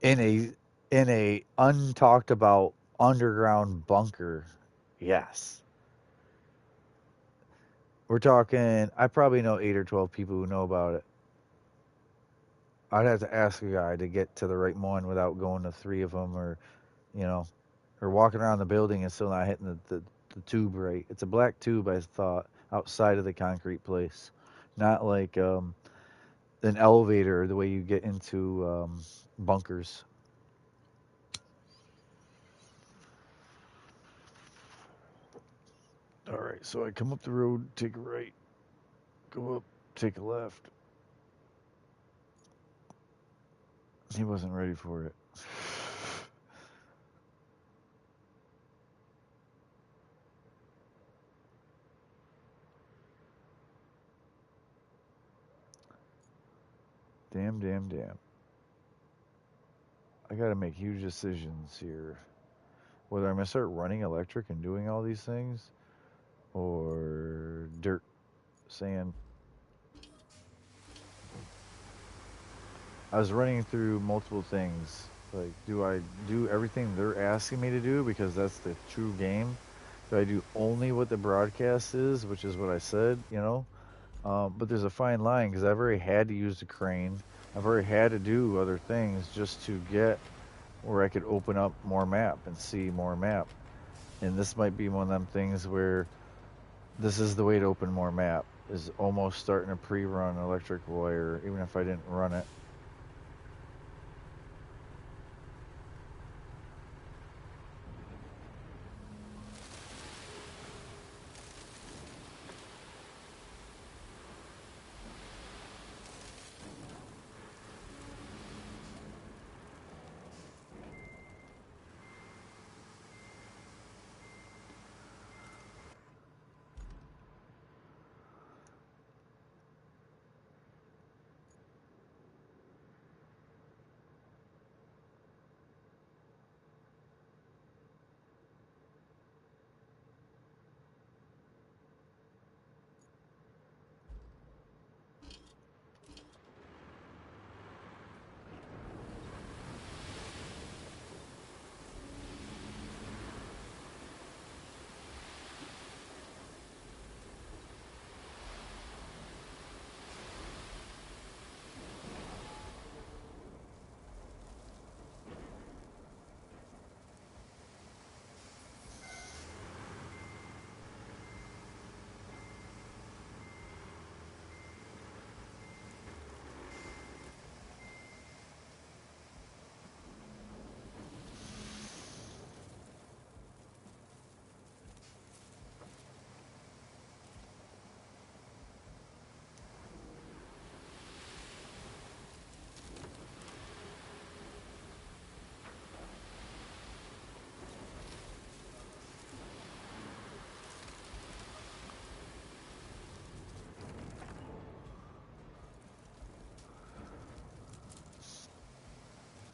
in a untalked about underground bunker. Yes. We're talking, I probably know 8 or 12 people who know about it. I'd have to ask a guy to get to the right one without going to 3 of them you know, or walking around the building and still not hitting the tube right. It's a black tube, I thought, outside of the concrete place. Not like an elevator, the way you get into bunkers. All right, so I come up the road, take a right, go up, take a left. He wasn't ready for it. Damn, damn, damn. I gotta make huge decisions here. Whether I'm gonna start running electric and doing all these things, or dirt, sand. I was running through multiple things. Like, do I do everything they're asking me to do because that's the true game? Do I do only what the broadcast is, which is what I said, But there's a fine line because I've already had to use the crane. I've already had to do other things just to get where I could open up more map and see more map. And this might be one of them things where this is the way to open more map, is almost starting a pre-run electric wire, even if I didn't run it.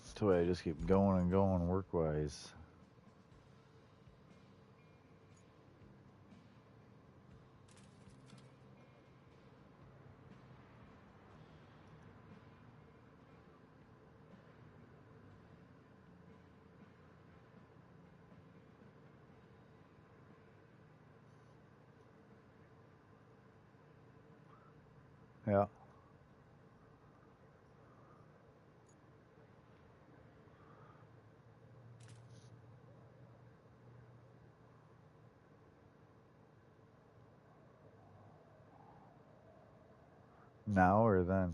That's the way I just keep going and going work-wise. Yeah. Now or then?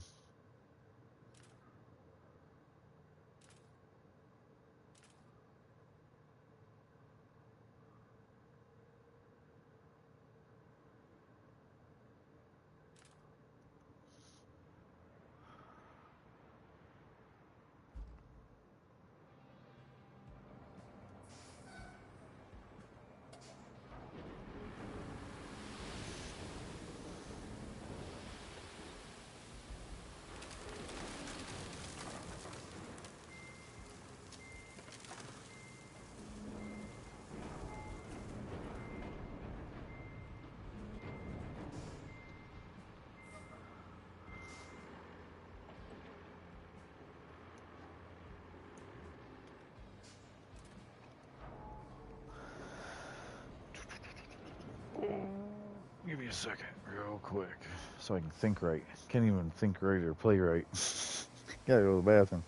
Give me a second, real quick, so I can think right. Can't even think right or play right. Gotta go to the bathroom.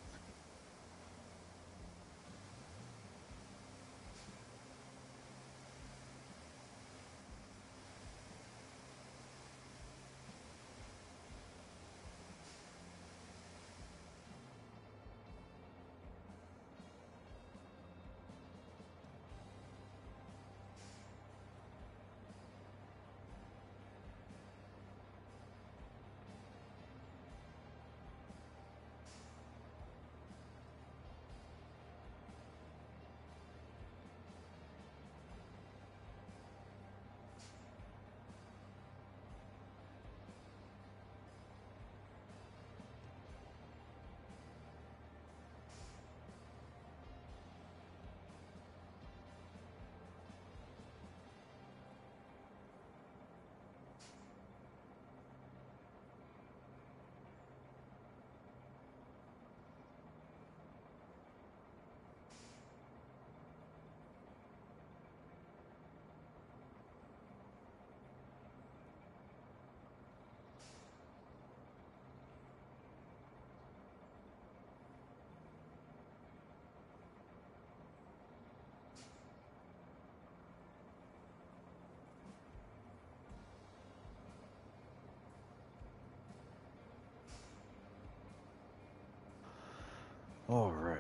All right.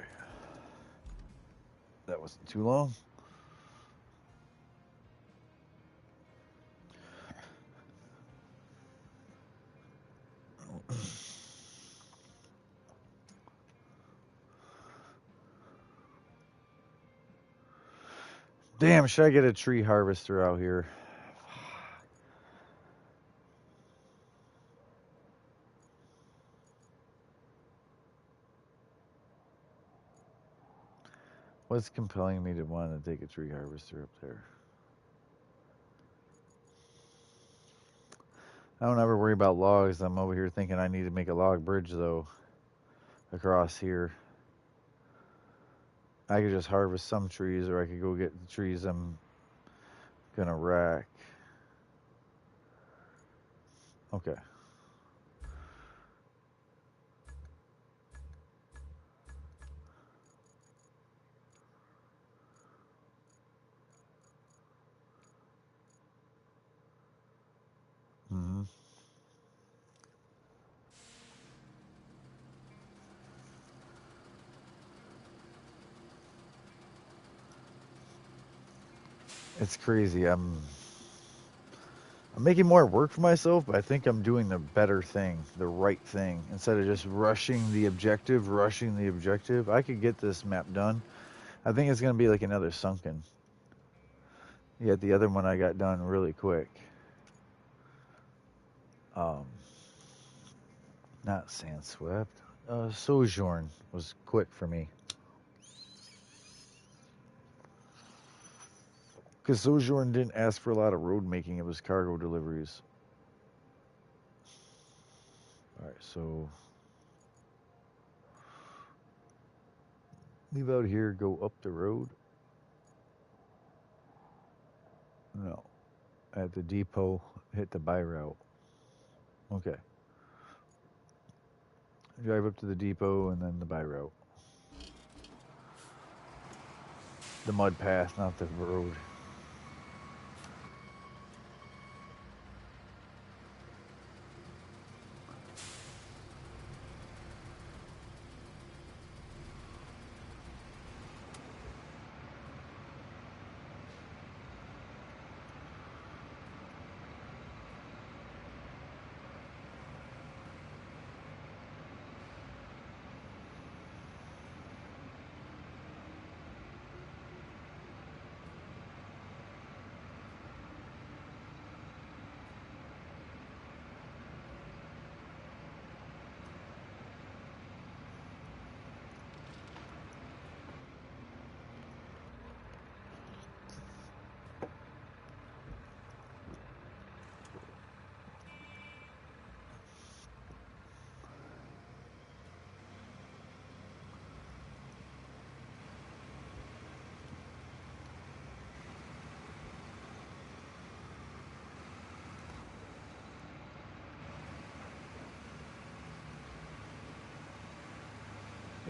That wasn't too long. Damn, should I get a tree harvester out here? What's compelling me to want to take a tree harvester up there? I don't ever worry about logs. I'm over here thinking I need to make a log bridge, though, across here. I could just harvest some trees, or I could go get the trees I'm gonna rack. Okay. Mm-hmm. It's crazy. I'm making more work for myself, but I think I'm doing the better thing, the right thing. Instead of just rushing the objective, I could get this map done. I think it's going to be like another sunken. Yet the other one I got done really quick. Not sand swept. Sojourn was quick for me. Because Sojourn didn't ask for a lot of road making, it was cargo deliveries. Alright, so leave out here, go up the road. No. At the depot, hit the buy route. Okay. Drive up to the depot and then the buy route. The mud path, not the road.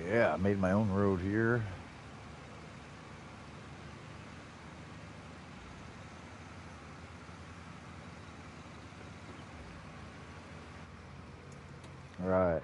Yeah, I made my own road here. Right.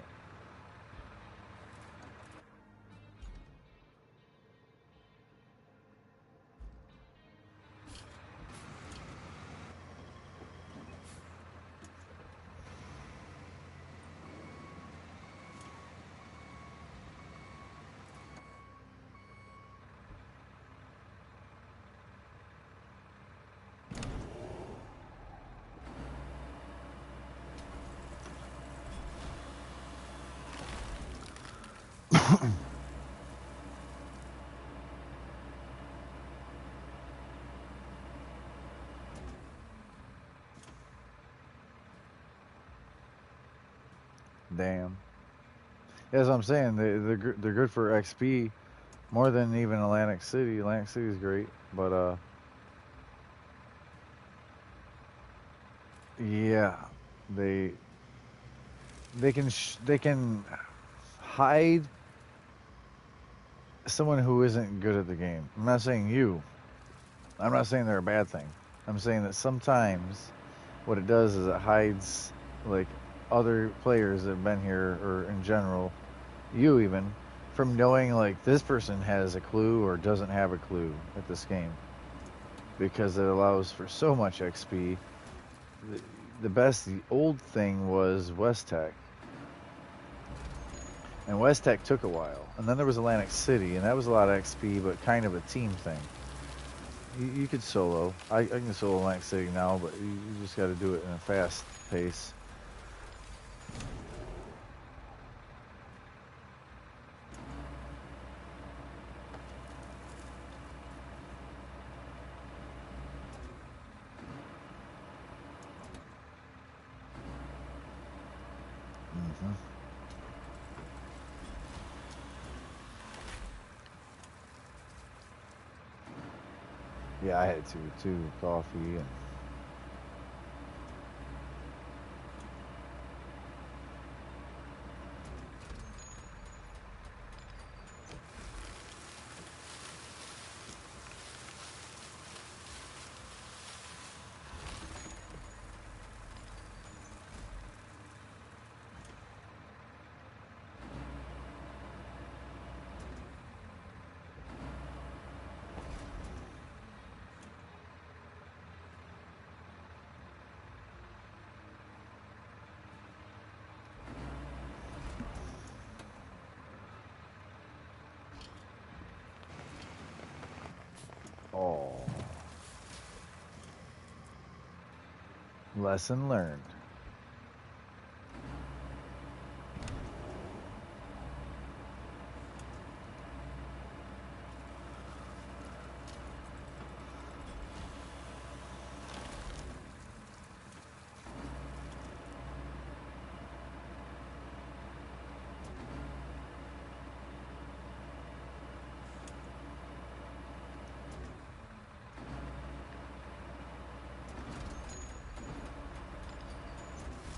Damn. As I'm saying, they're good for XP more than even Atlantic City. Atlantic City is great, but yeah, they they can hide someone who isn't good at the game. I'm not saying you. I'm not saying they're a bad thing. I'm saying that sometimes what it does is it hides like other players that have been here or in general, you even, from knowing like this person has a clue or doesn't have a clue at this game, because it allows for so much XP. The old thing was West Tech. And West Tech took a while. And then there was Atlantic City, and that was a lot of XP, but kind of a team thing. You could solo. I can solo Atlantic City now, but you just got to do it in a fast pace. Mm-hmm. Yeah, I had to too. Coffee and oh, lesson learned.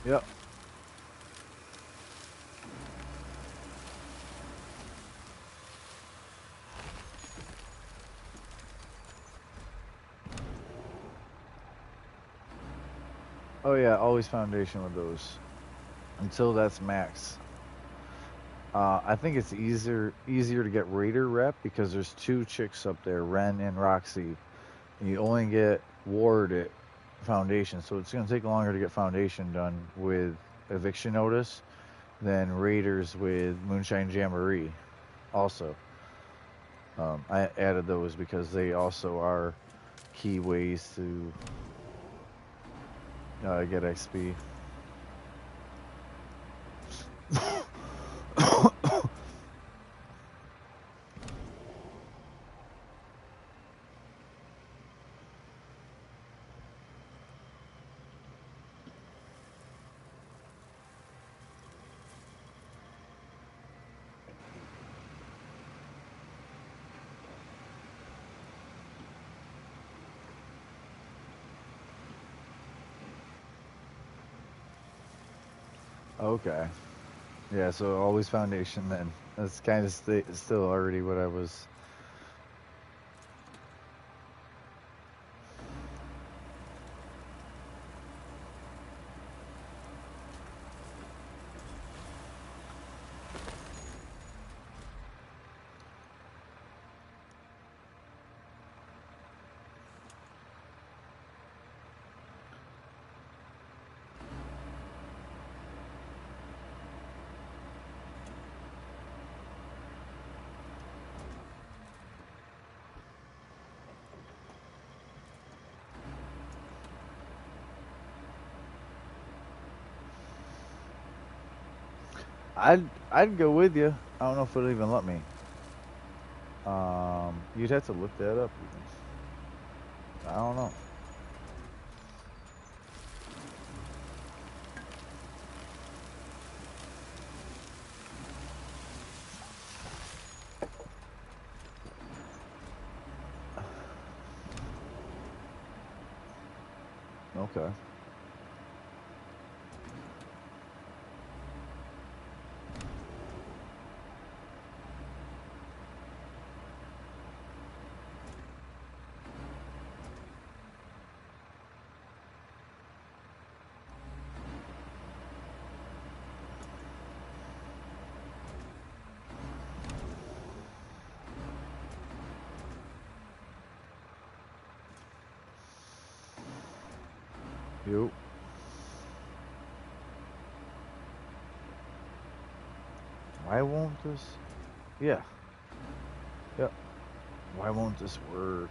Yep. Oh yeah, always foundation with those until that's max. I think it's easier to get Raider rep because there's two chicks up there, Ren and Roxy. And you only get Ward at foundation, so it's going to take longer to get foundation done with eviction notice than Raiders with Moonshine Jamboree. Also, I added those because they also are key ways to get XP. Okay. Yeah, so always foundation then. That's kind of still already what I was. I'd go with you. I don't know if it'll even let me. You'd have to look that up. I don't know. Okay. Yo. Why won't this? Yeah. Yep. Why won't this work?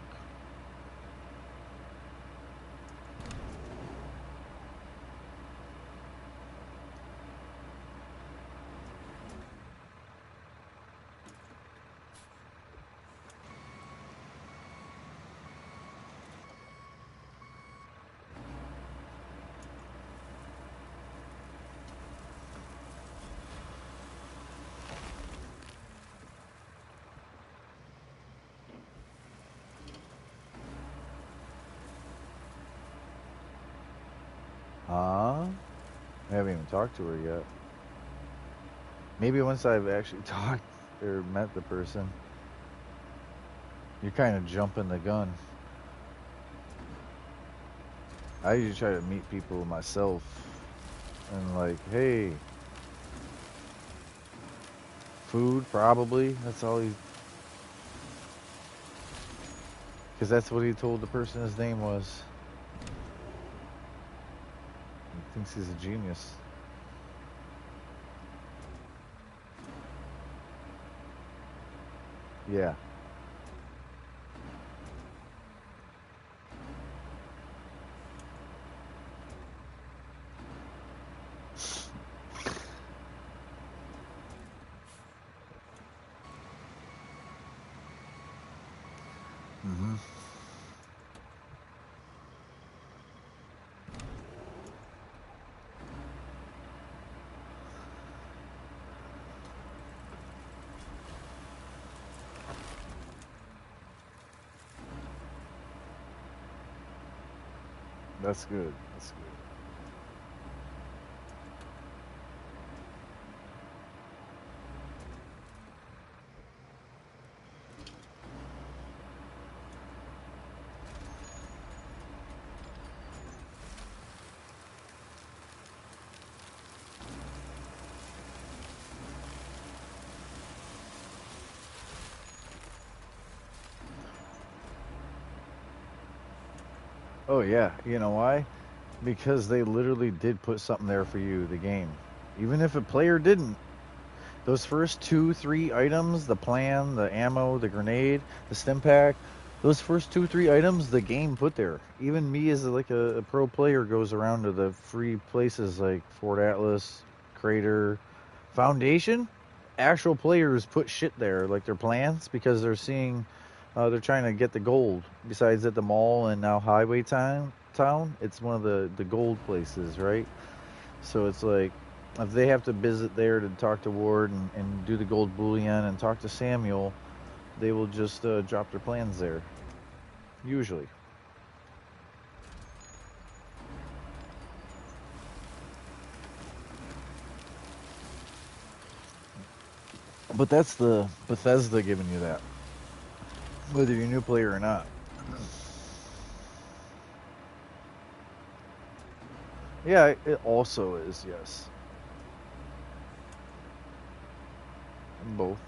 Huh? I haven't even talked to her yet. Maybe once I've actually talked or met the person. You're kind of jumping the gun. I usually try to meet people myself and like, hey, food probably. That's all he, because that's what he told the person his name was. He thinks he's a genius. Yeah. Mm-hmm. That's good. That's good. Oh yeah. You know why? Because they literally did put something there for you, the game. Even if a player didn't. Those first 2, 3 items, the plan, the ammo, the grenade, the stim pack, those first 2, 3 items the game put there. Even me as like a pro player goes around to the free places like Fort Atlas, Crater, Foundation. Actual players put shit there, like their plans, because they're seeing, they're trying to get the gold. Besides at the mall and now Highway Town, it's one of the gold places, right? So it's like, if they have to visit there to talk to Ward and do the gold bullion and talk to Samuel, they will just drop their plans there. Usually. But that's the Bethesda giving you that, whether you're a new player or not. Yeah, it also is, yes. Both.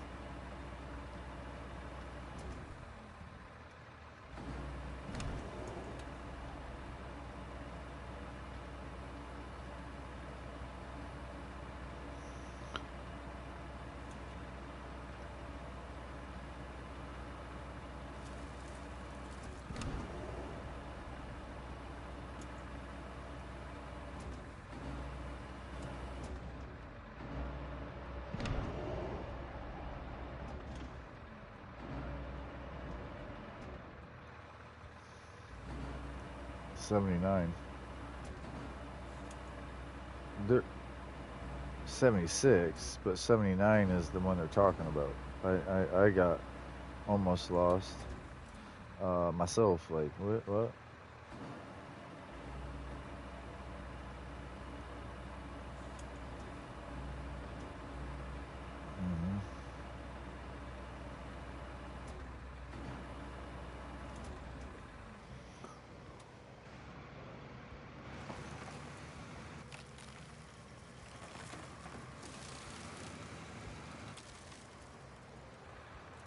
'79. They're '76, but '79 is the one they're talking about. I got almost lost myself. Like, what? Hmm.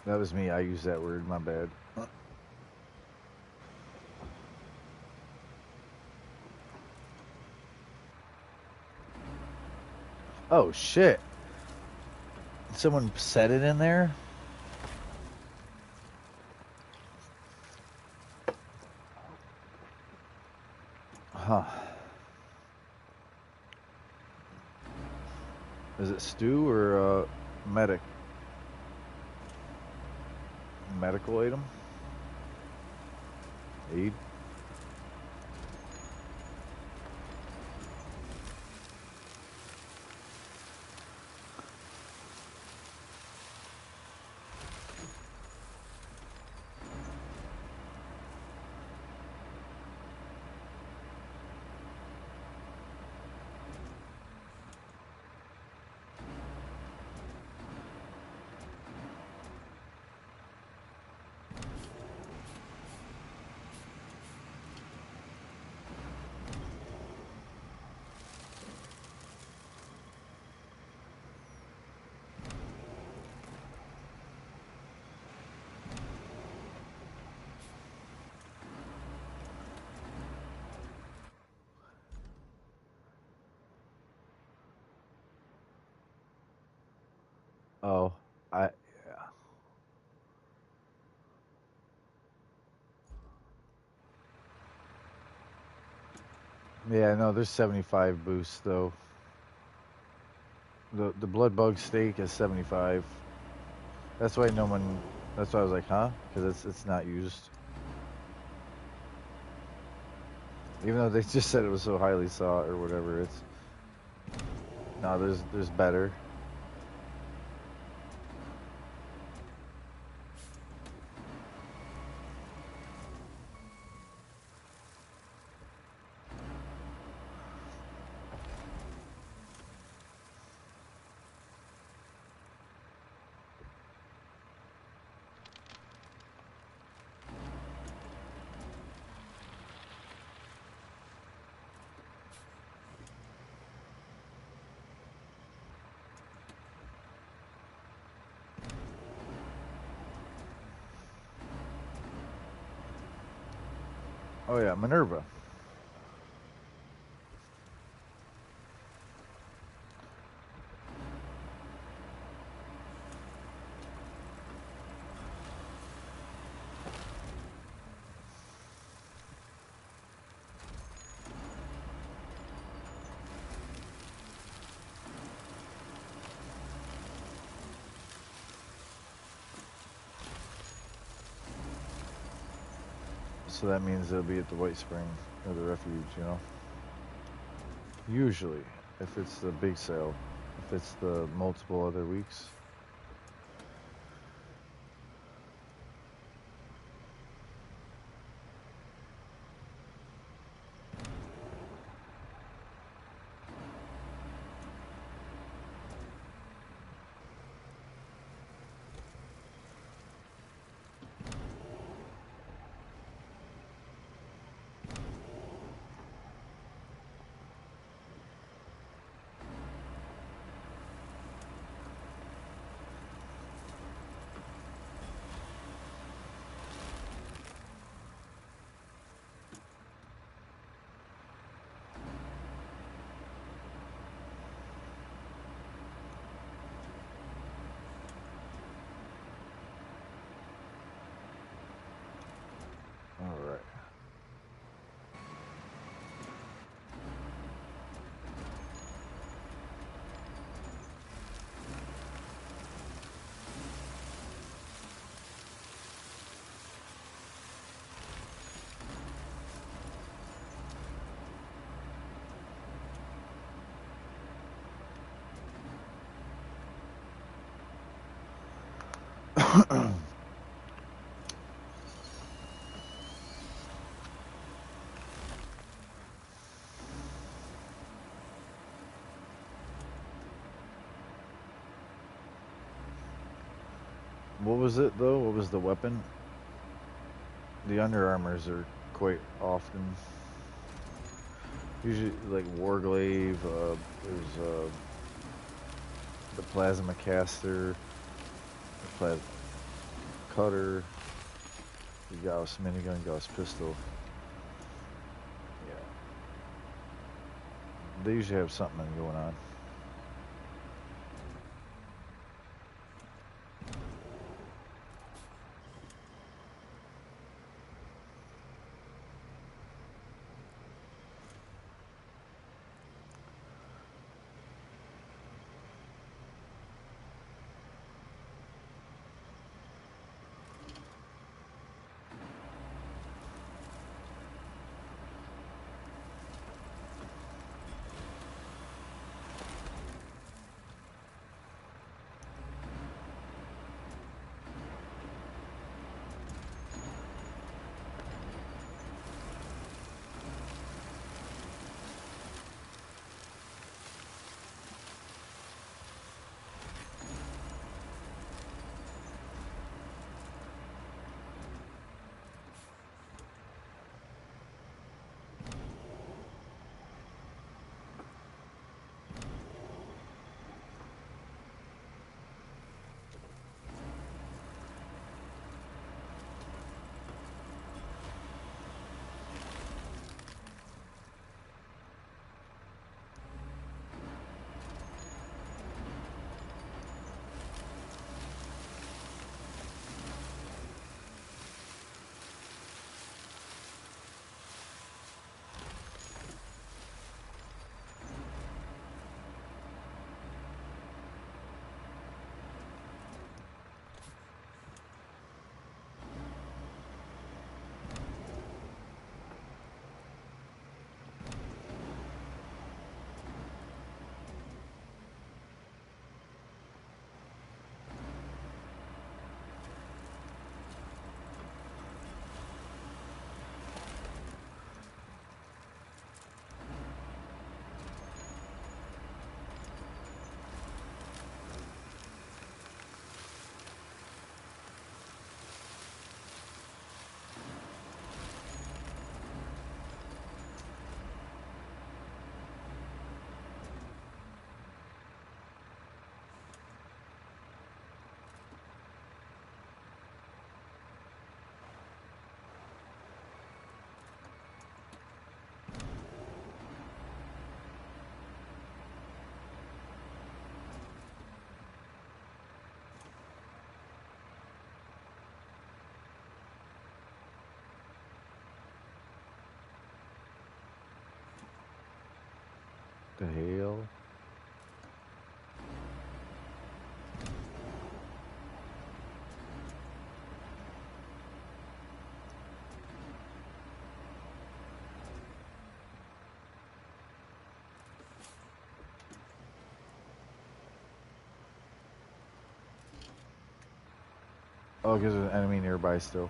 That was me. I used that word. My bad. Oh shit! Someone set it in there. Huh? Is it stew or medic? Medical item? Aid? Oh, I yeah. No, there's 75 boosts though. The blood bug steak is 75. That's why no one. That's why I was like, huh? Because it's not used. Even though they just said it was so highly sought or whatever, it's no. There's better. Oh yeah, Minerva. So that means it'll be at the White Spring or the Refuge, you know. Usually, if it's the big sale, if it's the multiple other weeks. All right. What was it though? What was the weapon? The Under Armours are quite often usually like Warglaive. There's the Plasma Caster, the Plasma Cutter, the Gauss minigun, Gauss pistol. Yeah, they usually have something going on. The hell? Oh, because there's an enemy nearby still.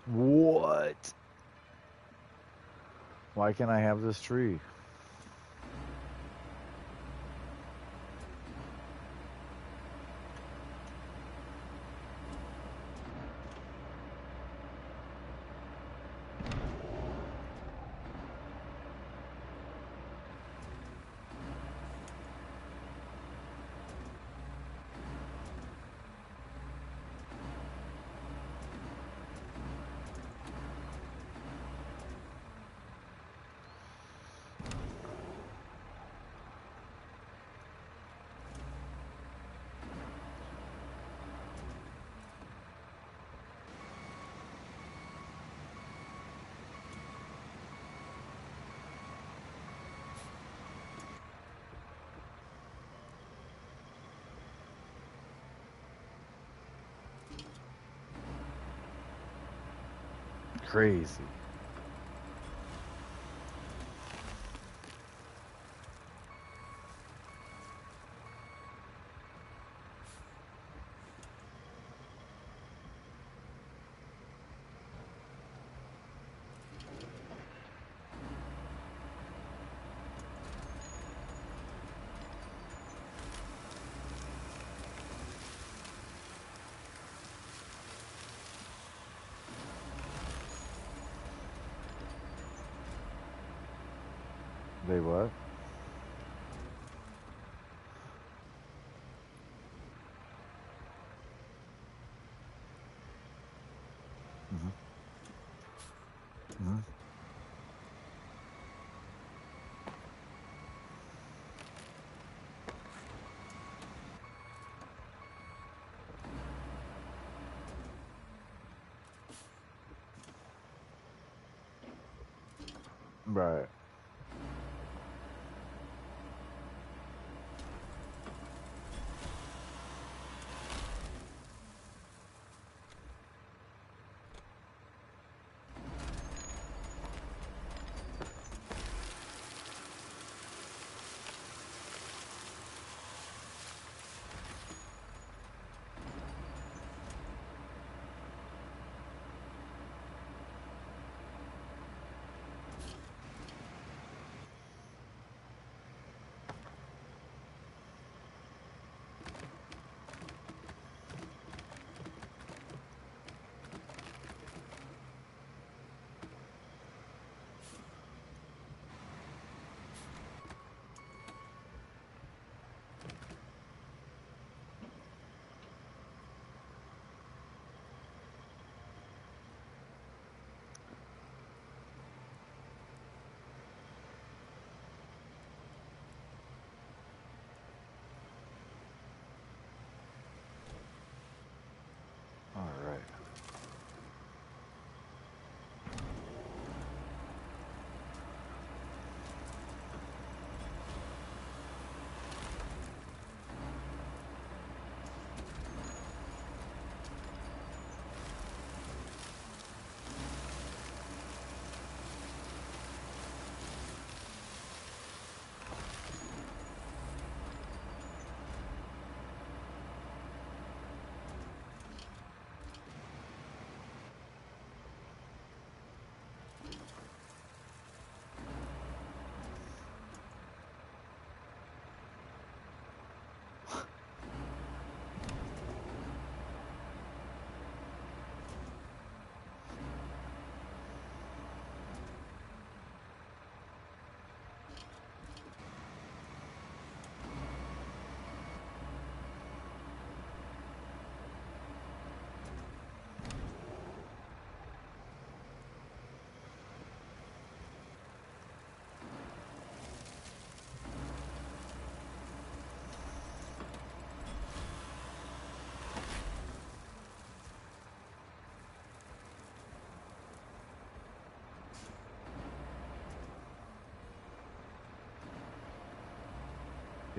What? Why can't I have this tree? Crazy. They what? Mm-hmm. Mm-hmm. Right.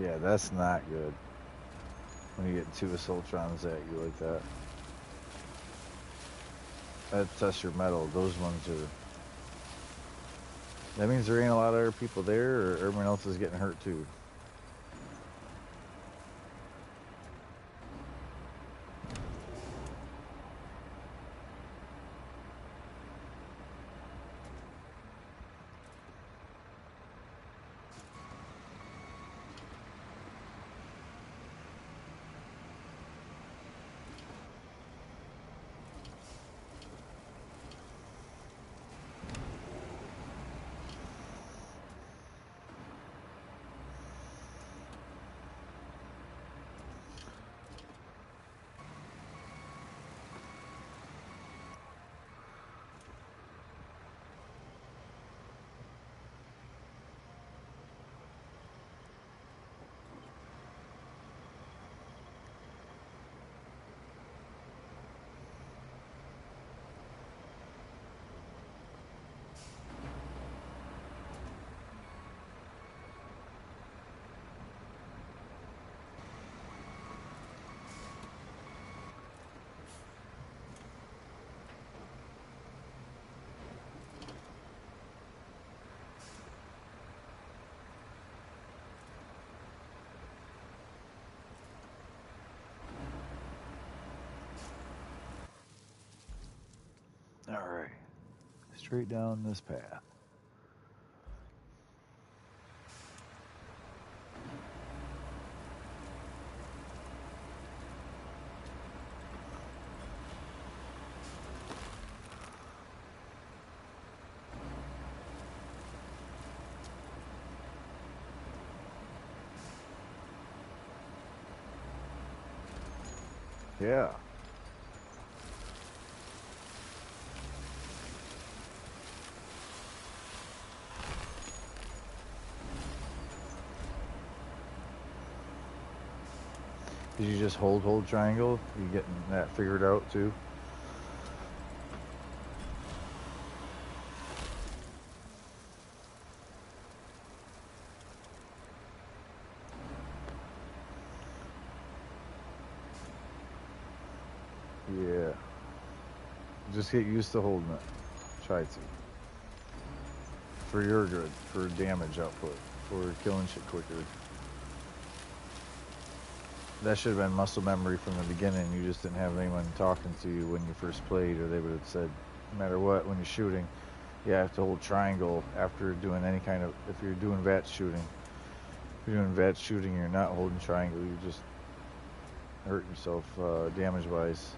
Yeah, that's not good. When you get two assaultrons at you like that. That tests your metal. Those ones are... That means there ain't a lot of other people there, or everyone else is getting hurt too. Alright. Straight down this path. Yeah. Did you just hold triangle? You getting that figured out too? Yeah. Just get used to holding it. Try to. For your good. For damage output. For killing shit quicker. That should have been muscle memory from the beginning. You just didn't have anyone talking to you when you first played, or they would have said, no matter what, when you're shooting, you have to hold triangle after doing any kind of, if you're doing VAT shooting. If you're doing VAT shooting and you're not holding triangle, you just hurt yourself damage-wise.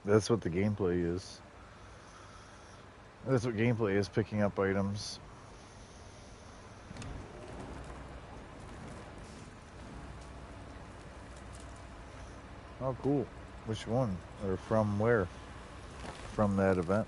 That's what the gameplay is. That's what gameplay is, picking up items. Oh, cool. Which one? Or from where? From that event?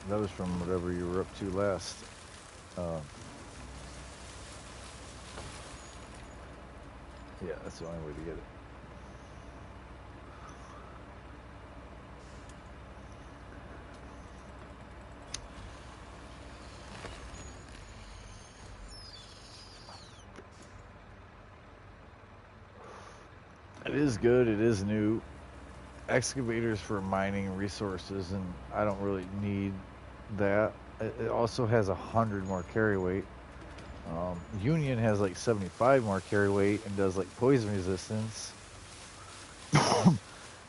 That was from whatever you were up to last. Uh, yeah, that's the only way to get it. It is good. It is new. Excavators for mining resources, and I don't really need that. It also has 100 more carry weight. Union has like 75 more carry weight and does like poison resistance.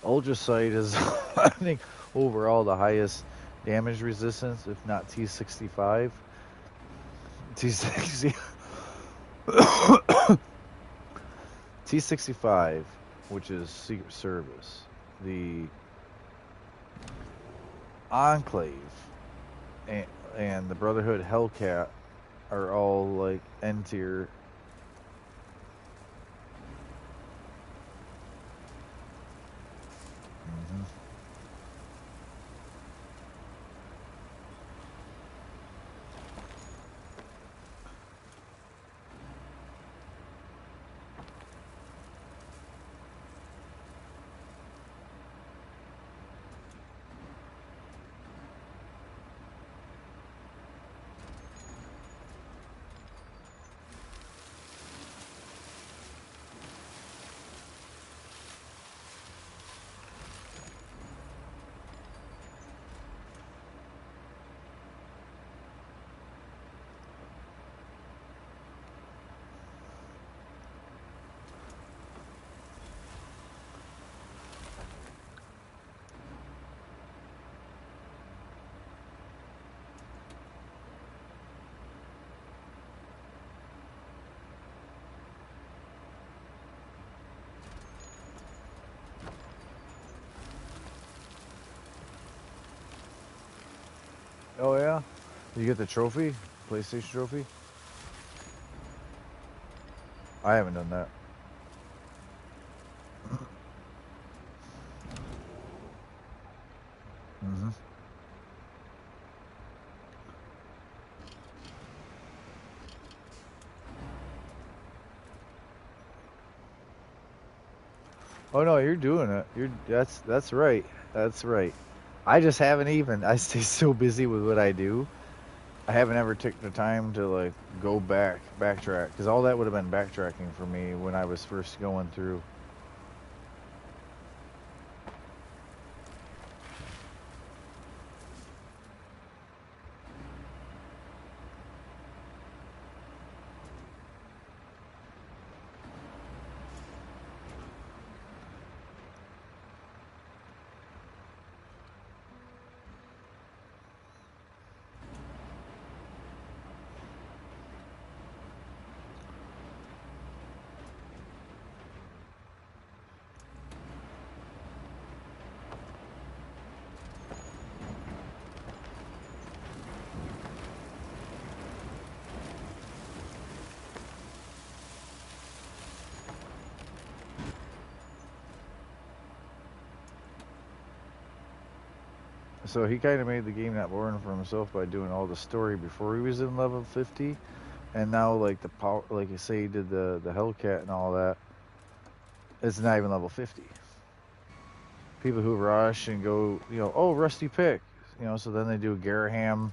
Ultracite is, I think, overall the highest damage resistance, if not T65. T60, T65, which is Secret Service. The Enclave and the Brotherhood Hellcat are all like N tier. Mm-hmm. Oh yeah, you get the trophy, PlayStation trophy. I haven't done that. Mm-hmm. Oh no, you're doing it. That's right. That's right. I just haven't even. I stay so busy with what I do. I haven't ever taken the time to like go backtrack, because all that would have been backtracking for me when I was first going through. So he kind of made the game that boring for himself by doing all the story before he was in level 50, and now like the power, like you say, he did the Hellcat and all that. It's not even level 50. People who rush and go, oh, rusty pick, so then they do Garaham.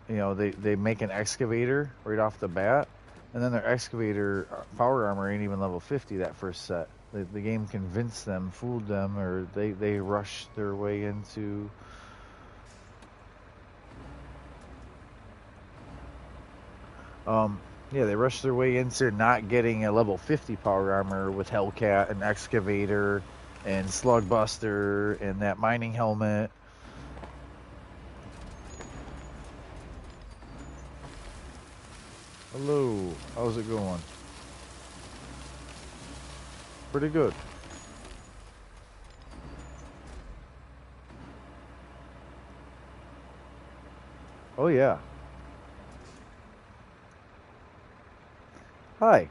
They make an excavator right off the bat, and then their excavator power armor ain't even level 50 that first set. The game convinced them, fooled them, or they rushed their way into. Yeah, they rushed their way into not getting a level 50 power armor with Hellcat and excavator and Slugbuster and that mining helmet. Hello, how's it going? Pretty good. Oh yeah. Hi.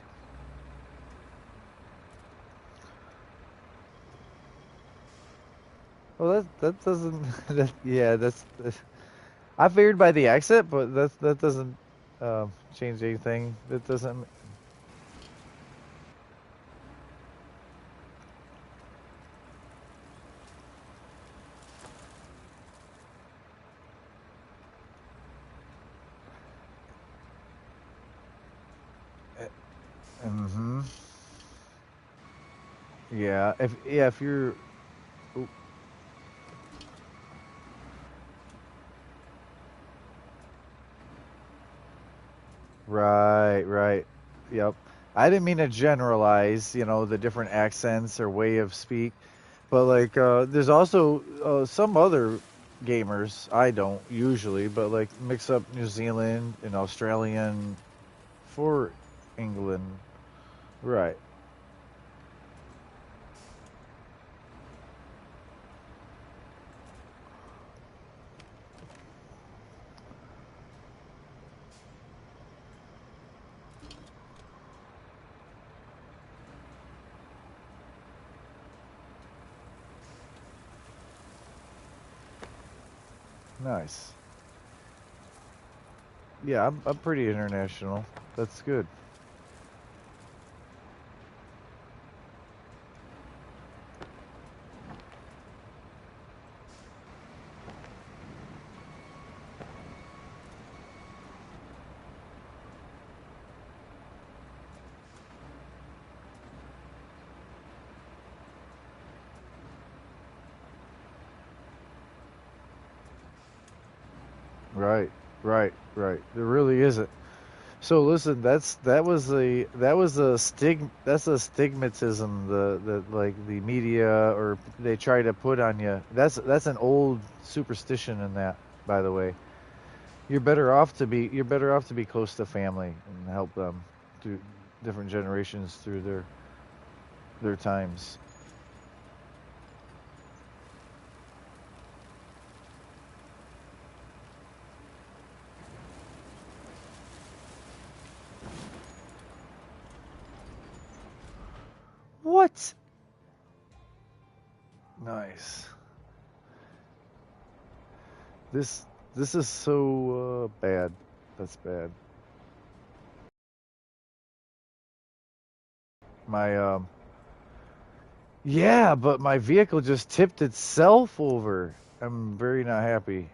Well, that doesn't. Yeah, that's I figured by the accent, but that doesn't change anything. That doesn't. Mm-hmm. Yeah. If you're oop, right. Yep. I didn't mean to generalize, the different accents or way of speak, but like there's also some other gamers I don't usually, but like mix up New Zealand and Australian for England. Right. Nice. Yeah, I'm pretty international. That's good. Right. Right. There really isn't. So listen, that's a stigmatism the like the media or they try to put on you. That's an old superstition in that, by the way. You're better off to be close to family and help them through different generations through their times. What? Nice. This this is so bad. That's bad. My Yeah, but my vehicle just tipped itself over. I'm very not happy.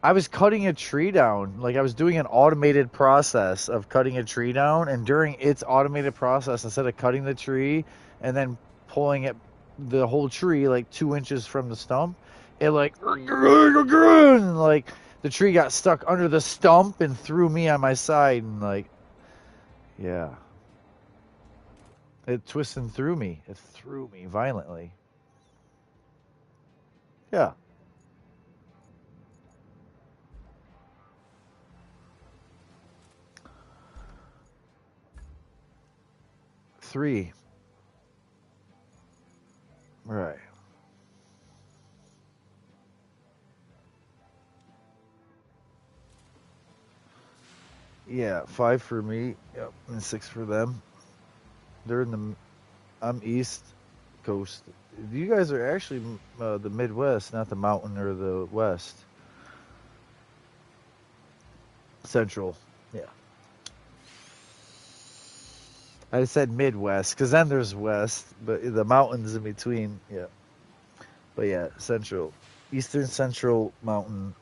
I was cutting a tree down. Like I was doing an automated process of cutting a tree down, and during its automated process, instead of cutting the tree and then pulling it the whole tree like 2 inches from the stump, it like like the tree got stuck under the stump and threw me on my side and like yeah, it twisted and threw me. It threw me violently. Yeah, 3. Right. Yeah, 5 for me. Yep, and 6 for them. They're in the. I'm East Coast. You guys are actually the Midwest, not the Mountain or the West. Central. Yeah. I said Midwest because then there's West, but the mountains in between. Yeah. But yeah, Central. Eastern Central Mountain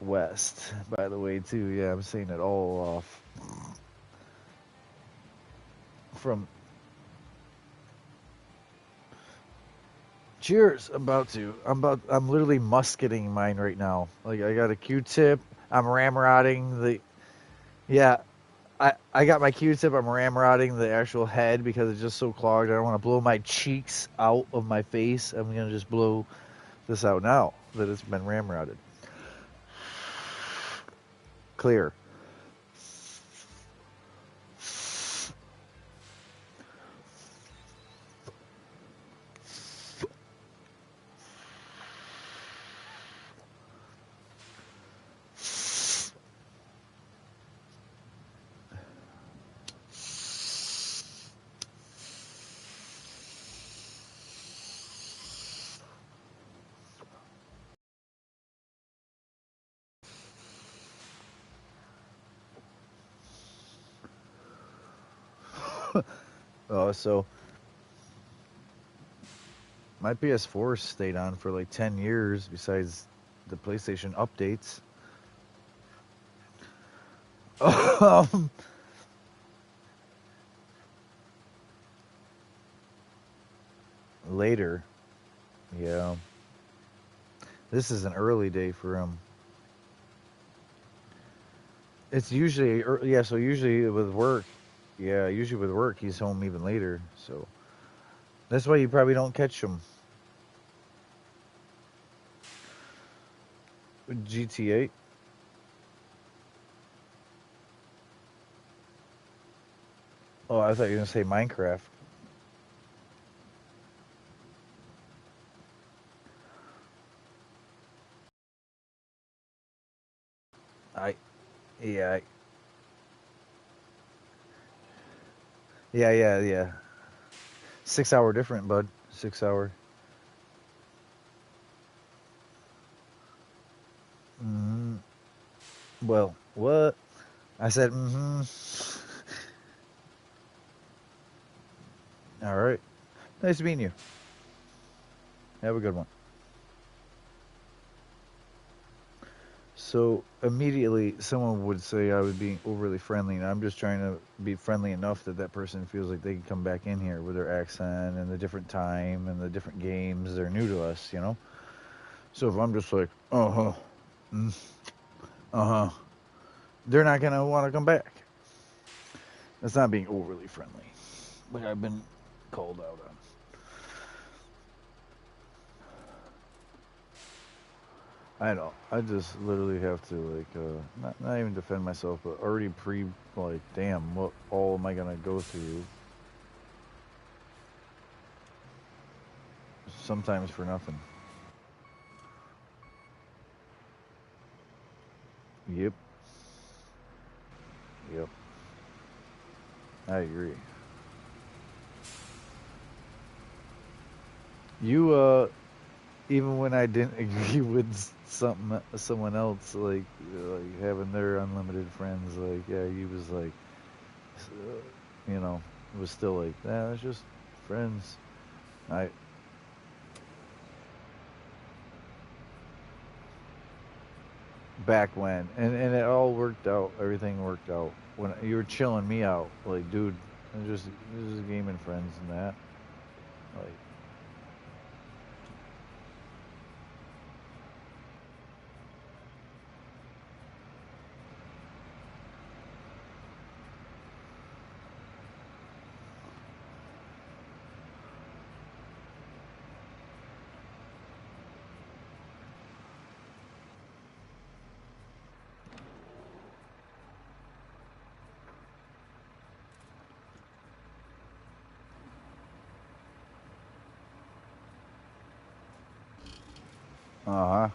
West, by the way, too. Yeah, I'm saying it all off. From Cheers. I'm about to. I'm literally musketing mine right now. Like I got a Q-tip. I'm ramrodding the. Yeah, I got my Q-tip. I'm ramrodding the actual head because it's just so clogged. I don't want to blow my cheeks out of my face. I'm gonna just blow this out now that it's been ramrodded. Clear. So my PS4 stayed on for like 10 years besides the PlayStation updates. um, Later, yeah. This is an early day for him. It's usually, yeah, so usually with work, yeah, usually with work, he's home even later. So that's why you probably don't catch him. GTA. Oh, I thought you were going to say Minecraft. I, yeah, yeah. 6 hour different, bud. 6 hour. Mm, well, what? I said, mm-hmm. All right. Nice meeting you. Have a good one. So immediately, someone would say I was being overly friendly, and I'm just trying to be friendly enough that that person feels like they can come back in here with their accent and the different time and the different games. They're new to us, you know? So if I'm just like, uh-huh, mm, uh-huh, they're not going to want to come back. That's not being overly friendly. Like I've been called out on. I know. I just literally have to not even defend myself, but already like, damn, what all am I gonna go through? Sometimes for nothing. Yep, yep. I agree. You even when I didn't agree with someone else, like having their unlimited friends, like yeah, he was like, you know, it was still like, yeah, that's just friends. I back when, and it all worked out. Everything worked out when you were chilling me out. Like, dude, I'm just this is gaming friends and that. Like, uh huh.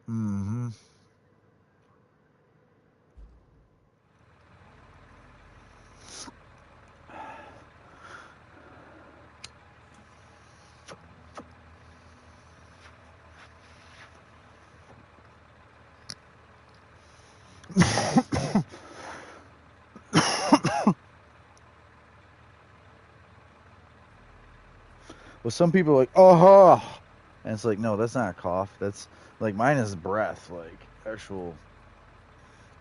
Mm-hmm. Well, some people are like, oh, and it's like, no, that's not a cough. That's like mine is breath, like actual.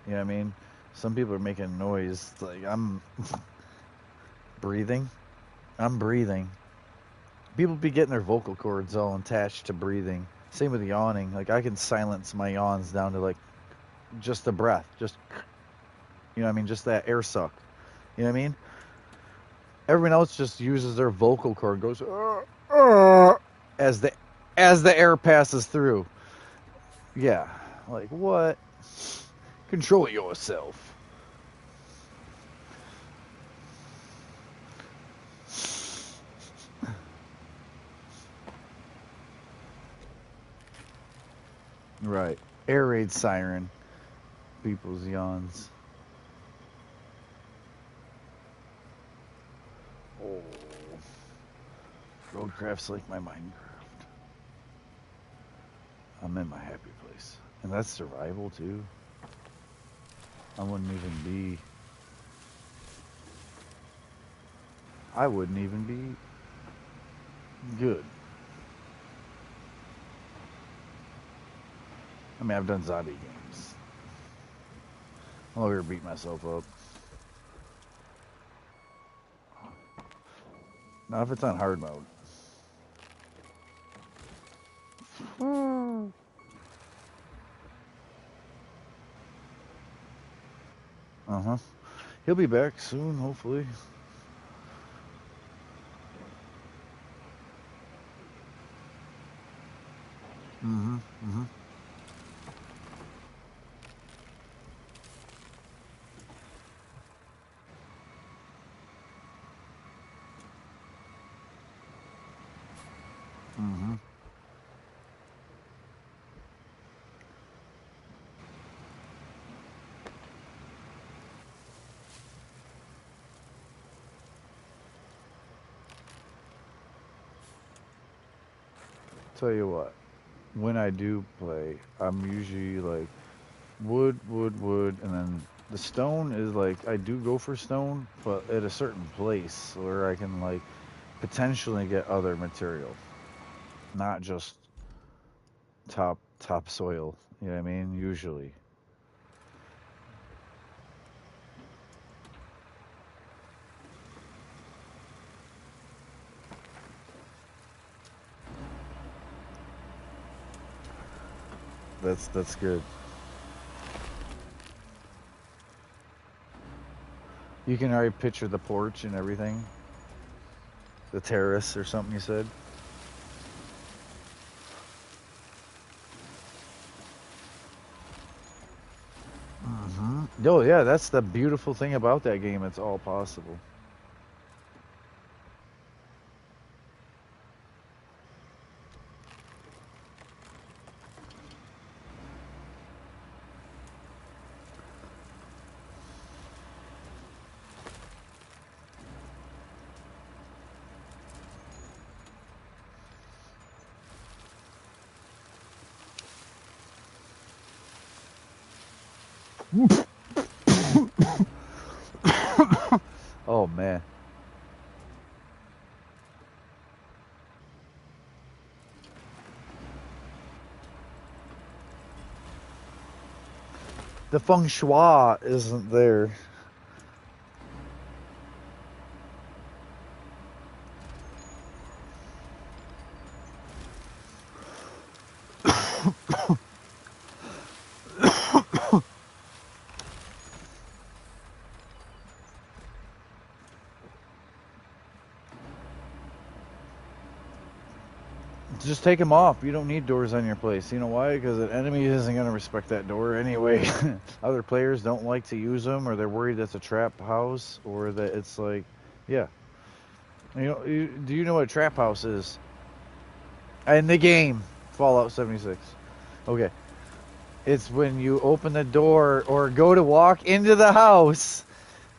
You know what I mean? Some people are making noise. Like I'm breathing. I'm breathing. People be getting their vocal cords all attached to breathing. Same with yawning. Like I can silence my yawns down to like just the breath, just you know what I mean, just that air suck. You know what I mean? Everyone else just uses their vocal cord, goes as the air passes through. Yeah, like what? Control yourself. Right. Air raid siren. People's yawns. Oh. Roadcraft's like my Minecraft. I'm in my happy place. And that's survival too. I wouldn't even be good. I mean, I've done zombie games. I'm not gonna beat myself up. Not if it's on hard mode. Uh-huh. He'll be back soon, hopefully. Mm-hmm. Mm-hmm. Mm-hmm. Tell you what, when I do play, I'm usually like wood, wood, wood, and then the stone is like I do go for stone, but at a certain place where I can like potentially get other material, not just topsoil. You know what I mean? Usually. That's good. You can already picture the porch and everything. The terrace or something you said. Mm-hmm. Oh yeah, that's the beautiful thing about that game. It's all possible. Oh man. The feng shui isn't there. Just take them off. You don't need doors on your place. You know why? Because an enemy isn't going to respect that door anyway. Other players don't like to use them, or they're worried that's a trap house, or that it's like, yeah. You know, do you know what a trap house is? In the game, Fallout 76. Okay. It's when you open the door or go to walk into the house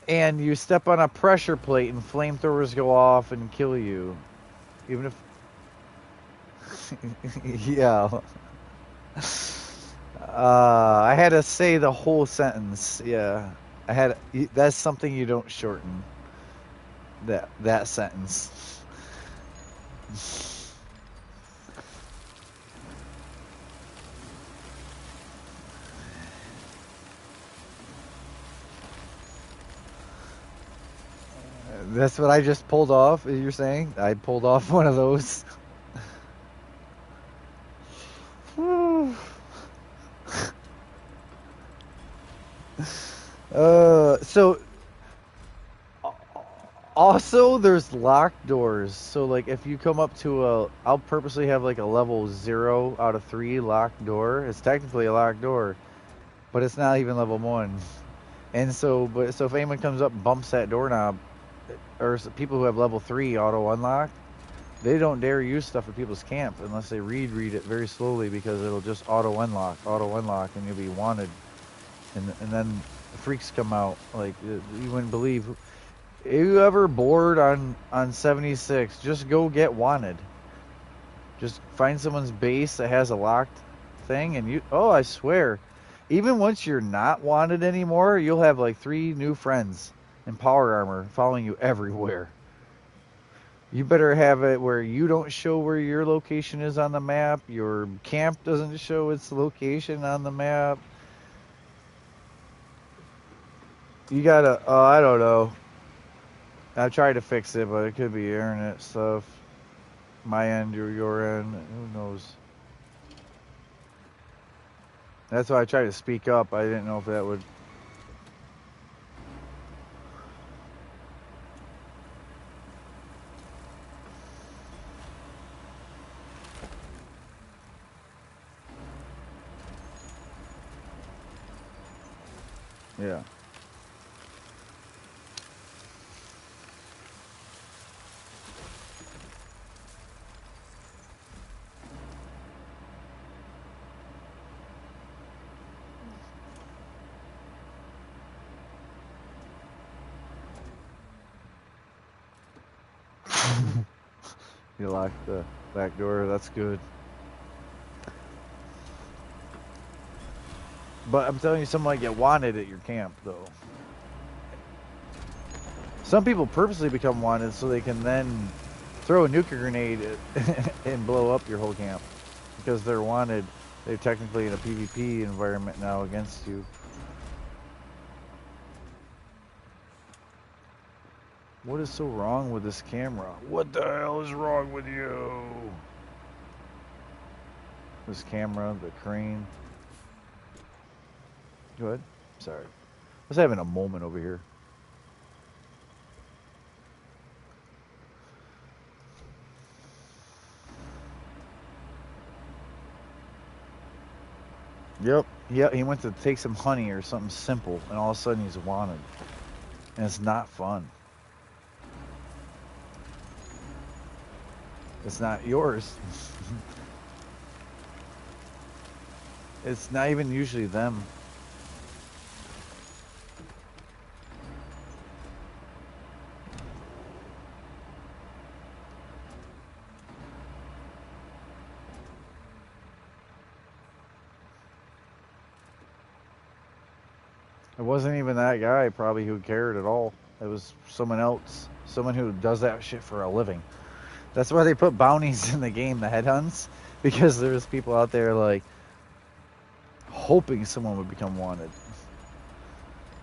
and you step on a pressure plate and flamethrowers go off and kill you. Even if yeah. I had to say the whole sentence. Yeah. That's something you don't shorten. That sentence. That's what I just pulled off, you're saying? I pulled off one of those. So also there's locked doors. So like if you come up to I'll purposely have like a level 0 out of 3 locked door. It's technically a locked door, but it's not even level 1. And so if anyone comes up and bumps that doorknob, or people who have level 3 auto unlock, they don't dare use stuff at people's camp unless they read it very slowly, because it'll just auto unlock, and you'll be wanted. And then the freaks come out like you wouldn't believe. If you ever bored on 76, just go get wanted. Just find someone's base that has a locked thing, and I swear, even once you're not wanted anymore, you'll have like 3 new friends in power armor following you everywhere. You better have it where you don't show where your location is on the map. Your camp doesn't show its location on the map. You gotta, I don't know. I've tried to fix it, but it could be internet stuff. My end or your end. Who knows? That's why I tried to speak up. I didn't know if that would. Yeah. You locked the back door. That's good. But I'm telling you, some might get wanted at your camp, though. Some people purposely become wanted so they can then throw a nuclear grenade and blow up your whole camp because they're wanted. They're technically in a PvP environment now against you. What is so wrong with this camera? What the hell is wrong with you? This camera, the crane. Go ahead. Sorry. I was having a moment over here. Yep. He went to take some honey or something simple, and all of a sudden he's wanted. And it's not fun. It's not yours. It's not even usually them. It wasn't even that guy probably who cared at all. It was someone else. Someone who does that shit for a living. That's why they put bounties in the game, the headhunts, because there's people out there like hoping someone would become wanted.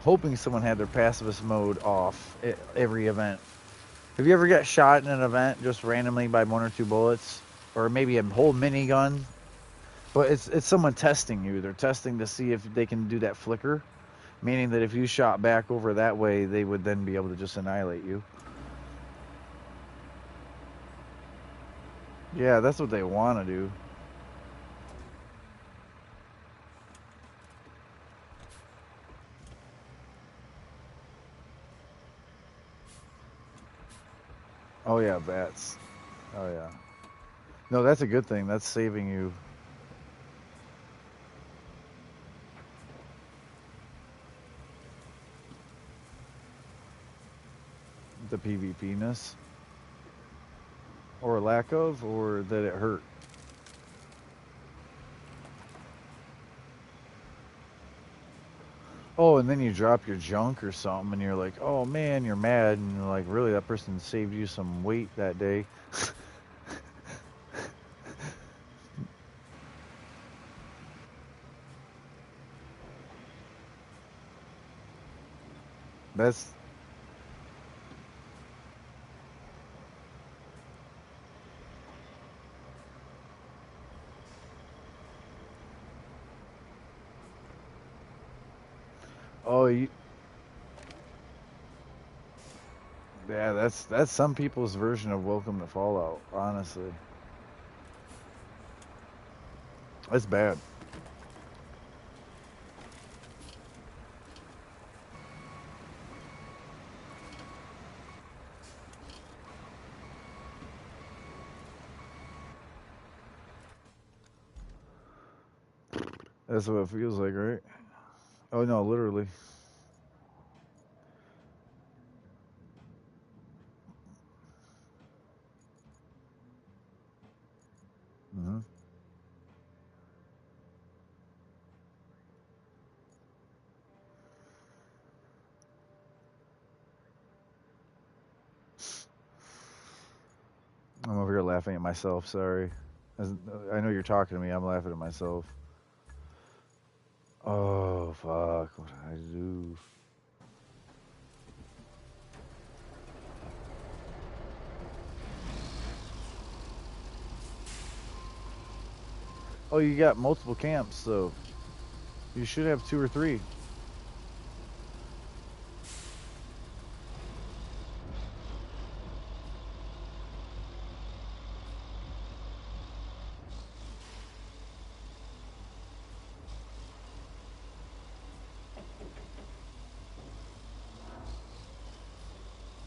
Hoping someone had their pacifist mode off at every event. Have you ever got shot in an event just randomly by 1 or 2 bullets? Or maybe a whole minigun? But it's someone testing you. They're testing to see if they can do that flicker. Meaning that if you shot back over that way, they would then be able to just annihilate you. Yeah, that's what they want to do. Oh yeah, bats. Oh yeah. No, that's a good thing. That's saving you. The PvP-ness. Or lack of, or that it hurt. Oh, and then you drop your junk or something, and you're like, oh man, you're mad, and you're like, really, that person saved you some weight that day. That's oh, yeah, that's some people's version of Welcome to Fallout. Honestly, that's bad. That's what it feels like, right? Oh no, literally. Hmm. laughing at myself. Sorry. I know you're talking to me. I'm laughing at myself. Oh, fuck. What did I do? Oh, you got multiple camps, so you should have 2 or 3.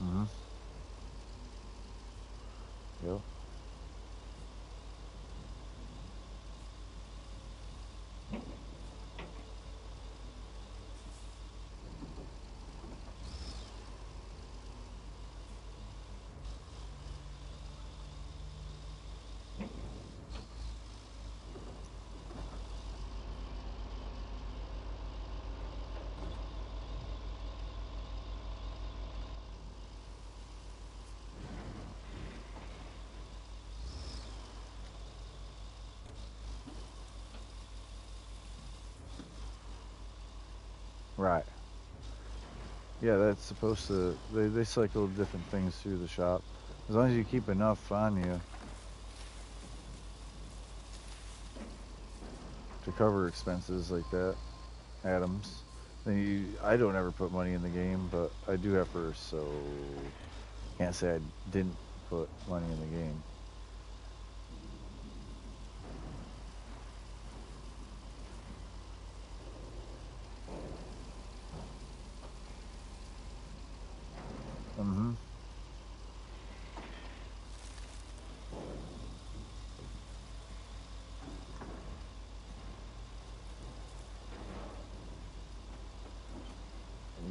Mm-hmm. Yep. Right. Yeah, that's supposed to. They cycle different things through the shop. As long as you keep enough on you to cover expenses like that, atoms. Then I don't ever put money in the game, but I do have first, so can't say I didn't put money in the game. Mm-hmm.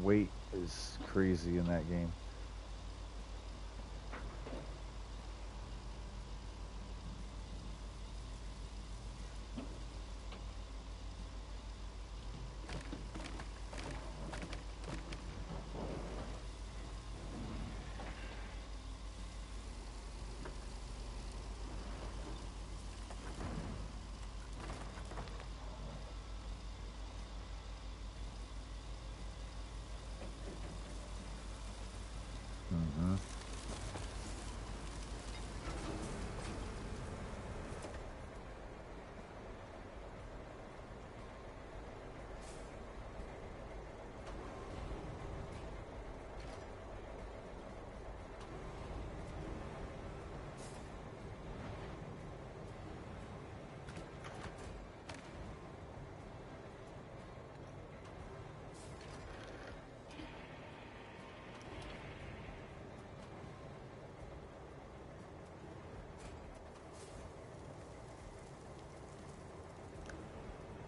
Weight is crazy in that game. Mm-hmm.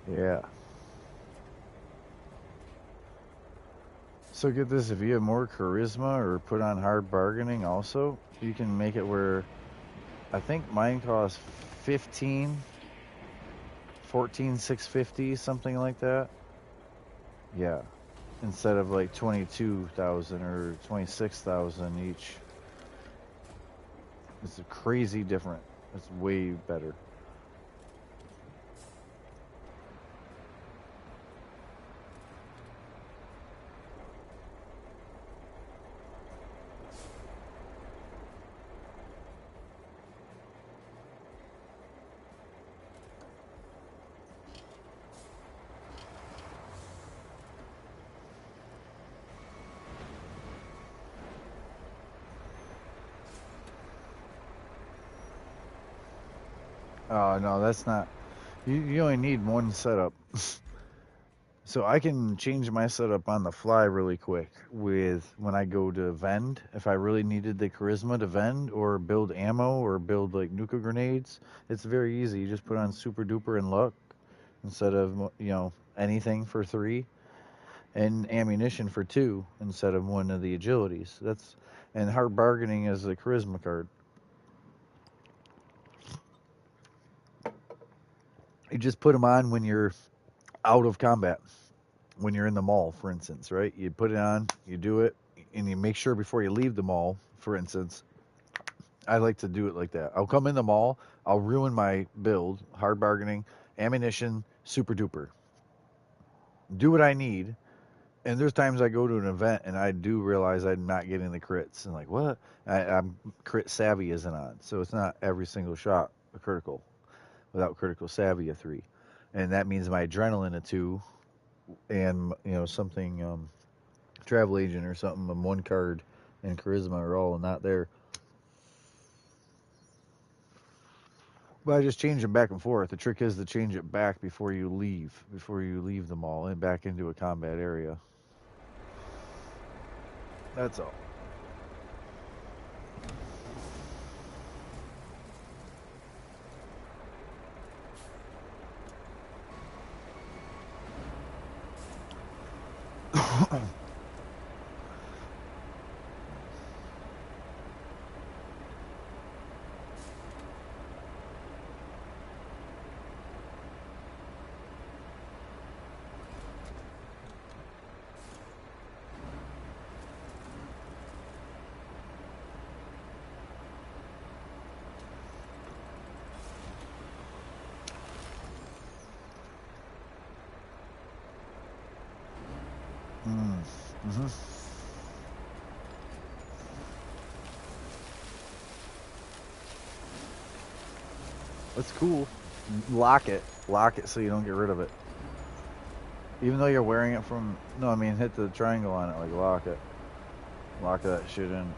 Yeah. So get this, if you have more charisma or put on hard bargaining also, you can make it where I think mine costs 15, 14, 650, something like that. Yeah. Instead of like 22,000 or 26,000 each. It's crazy different. It's way better. Oh no, that's not. You only need one setup. So I can change my setup on the fly really quick with when I go to vend. If I really needed the charisma to vend or build ammo or build like nuka grenades, it's very easy. You just put on super duper and luck instead of anything for 3 and ammunition for 2 instead of one of the agilities. That's and hard bargaining is a charisma card. You just put them on when you're out of combat. When you're in the mall, for instance, right? You put it on, you do it, and you make sure before you leave the mall, for instance, I like to do it like that. I'll come in the mall, I'll ruin my build, hard bargaining, ammunition, super duper. Do what I need. And there's times I go to an event and I do realize I'm not getting the crits. And like, what? I'm crit savvy isn't on. So it's not every single shot a critical. Without critical savvy, a 3. And that means my adrenaline, a 2. And, something, travel agent or something, 1 card and charisma are all not there. But I just change them back and forth. The trick is to change it back before you leave the mall and back into a combat area. That's all. Mm-hmm. That's cool. Lock it so you don't get rid of it. Even though you're wearing it from, no, I mean, hit the triangle on it, like lock it. Lock that shit in.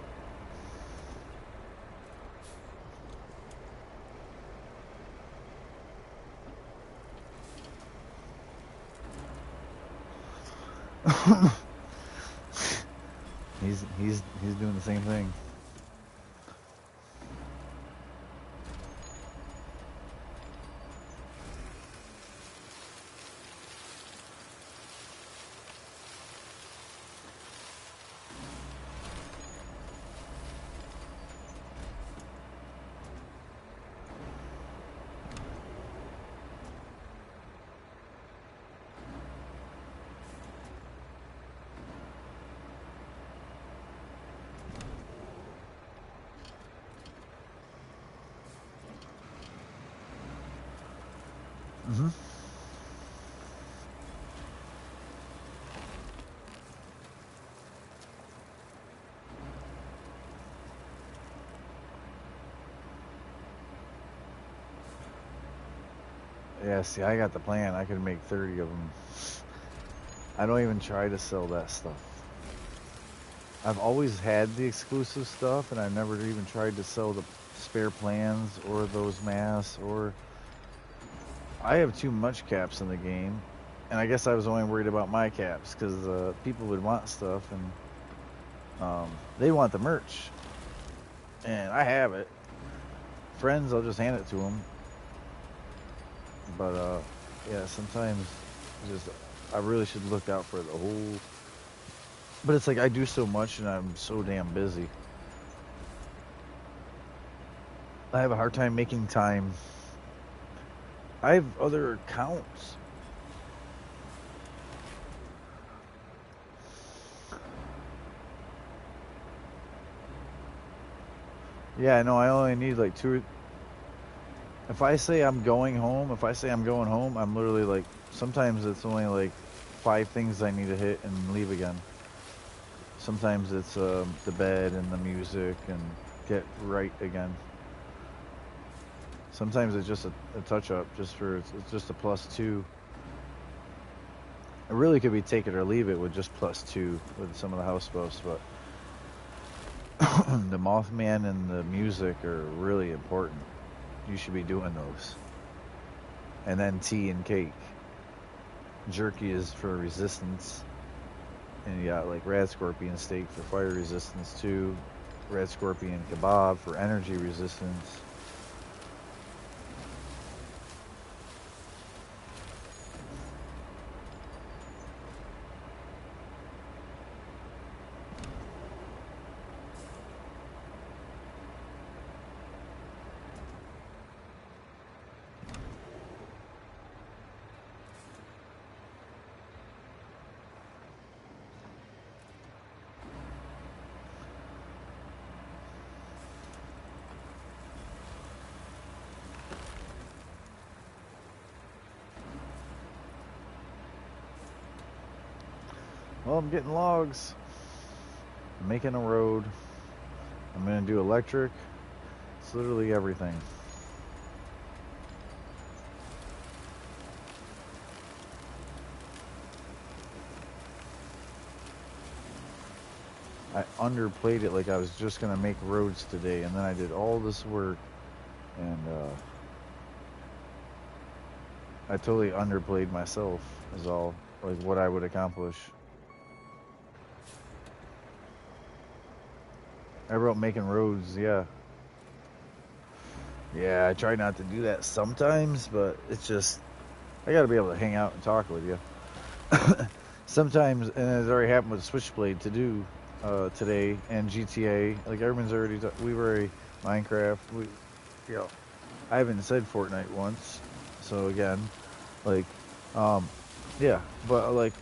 He's doing the same thing. Mm-hmm. Yeah, see, I got the plan. I could make 30 of them. I don't even try to sell that stuff. I've always had the exclusive stuff, and I never even tried to sell the spare plans or those masks. Or I have too much caps in the game, and I guess I was only worried about my caps because people would want stuff, and they want the merch, and I have it. Friends, I'll just hand it to them. But yeah, sometimes just I really should look out for the whole. But it's like I do so much, and I'm so damn busy. I have a hard time making time. I have other accounts. Yeah, no, I only need like 2. If I say I'm going home, I'm literally like, sometimes it's only like 5 things I need to hit and leave again. Sometimes it's the bed and the music and get right again. Sometimes it's just a touch up, it's just a +2. It really could be take it or leave it with just +2 with some of the house buffs, but the Mothman and the music are really important. You should be doing those. And then tea and cake. Jerky is for resistance. And you got like Rad Scorpion steak for fire resistance too. Red Scorpion kebab for energy resistance. Well, I'm getting logs. I'm making a road. I'm gonna do electric. It's literally everything. I underplayed it like I was just gonna make roads today, and then I did all this work, and I totally underplayed myself. Is all like what I would accomplish. I wrote making roads, yeah. Yeah, I try not to do that sometimes, but it's just I gotta be able to hang out and talk with you. Sometimes, and it's already happened with Switchblade to do today and GTA. Like everyone's already, we were already Minecraft. You know, I haven't said Fortnite once, so again, like, um, yeah, but like,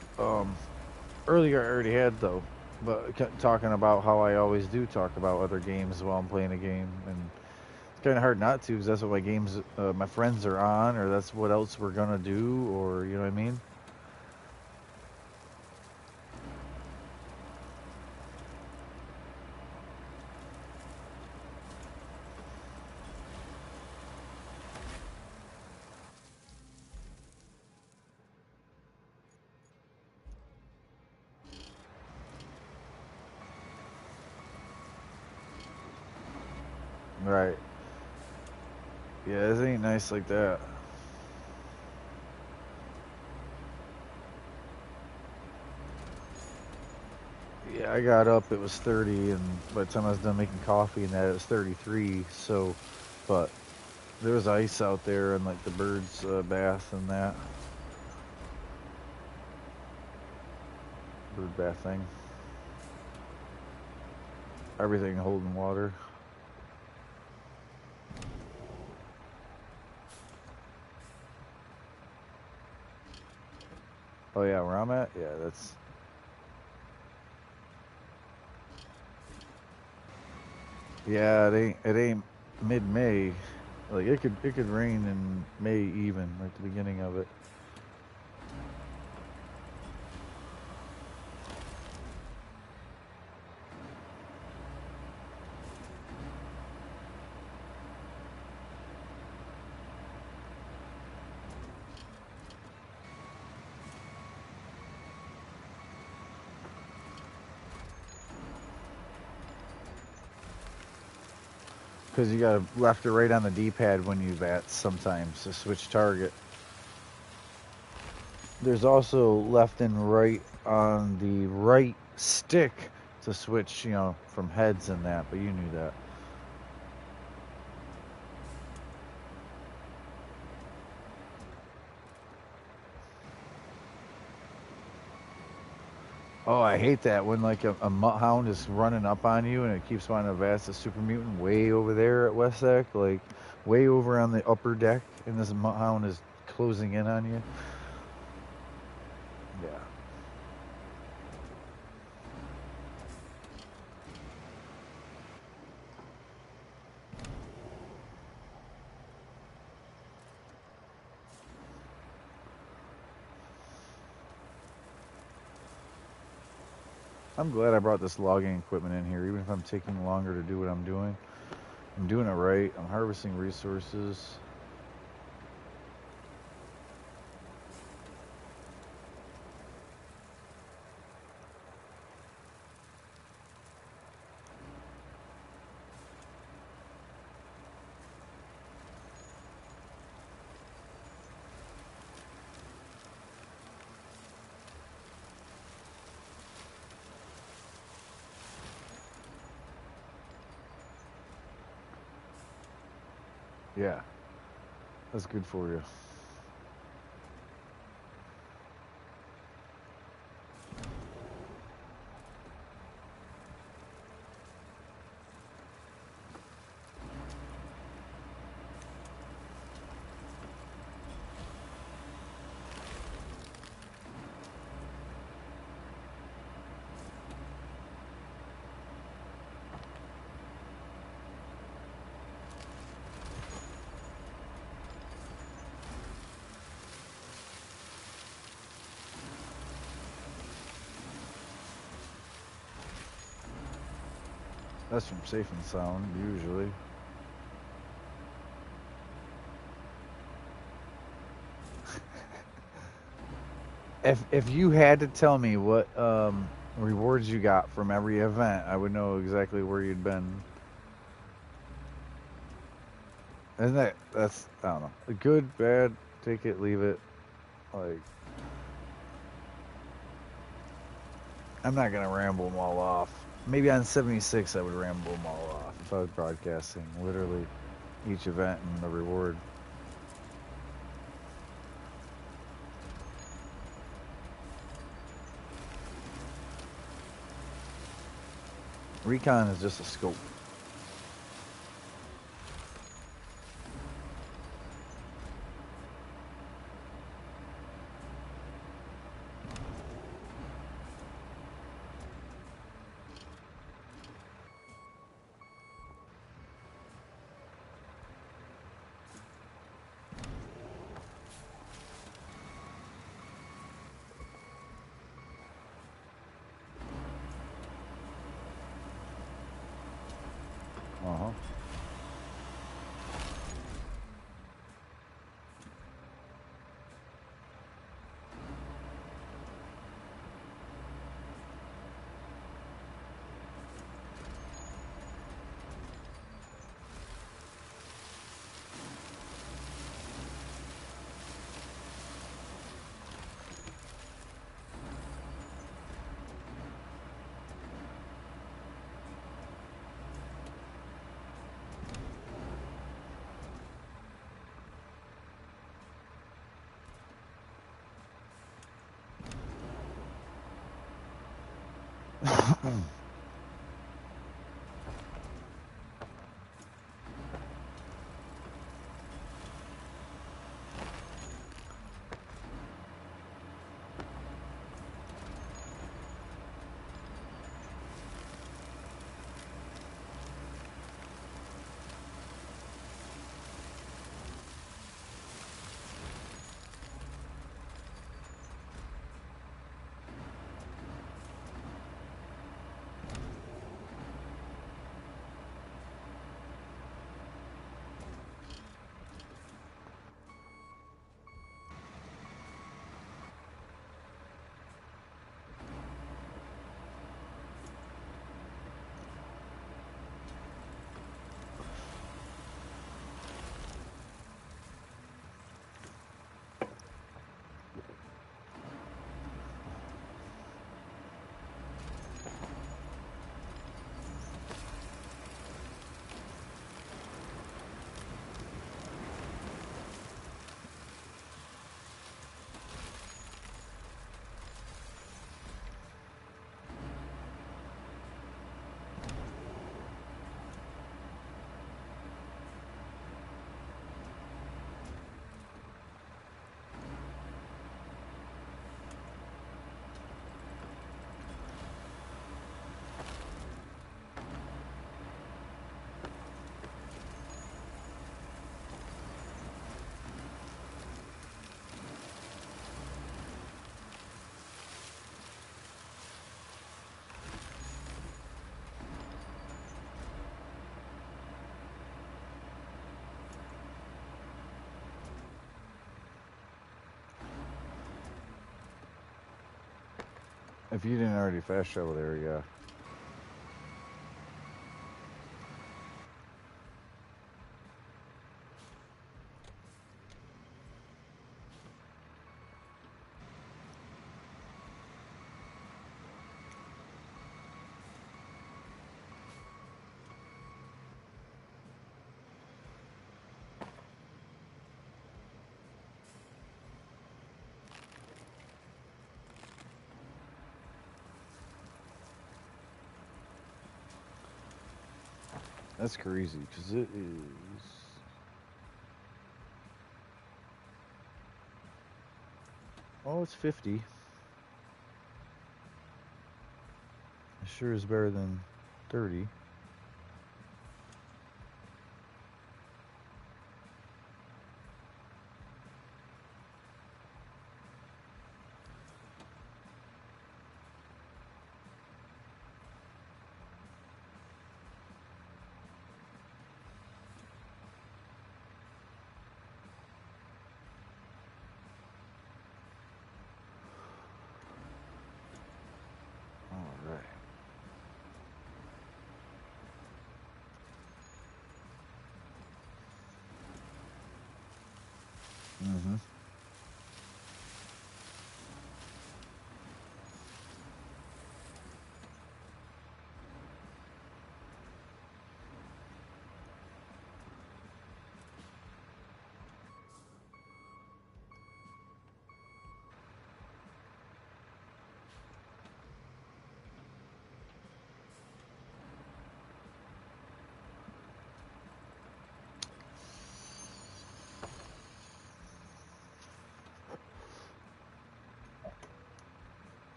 earlier I already had though, but talking about how I always do talk about other games while I'm playing a game, and it's kind of hard not to, because that's what my games, my friends are on, or that's what else we're gonna do, or you know what I mean. Right. Yeah, it ain't nice like that. Yeah, I got up, it was 30, and by the time I was done making coffee and that, it was 33. So, but there was ice out there and like the birds' bath and that bird bath thing, everything holding water. Oh yeah, where I'm at, yeah, that's yeah, it ain't mid-May. Like it could rain in May even, like the beginning of it. Because you got left or right on the D-pad when you bat sometimes to switch target. There's also left and right on the right stick to switch, from heads and that, but you knew that. Oh, I hate that when like a mutt hound is running up on you and it keeps wanting to advance the super mutant way over there at Westsec, like way over on the upper deck, and this mutt hound is closing in on you. Yeah. I'm glad I brought this logging equipment in here, even if I'm taking longer to do what I'm doing. I'm doing it right. I'm harvesting resources. Yeah, that's good for you. That's from Safe and Sound, usually. If you had to tell me what rewards you got from every event, I would know exactly where you'd been. Isn't that's I don't know. Good, bad, take it, leave it. Like I'm not gonna ramble them all off. Maybe on 76 I would ramble them all off if I was broadcasting literally each event and the reward. Recon is just a scope. Uh-huh. If you didn't already fast travel there, yeah. That's crazy because it is. Oh, it's 50. It sure is better than 30. Mm-hmm.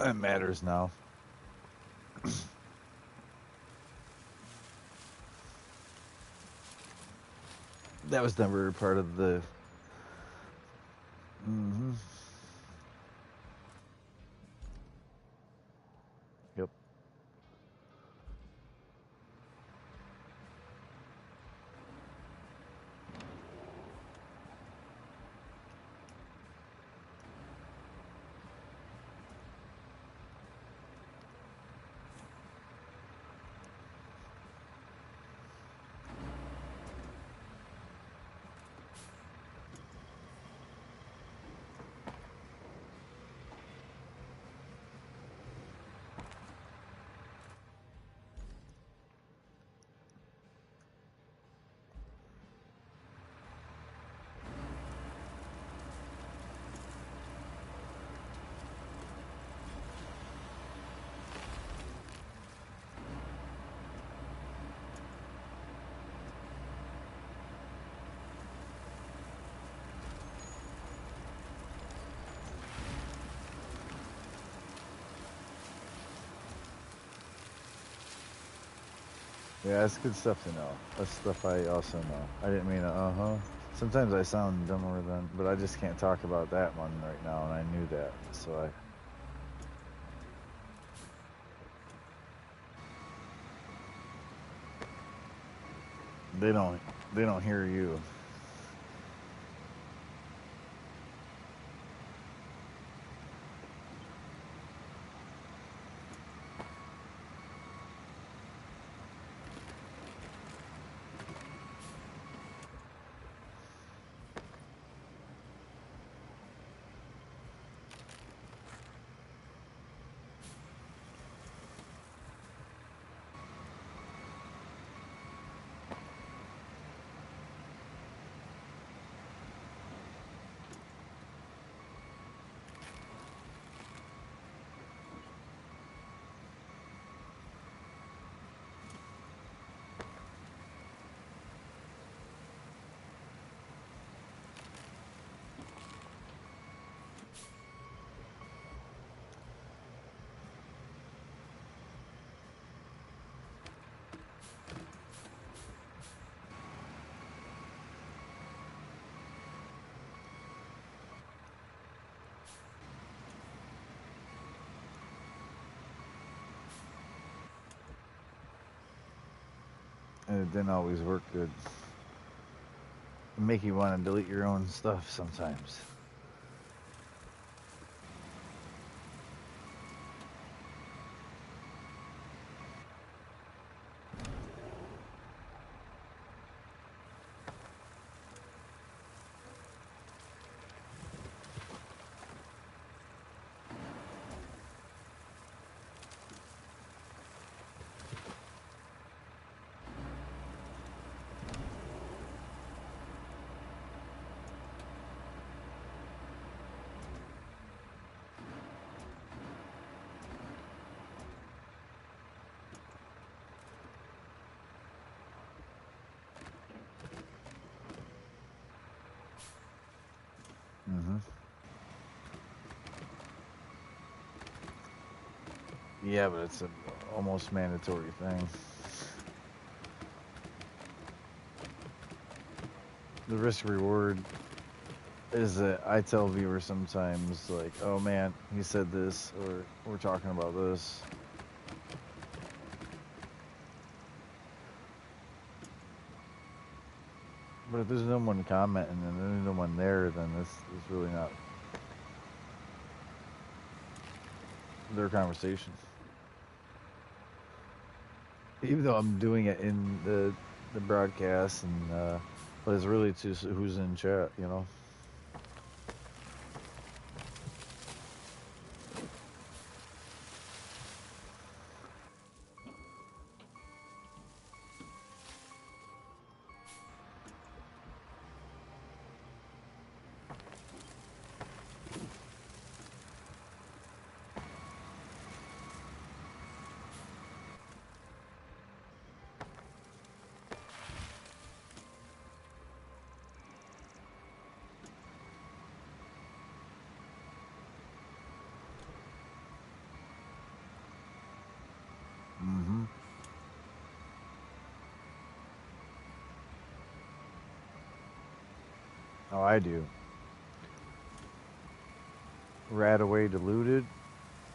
It matters now. That was never part of the. Mm-hmm. Yep. Yeah, that's good stuff to know. That's stuff I also know. I didn't mean uh-huh. Sometimes I sound dumber than, but I just can't talk about that one right now, and I knew that, so they don't they don't hear you. And it didn't always work good. Make you want to delete your own stuff sometimes. Mm-hmm. Yeah, but it's a almost mandatory thing. The risk reward is that I tell viewers sometimes, like, oh man, he said this, or we're talking about this. But if there's no one commenting and there's no one there, then this is really not their conversation. even though I'm doing it in the broadcast, and but it's really just who's in chat, you know. Mm-hmm. Oh, I do. Radaway diluted,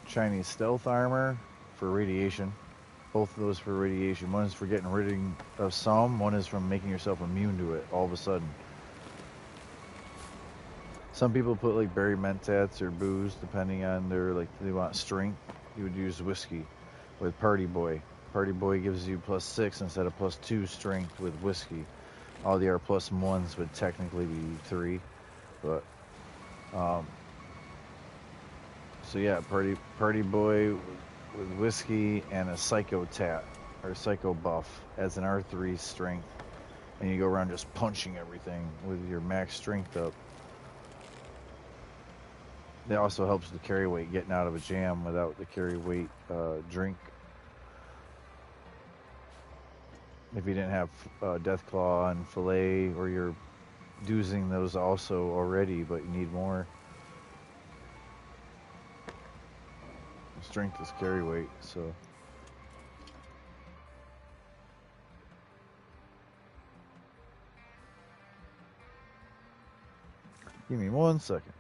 Chinese stealth armor for radiation. Both of those for radiation. One is for getting rid of some. One is from making yourself immune to it all of a sudden. Some people put like berry mentats or booze, depending on their, like, they want strength. You would use whiskey with Party Boy. Party Boy gives you +6 instead of +2 strength with whiskey. All the other +1s would technically be 3, but so yeah, Party Boy with whiskey and a Psycho Tat or Psycho Buff as an R3 strength, and you go around just punching everything with your max strength up. It also helps with the carry weight, getting out of a jam without the carry weight drink. If you didn't have Deathclaw and Filet, or you're using those also already, but you need more. Strength is carry weight, so. Give me 1 second.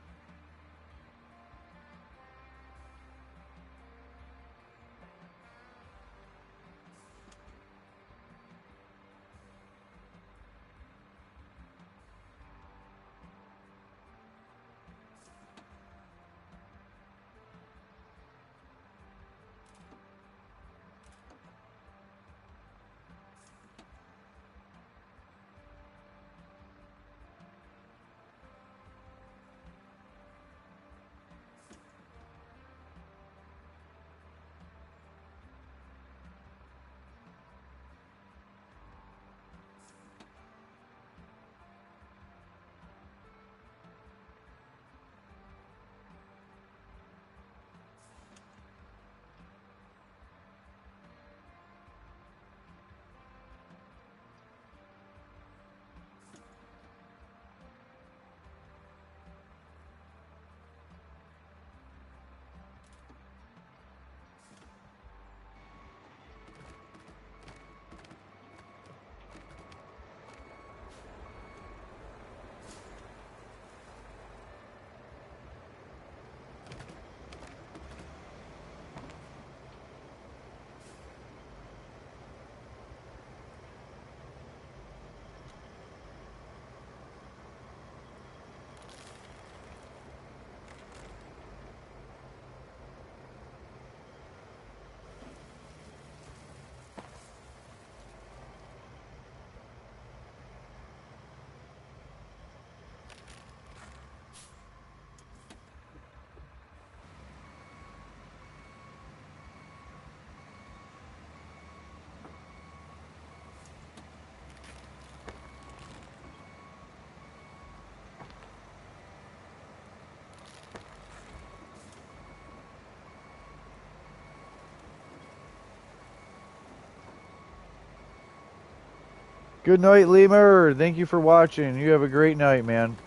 Good night, Lemur. Thank you for watching. You have a great night, man.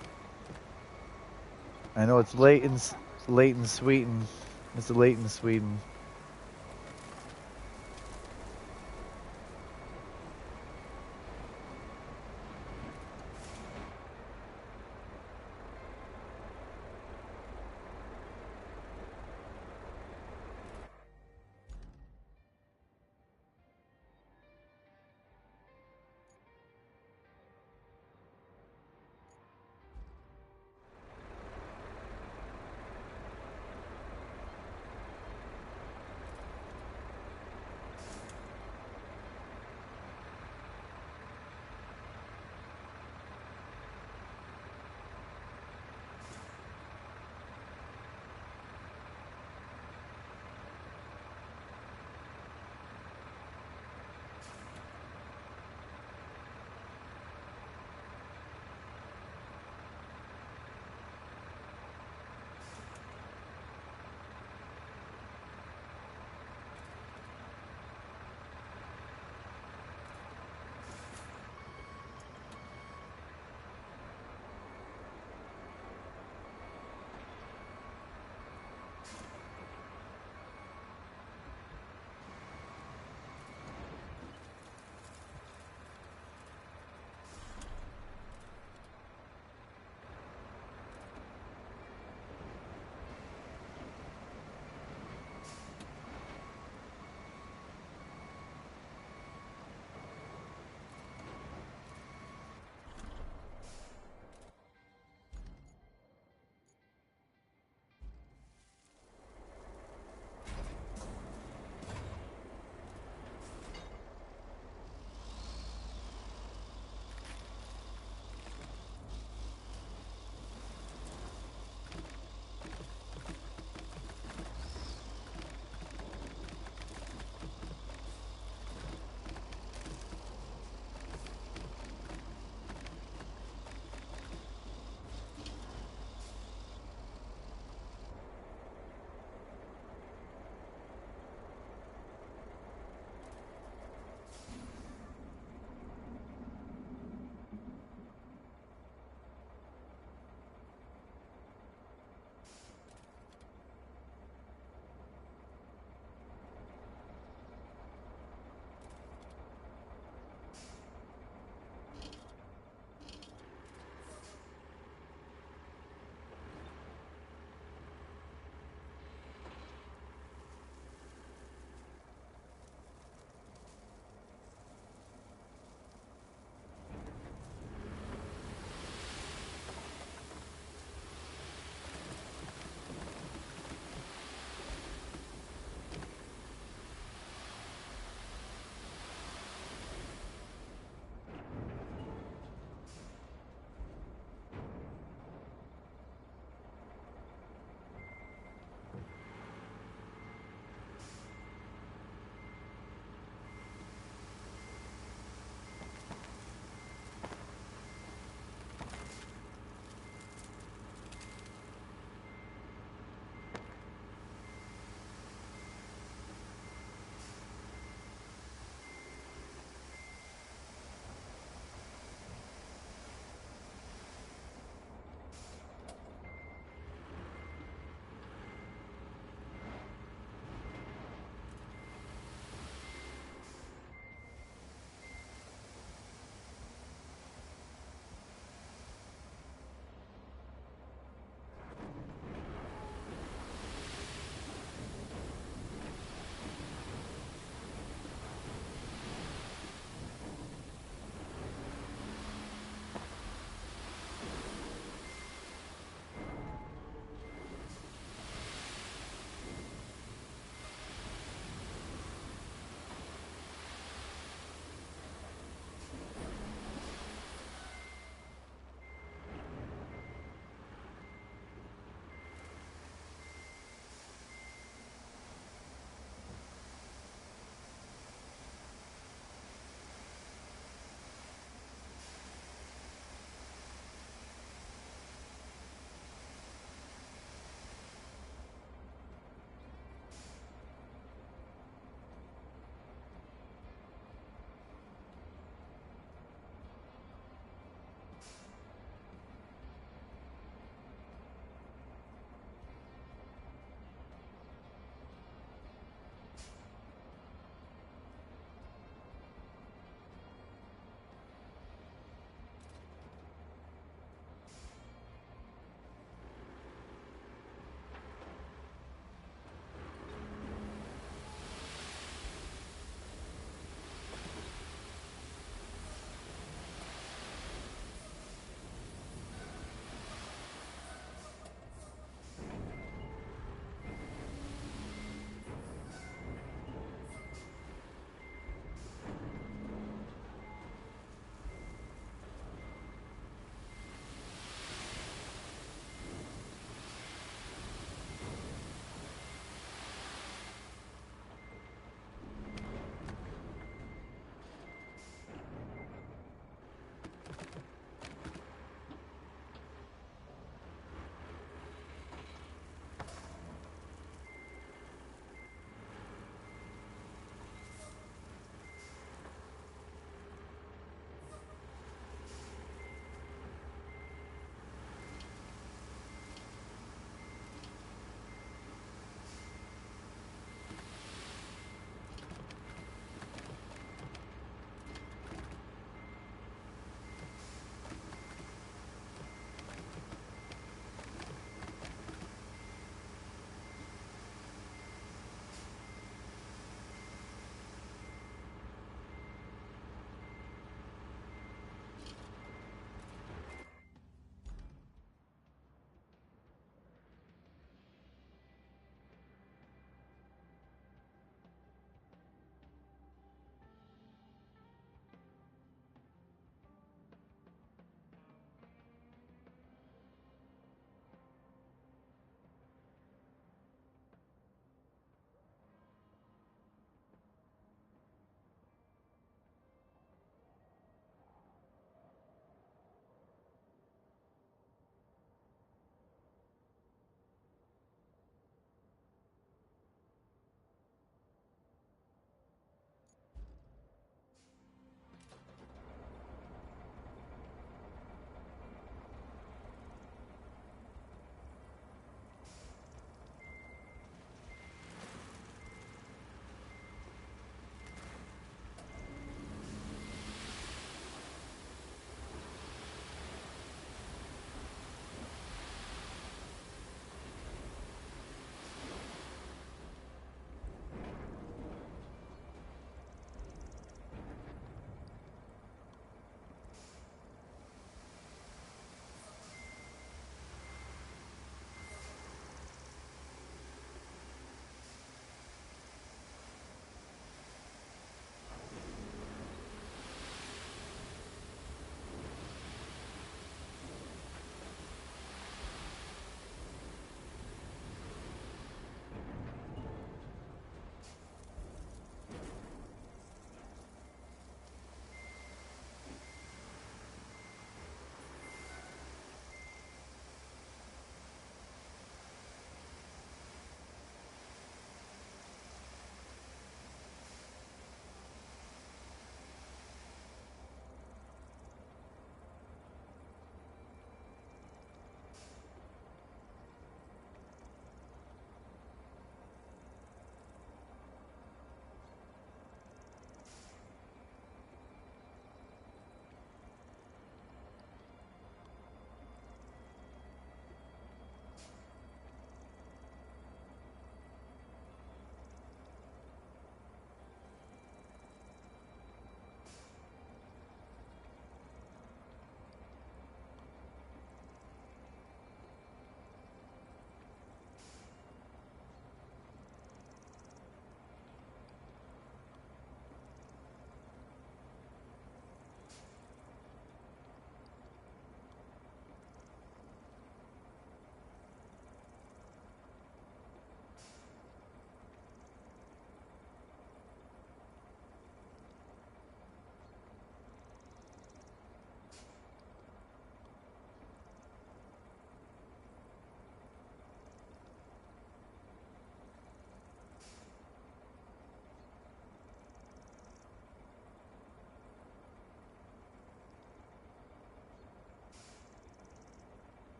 I know it's late in Sweden. It's late in Sweden.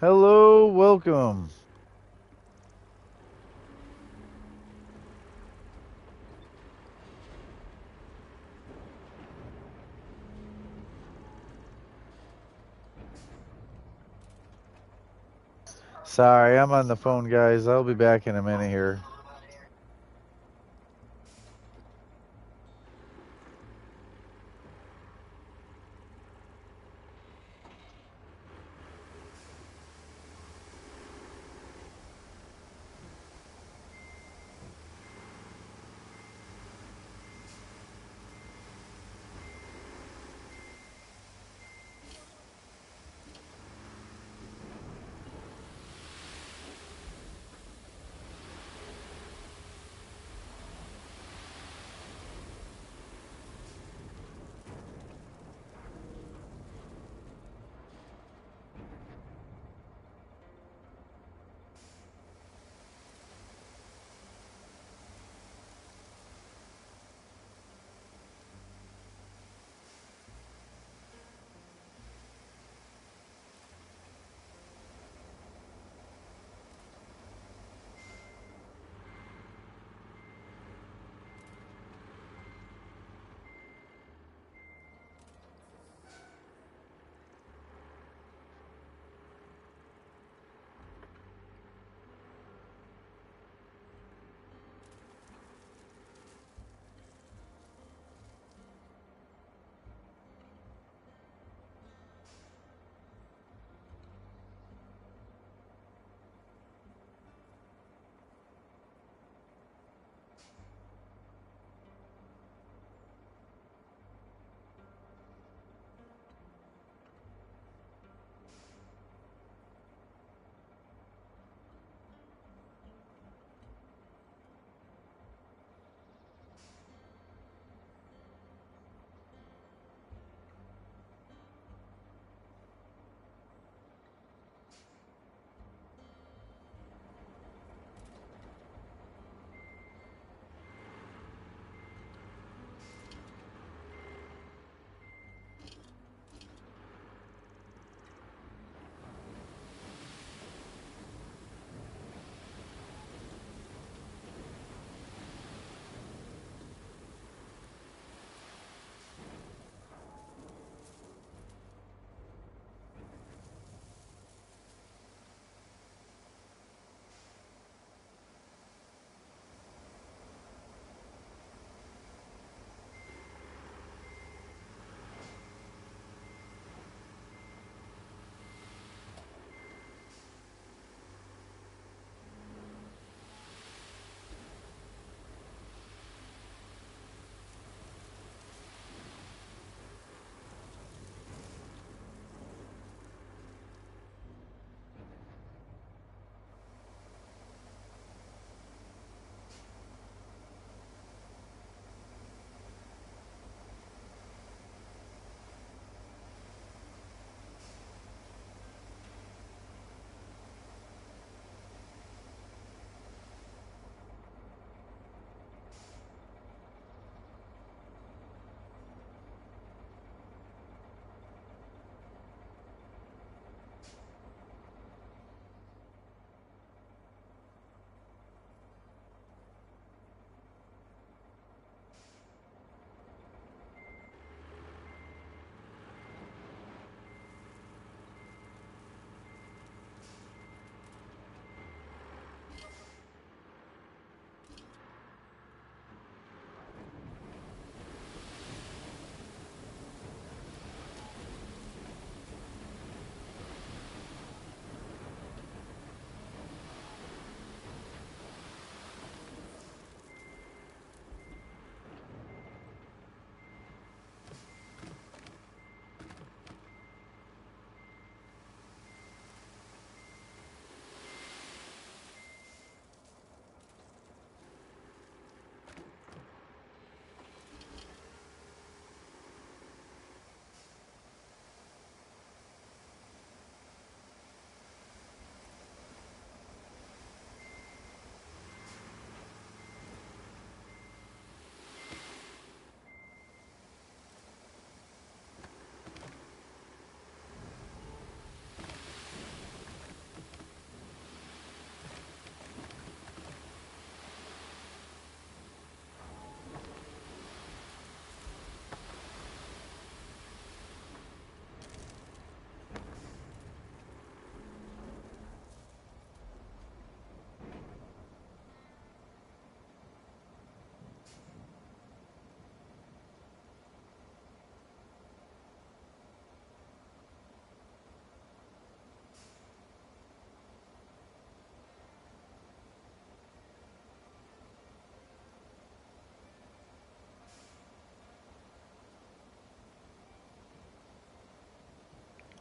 Hello, welcome. Sorry, I'm on the phone, guys. I'll be back in a minute here.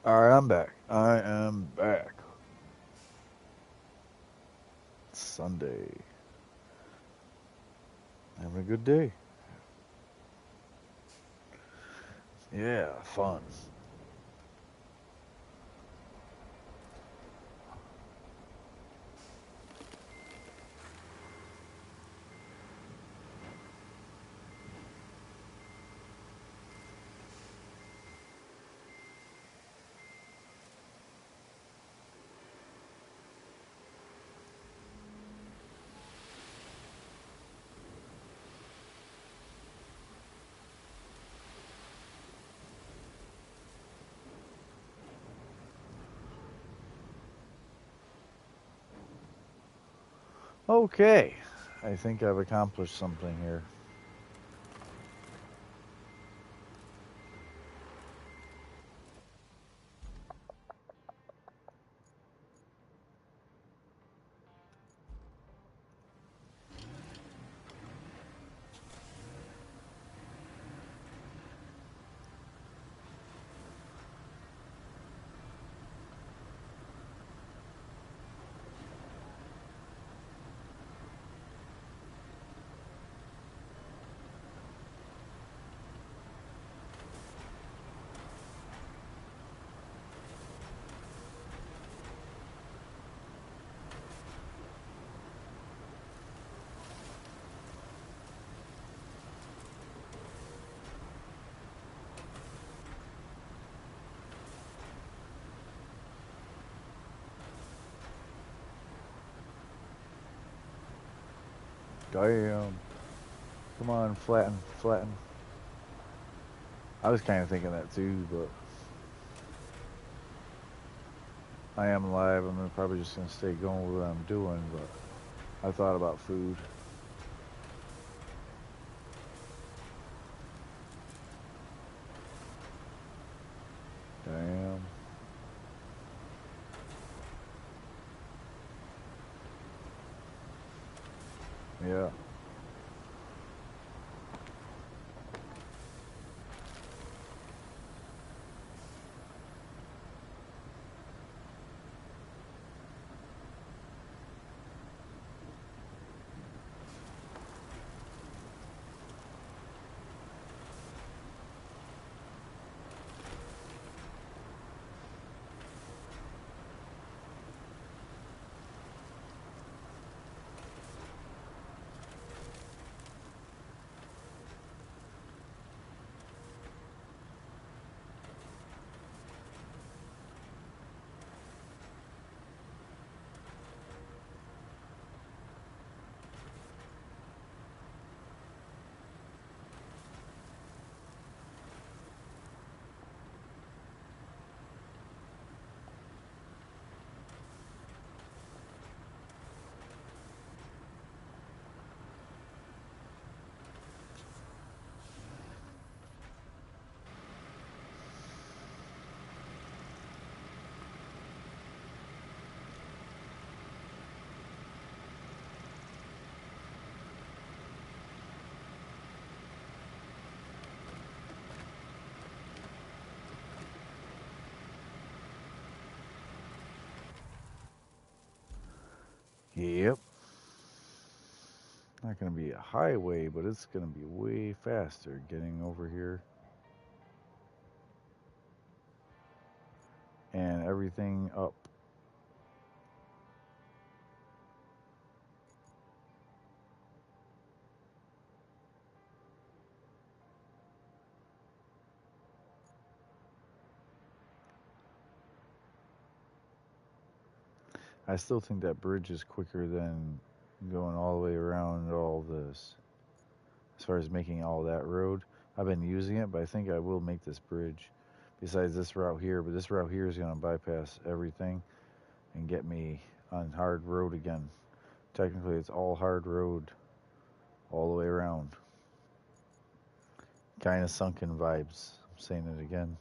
All right, I'm back. I am back. Sunday. Having a good day. Yeah, fun. Okay, I think I've accomplished something here. Damn. Come on, flatten, flatten. I was kind of thinking that too, but I am live. I'm probably just going to stay going with what I'm doing, but I thought about food. Damn. Yeah. Yep. Not going to be a highway, but it's going to be way faster getting over here. And everything up. I still think that bridge is quicker than going all the way around all this. As far as making all that road, I've been using it, but I think I will make this bridge. Besides this route here, but this route here is going to bypass everything and get me on hard road again. Technically, it's all hard road all the way around. Kind of sunken vibes. I'm saying it again.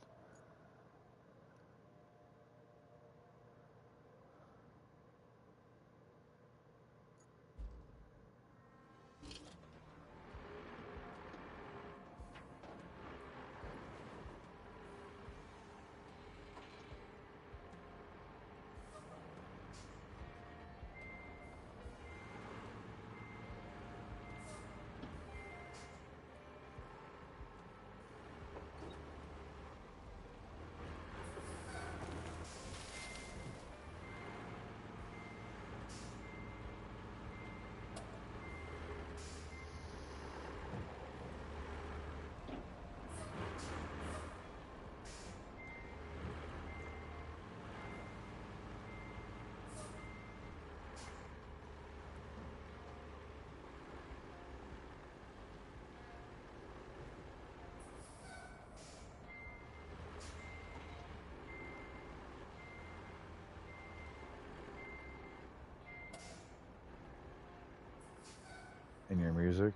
in your music.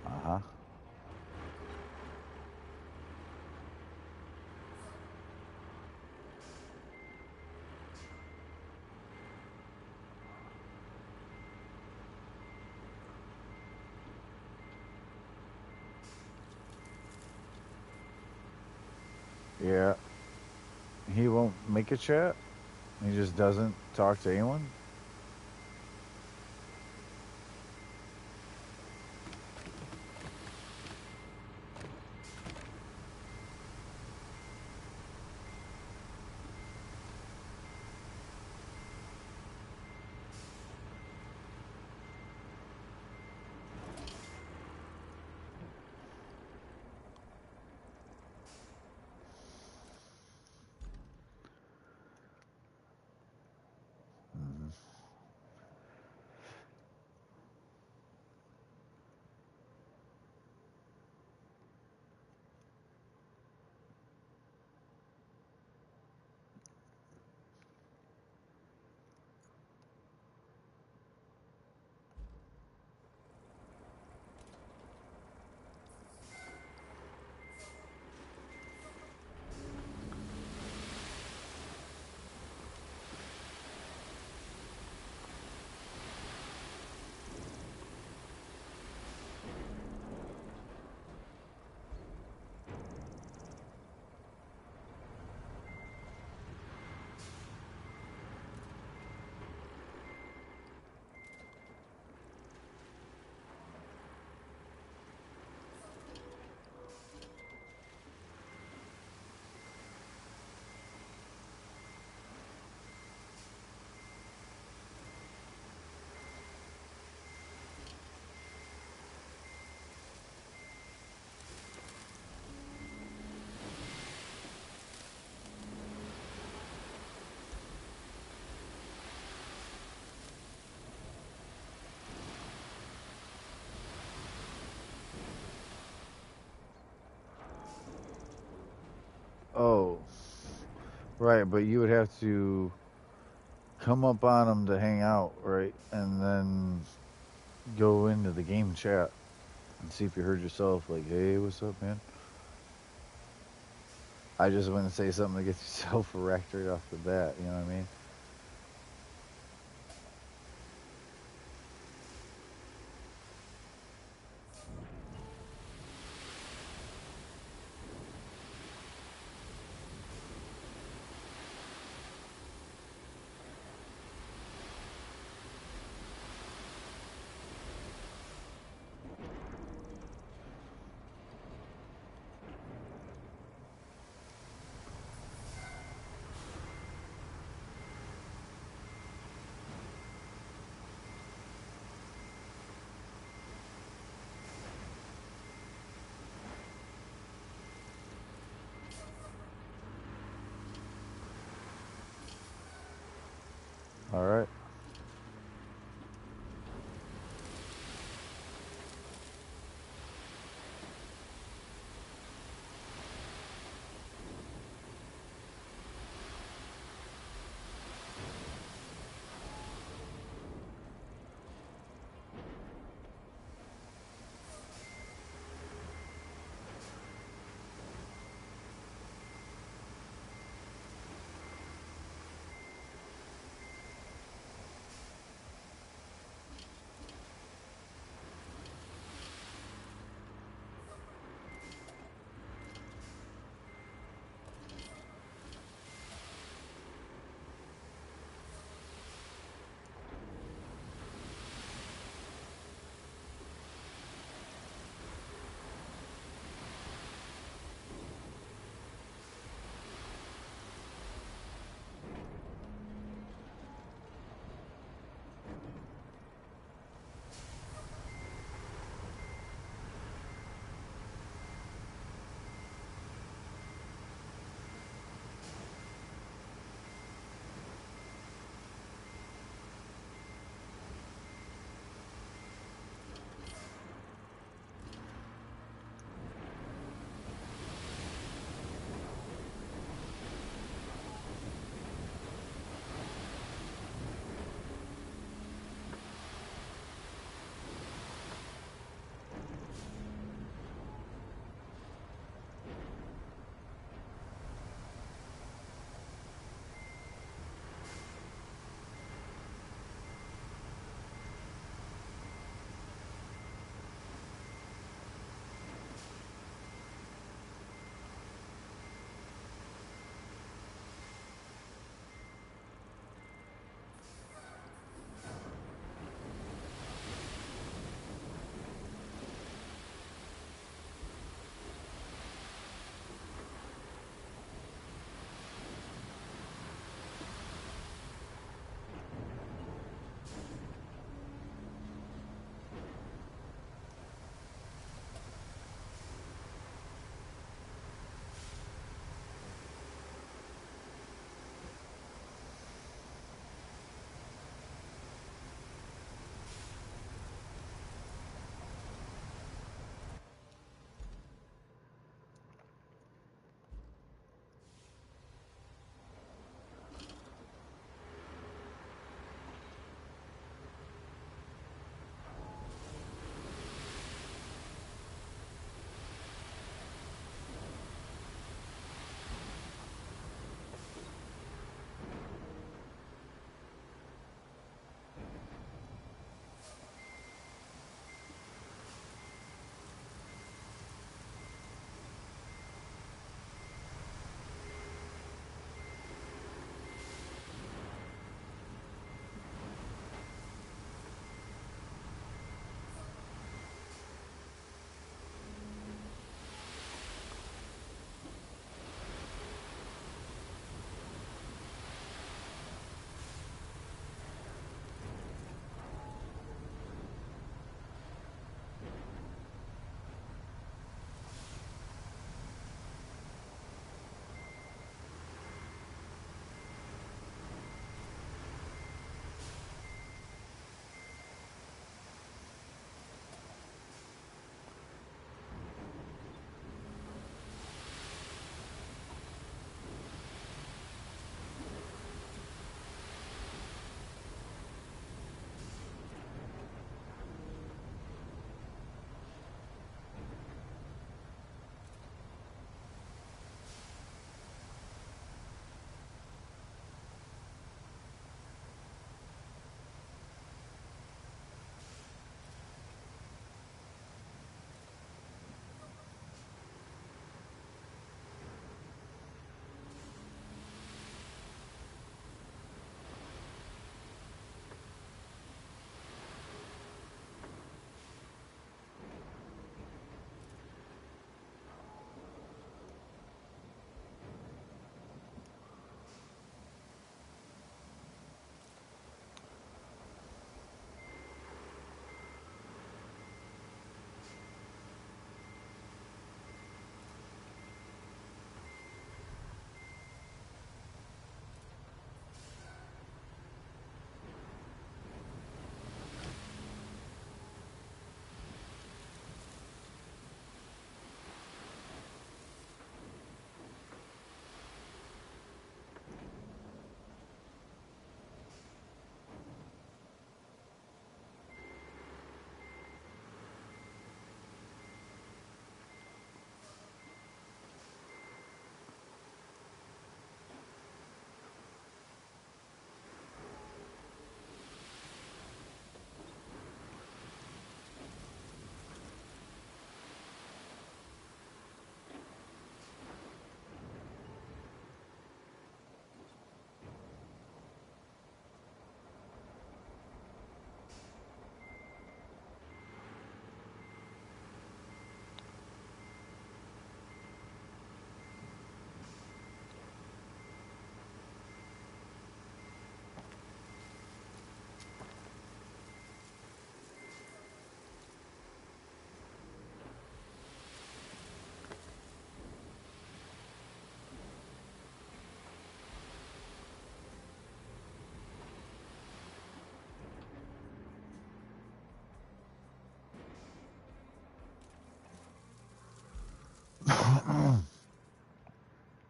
Uh-huh. Yeah. He won't make a chat. He just doesn't talk to anyone. Mhm. Oh, right. But you would have to come up on him to hang out, right? And then go into the game chat and see if you heard yourself. Like, hey, what's up, man? I just wouldn't say something to get yourself wrecked right off the bat. You know what I mean?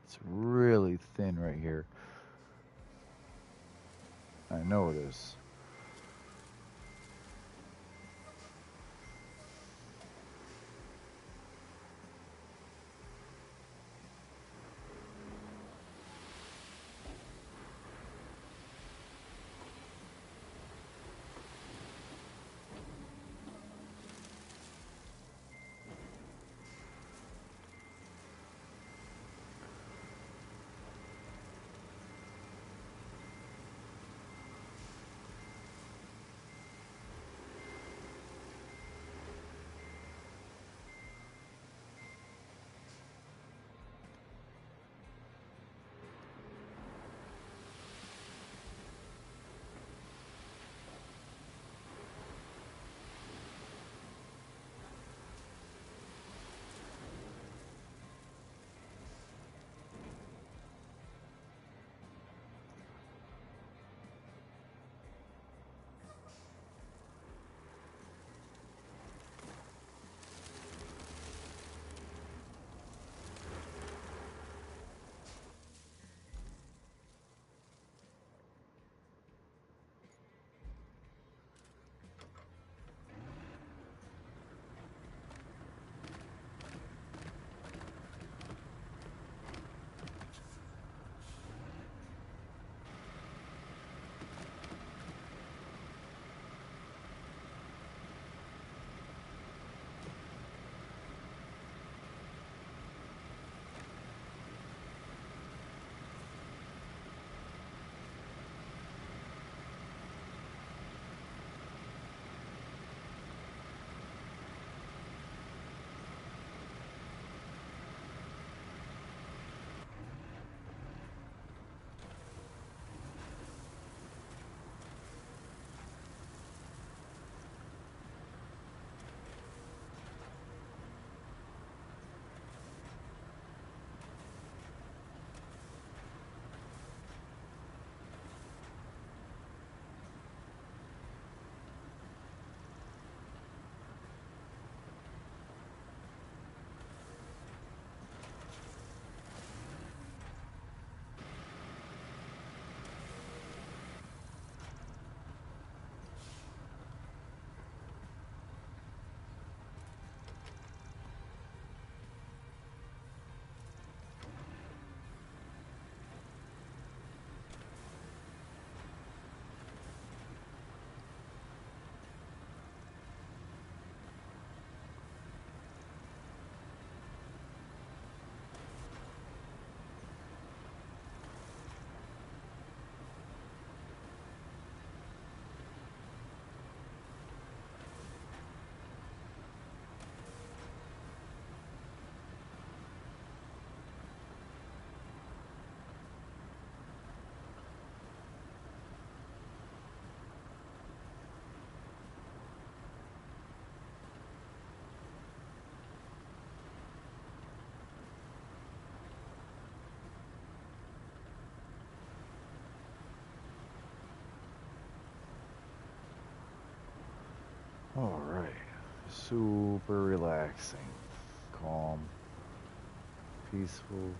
It's really thin right here. I know it is. All right. Super relaxing, calm, peaceful.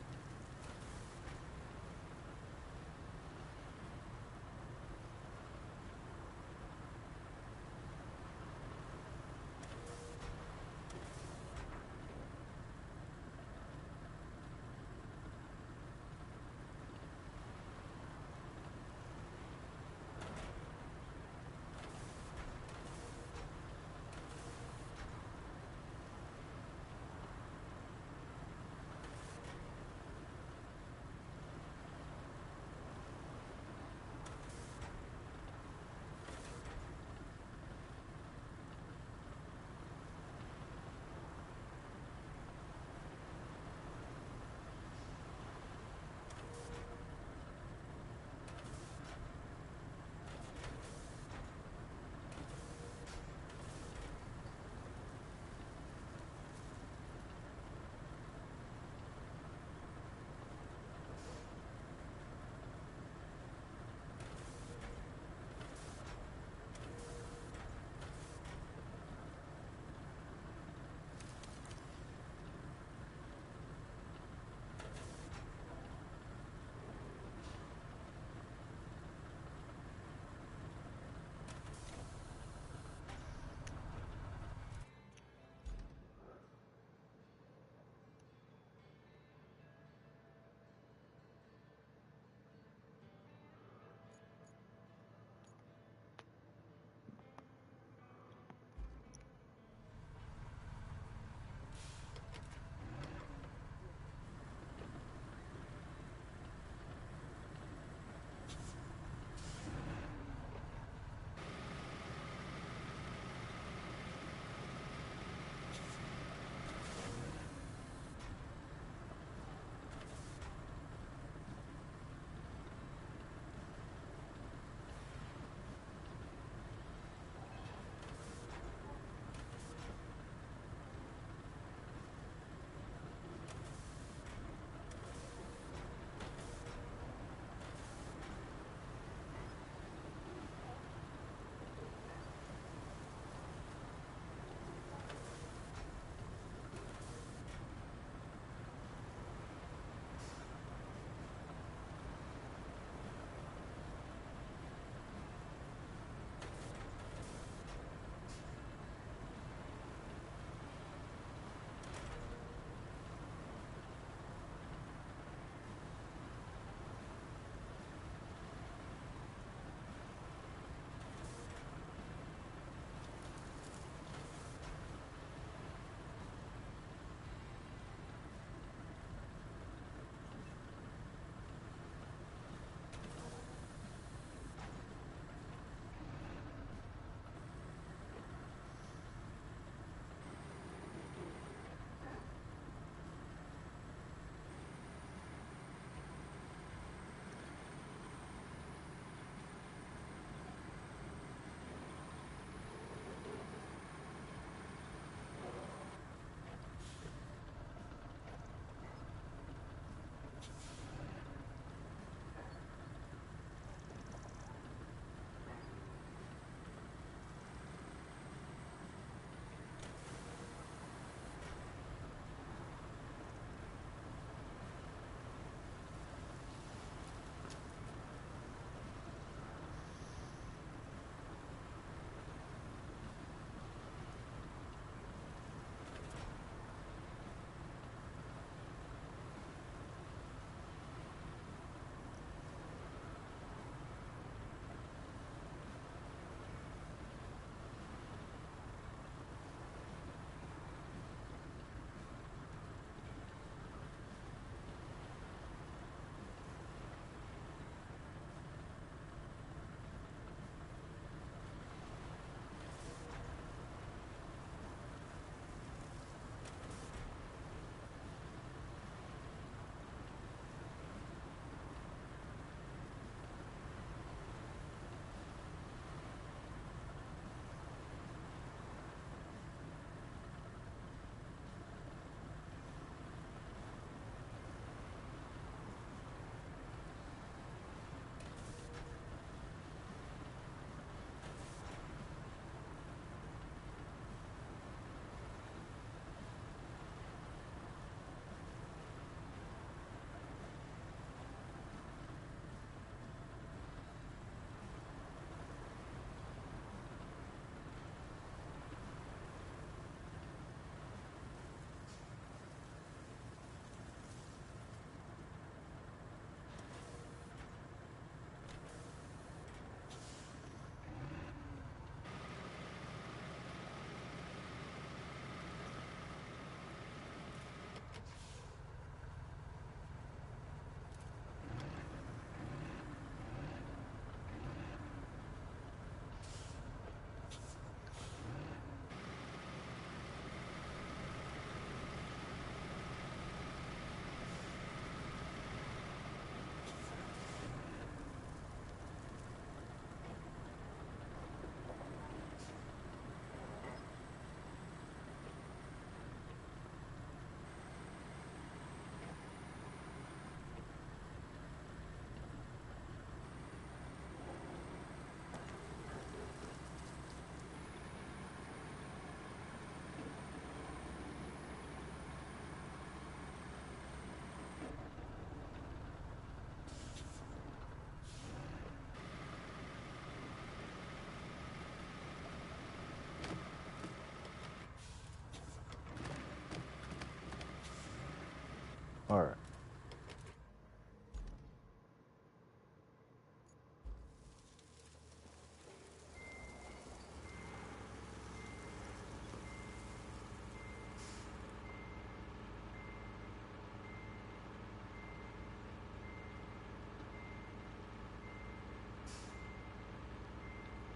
All right.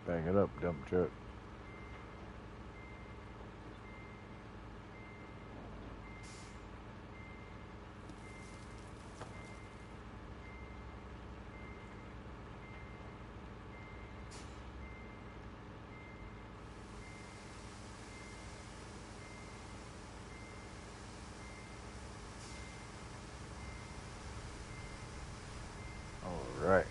Back it up, dump truck. All right.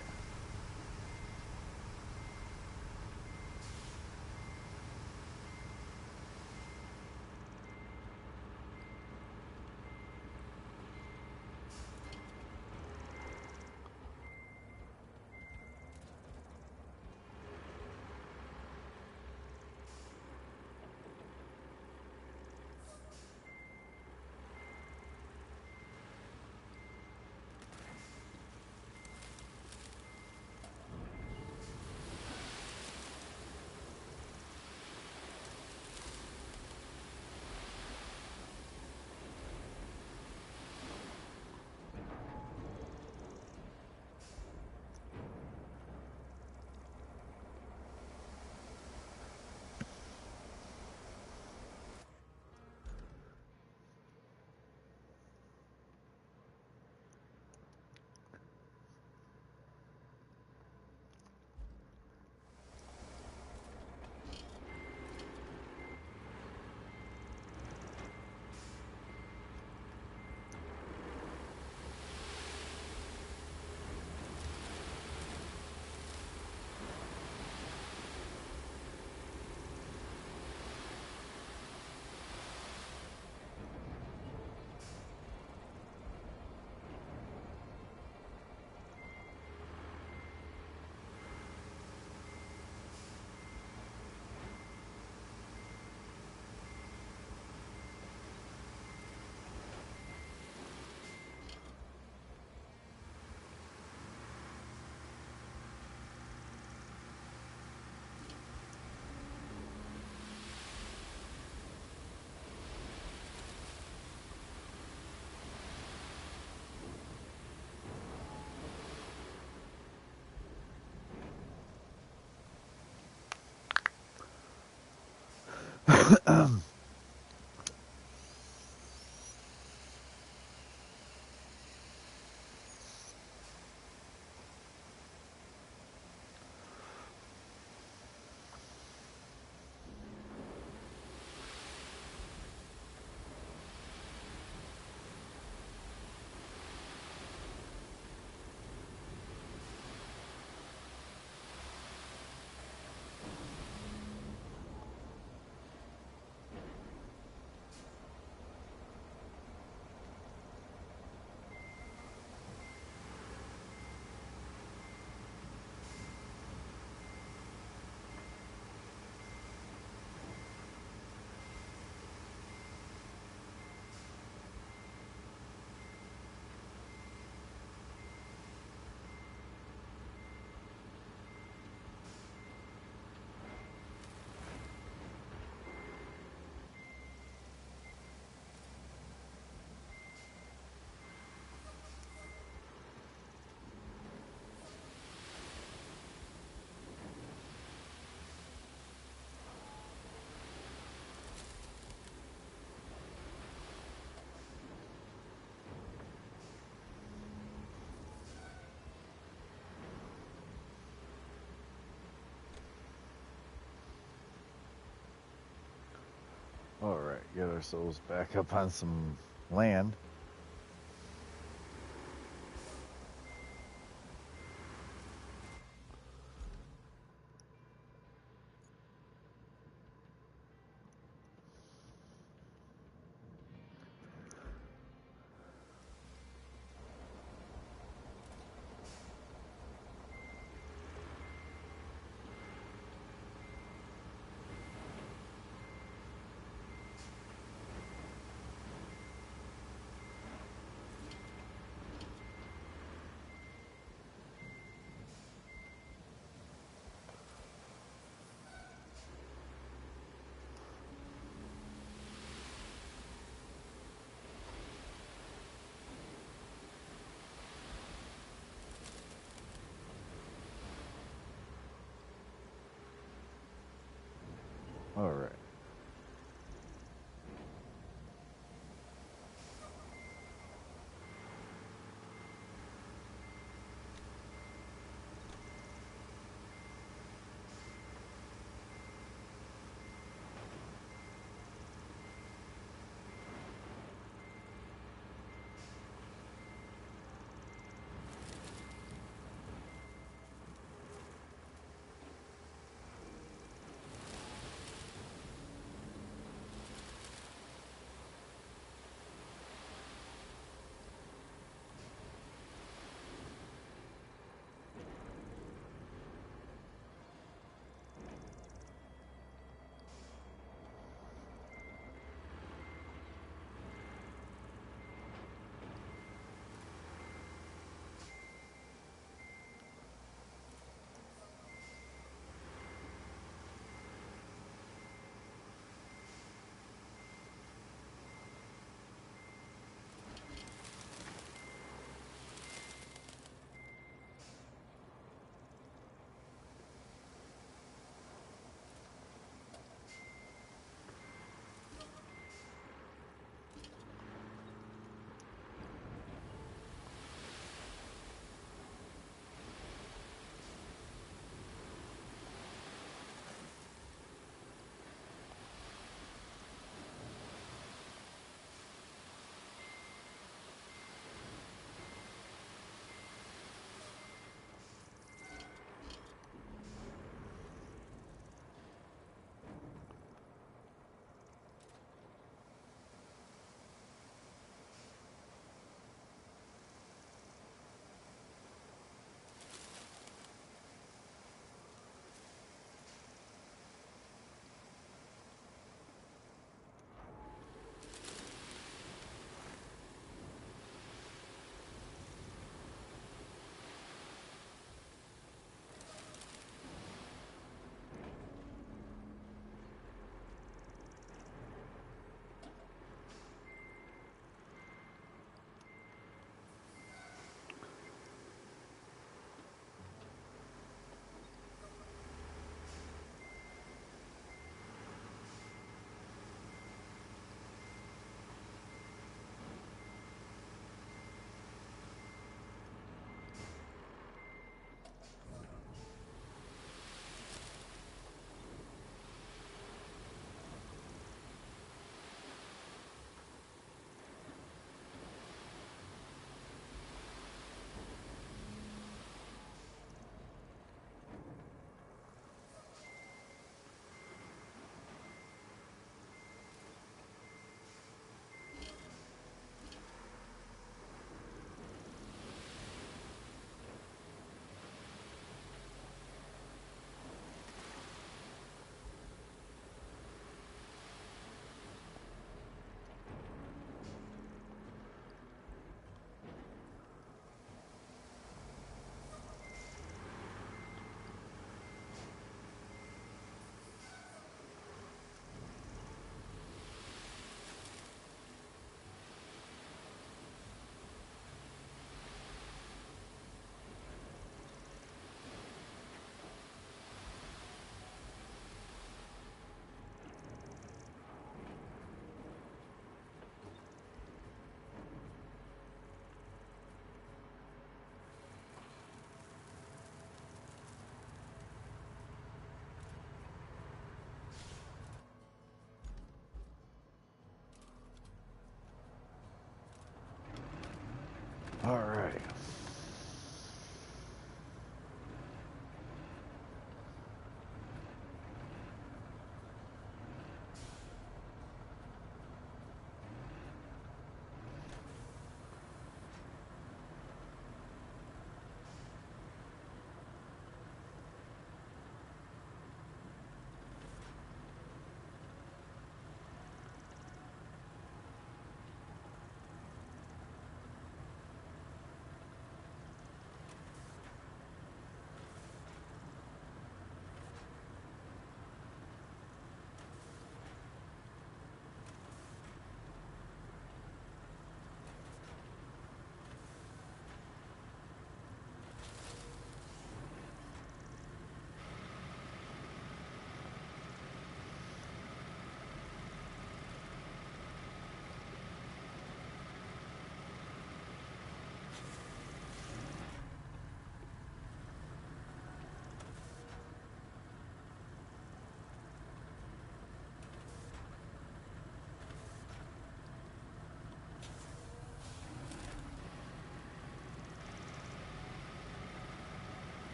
All right, get ourselves back up on some land.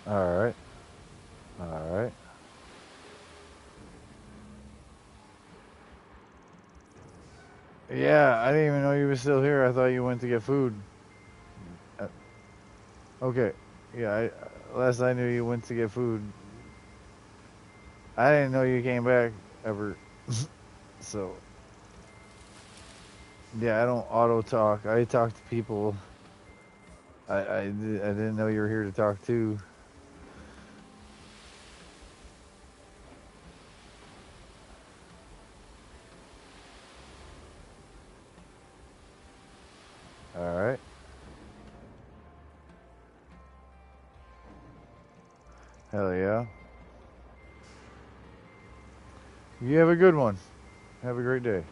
All right. All right. Yeah, I didn't even know you were still here. I thought you went to get food. Uh, okay. Yeah, last I knew you went to get food. I didn't know you came back ever. So, yeah, I don't auto talk. I talk to people. I didn't know you were here to talk to. All right. Hell yeah. You have a good one. Have a great day.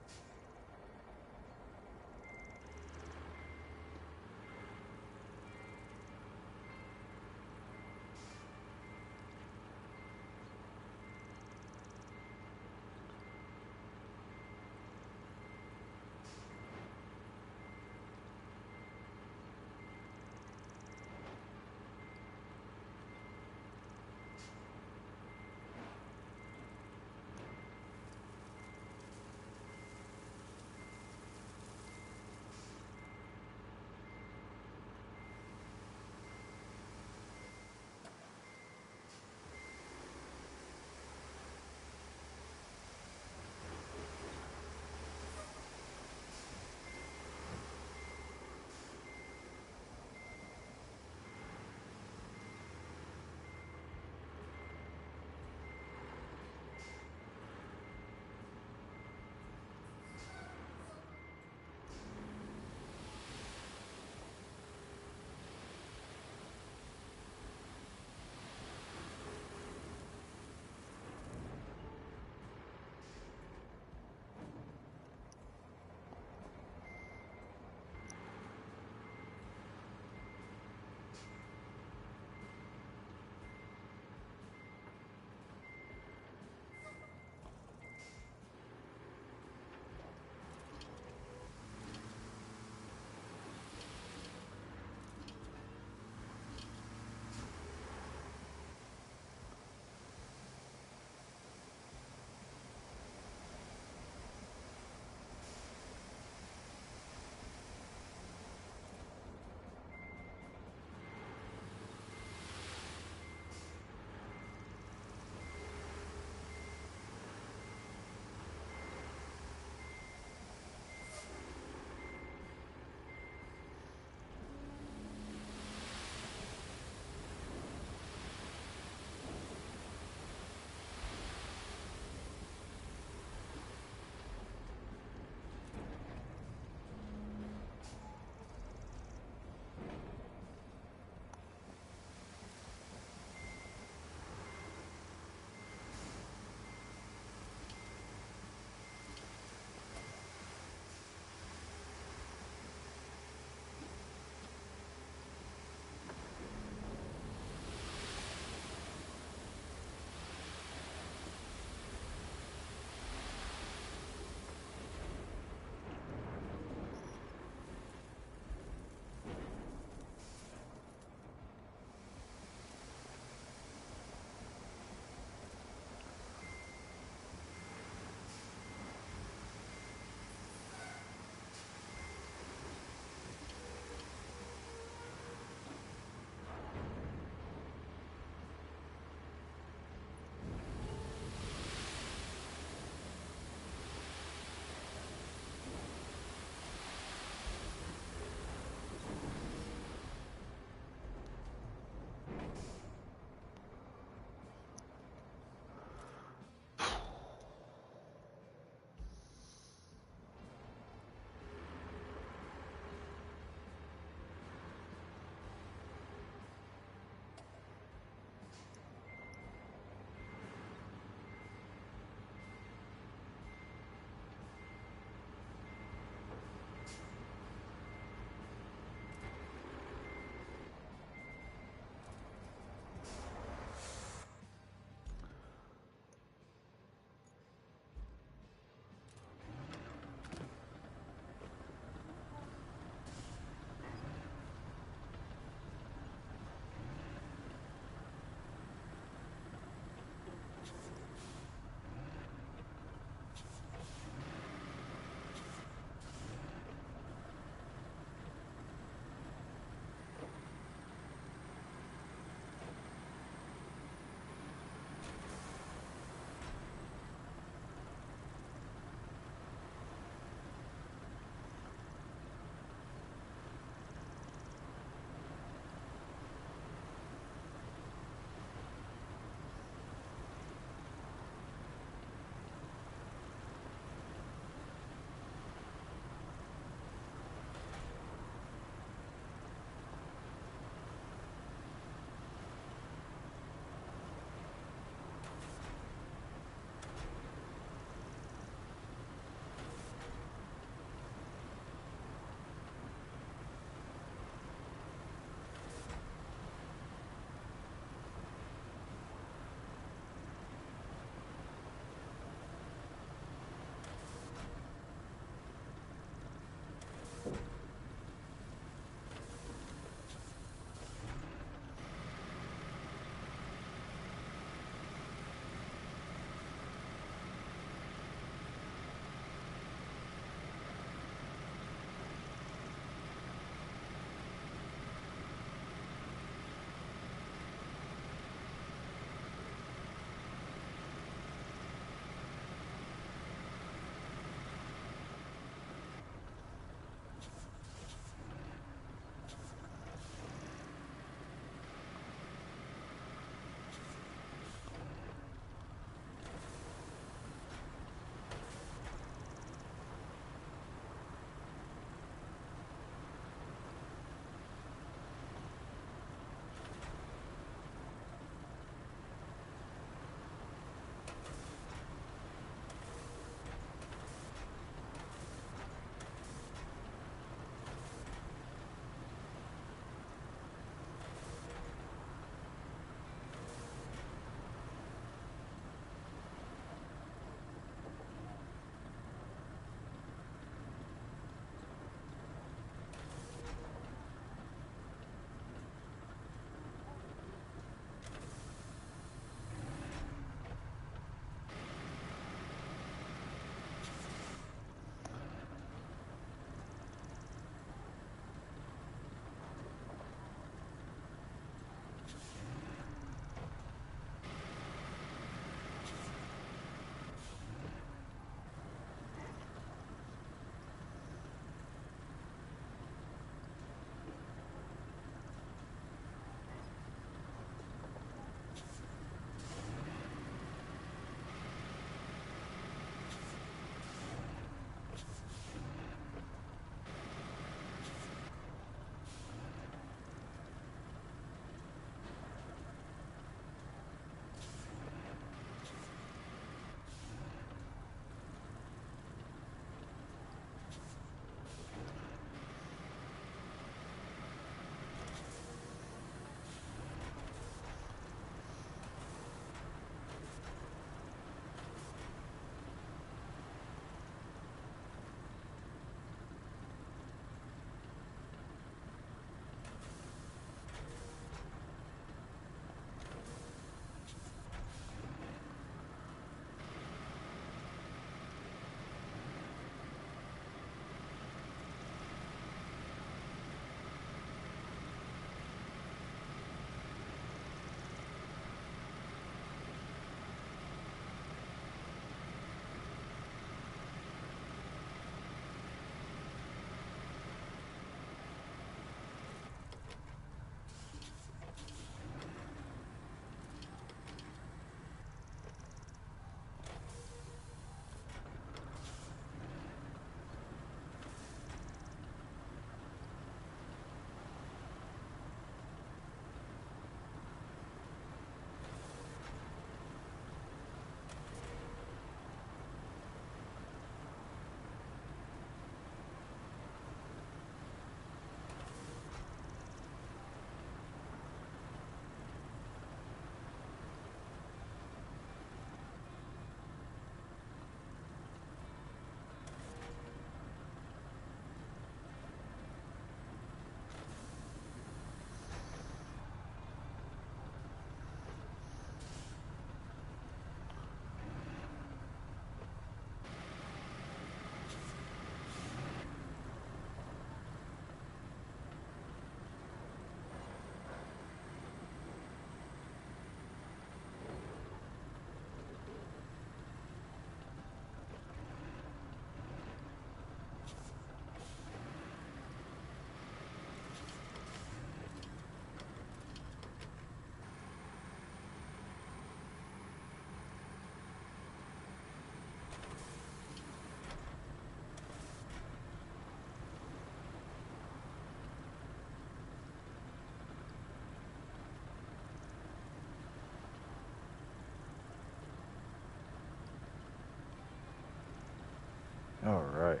right.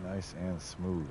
Nice and smooth.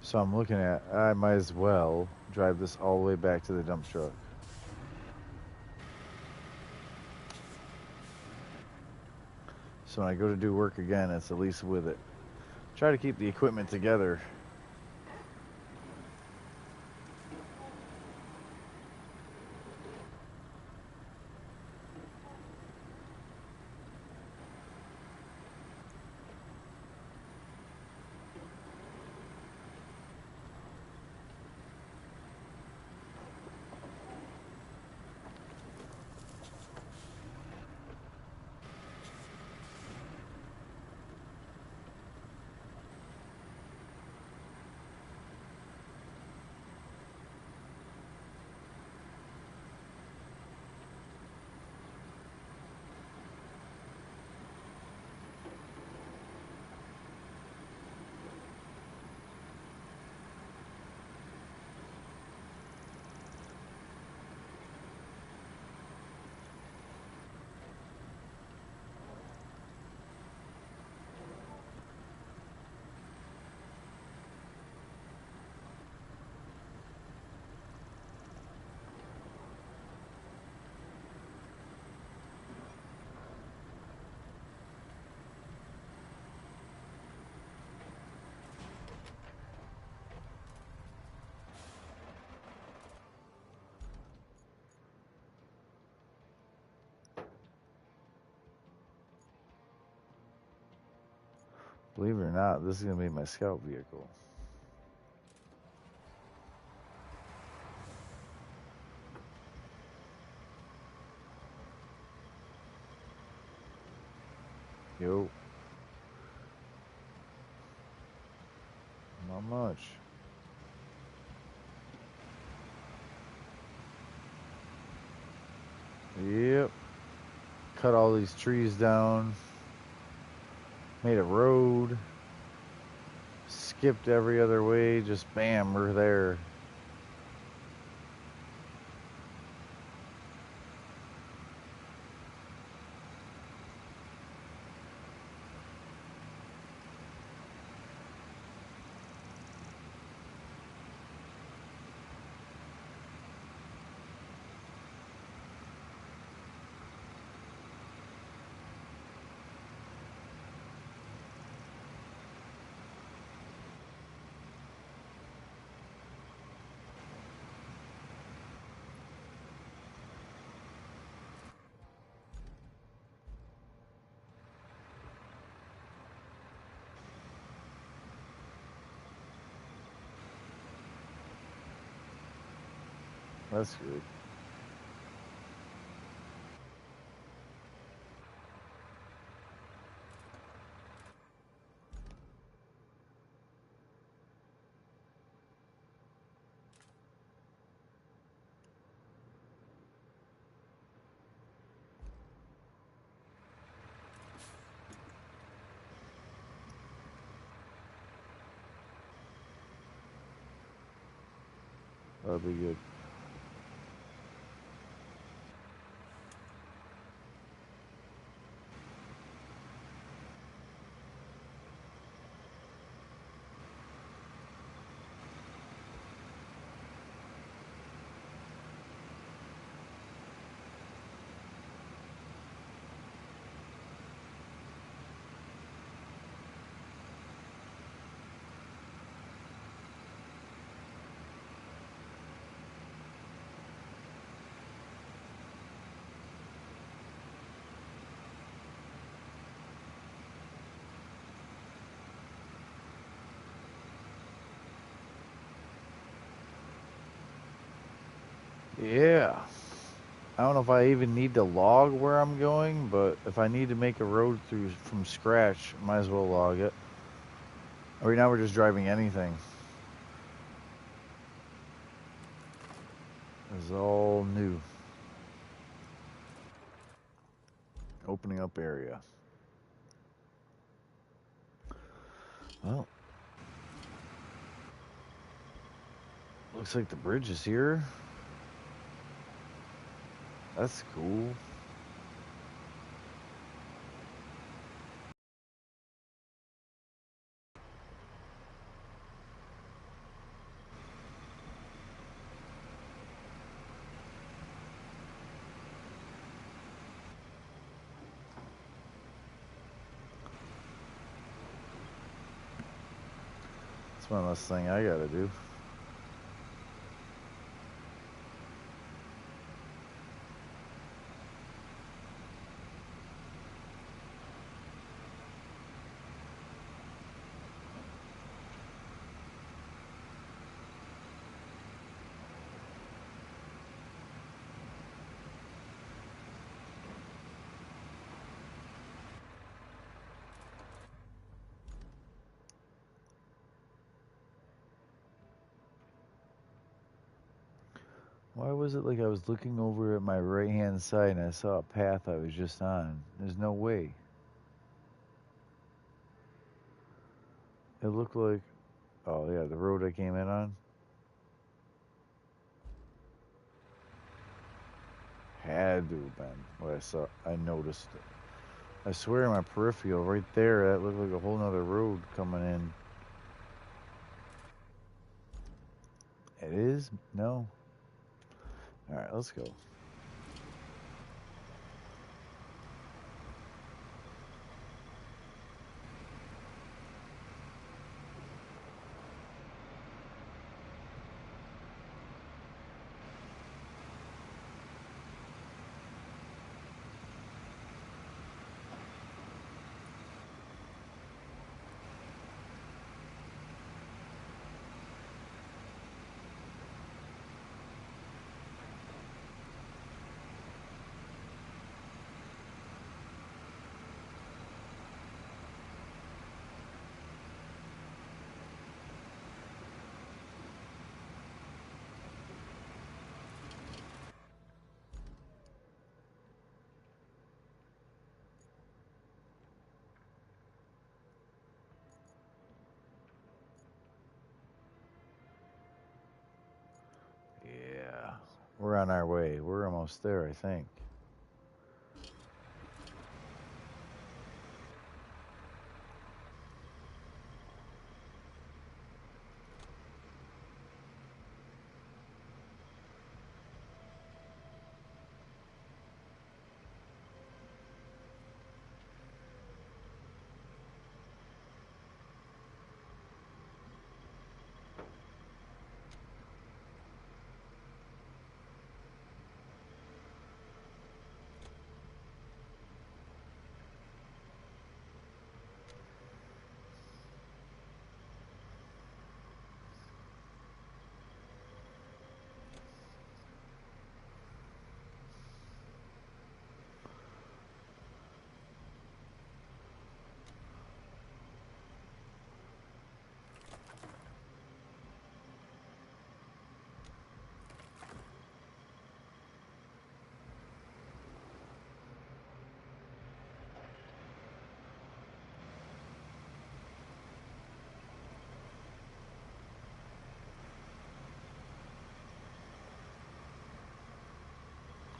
So I'm looking at, I might as well drive this all the way back to the dump truck. So when I go to do work again, it's at least with it. Try to keep the equipment together. Believe it or not, this is going to be my scout vehicle. Yo. Not much. Yep. Cut all these trees down. Made a road. Skipped every other way. Just bam, we're there. That's good. That'll be good. Yeah. I don't know if I even need to log where I'm going, but if I need to make a road through from scratch, might as well log it. Right now we're just driving anything. It's all new. Opening up area. Well, looks like the bridge is here. That's cool. That's one less thing I gotta do. Why was it like I was looking over at my right hand side and I saw a path I was just on? There's no way. It looked like, oh yeah, the road I came in on. Had to have been what I saw. I noticed it. I swear, my peripheral right there, that looked like a whole nother road coming in. It is? No. All right, let's go. We're on our way. We're almost there, I think.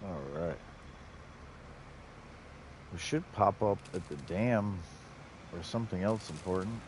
All right. We should pop up at the dam or something else important.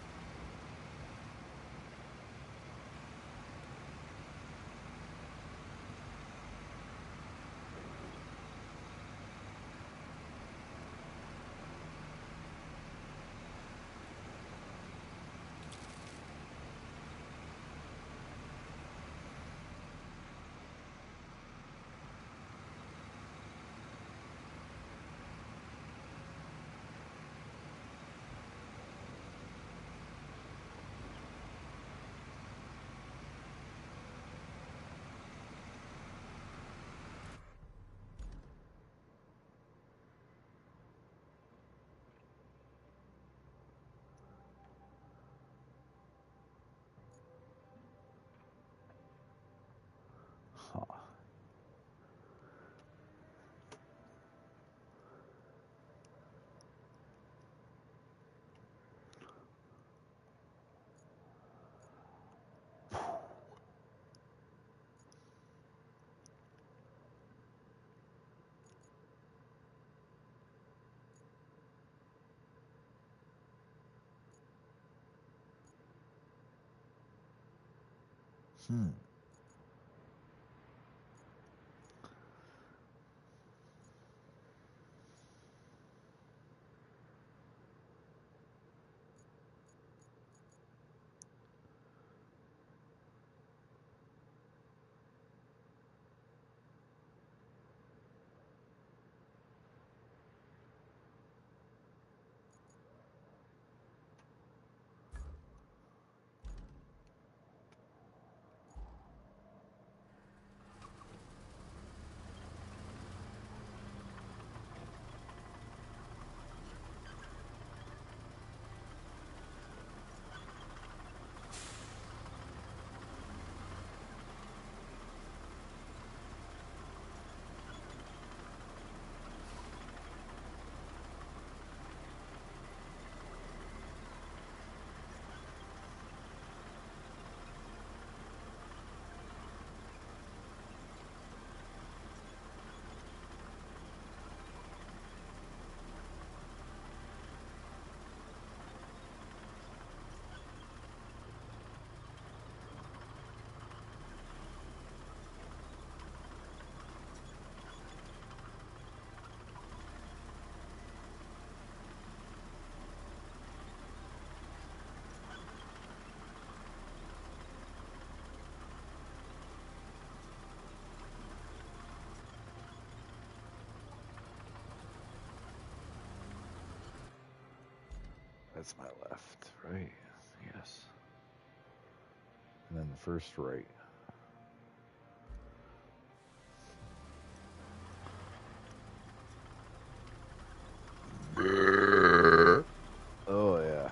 Huh. Hmm. That's my left, right? Yes. And then the first right. Oh, yeah.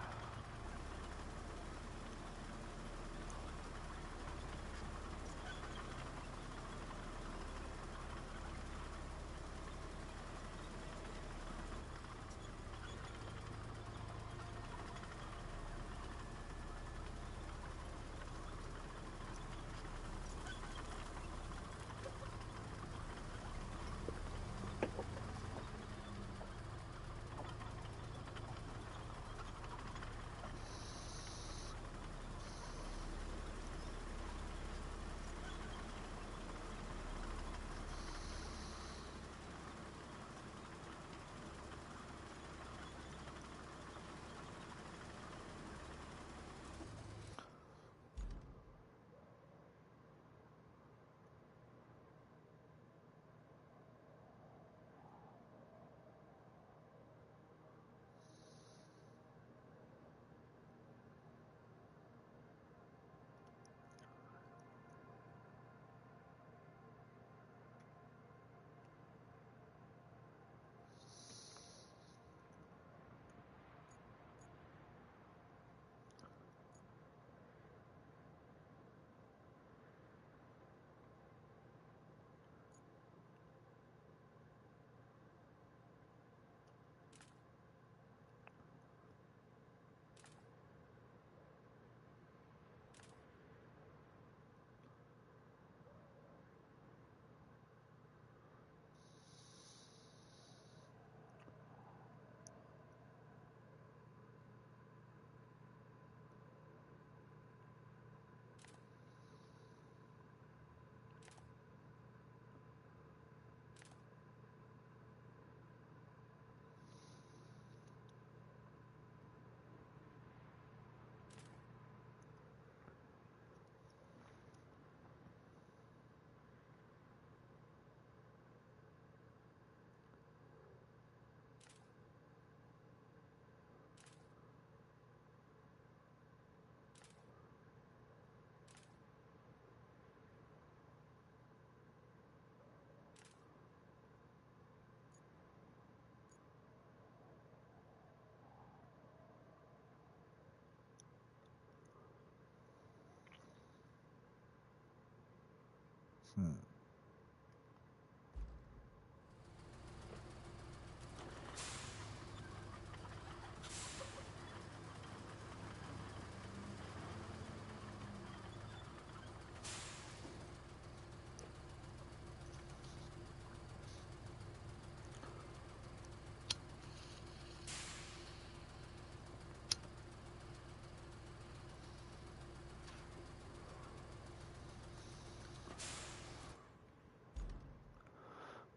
Hmm.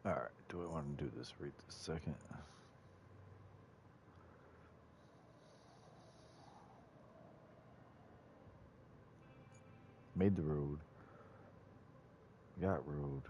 All right. Do I want to do this right this second? Made the road. Got road.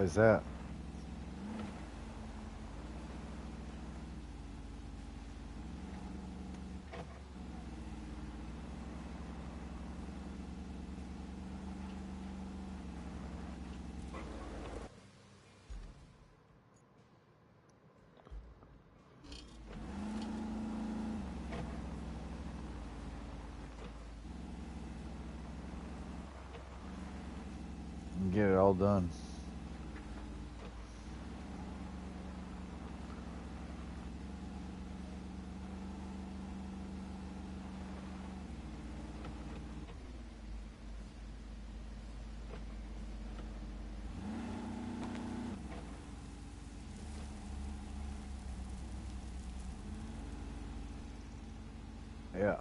Why is that? Get it all done. Yeah.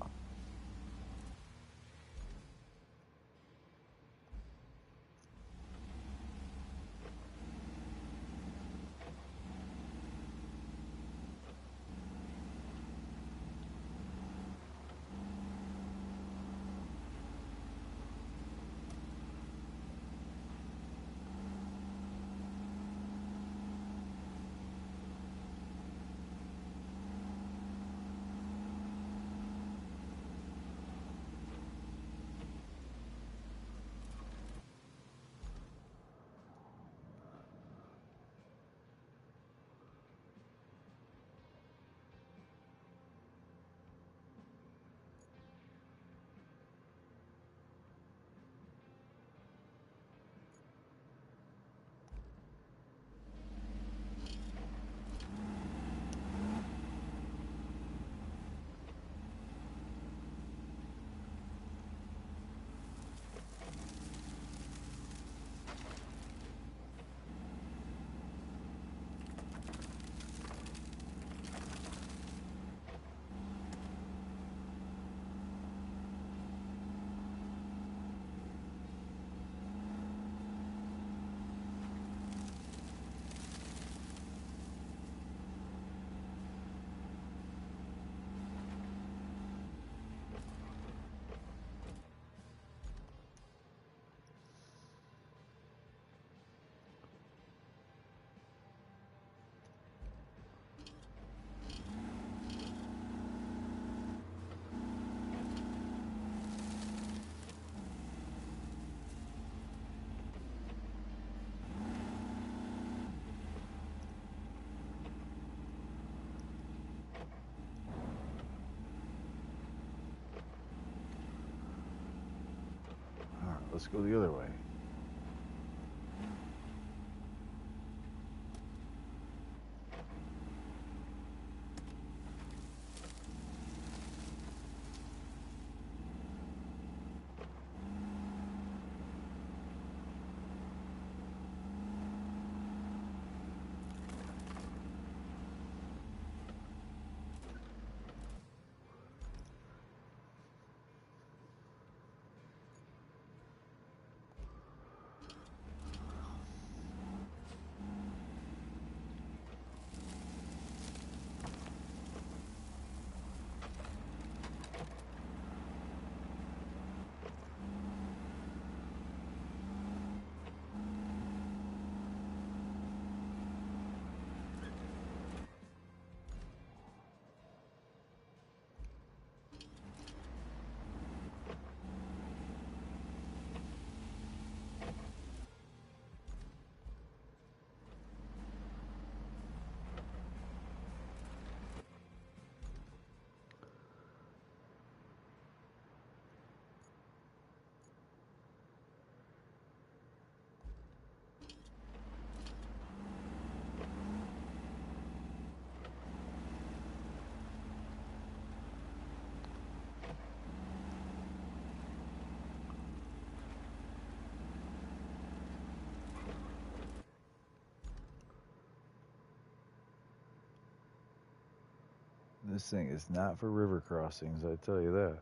All right, let's go the other way. This thing is not for river crossings, I tell you that.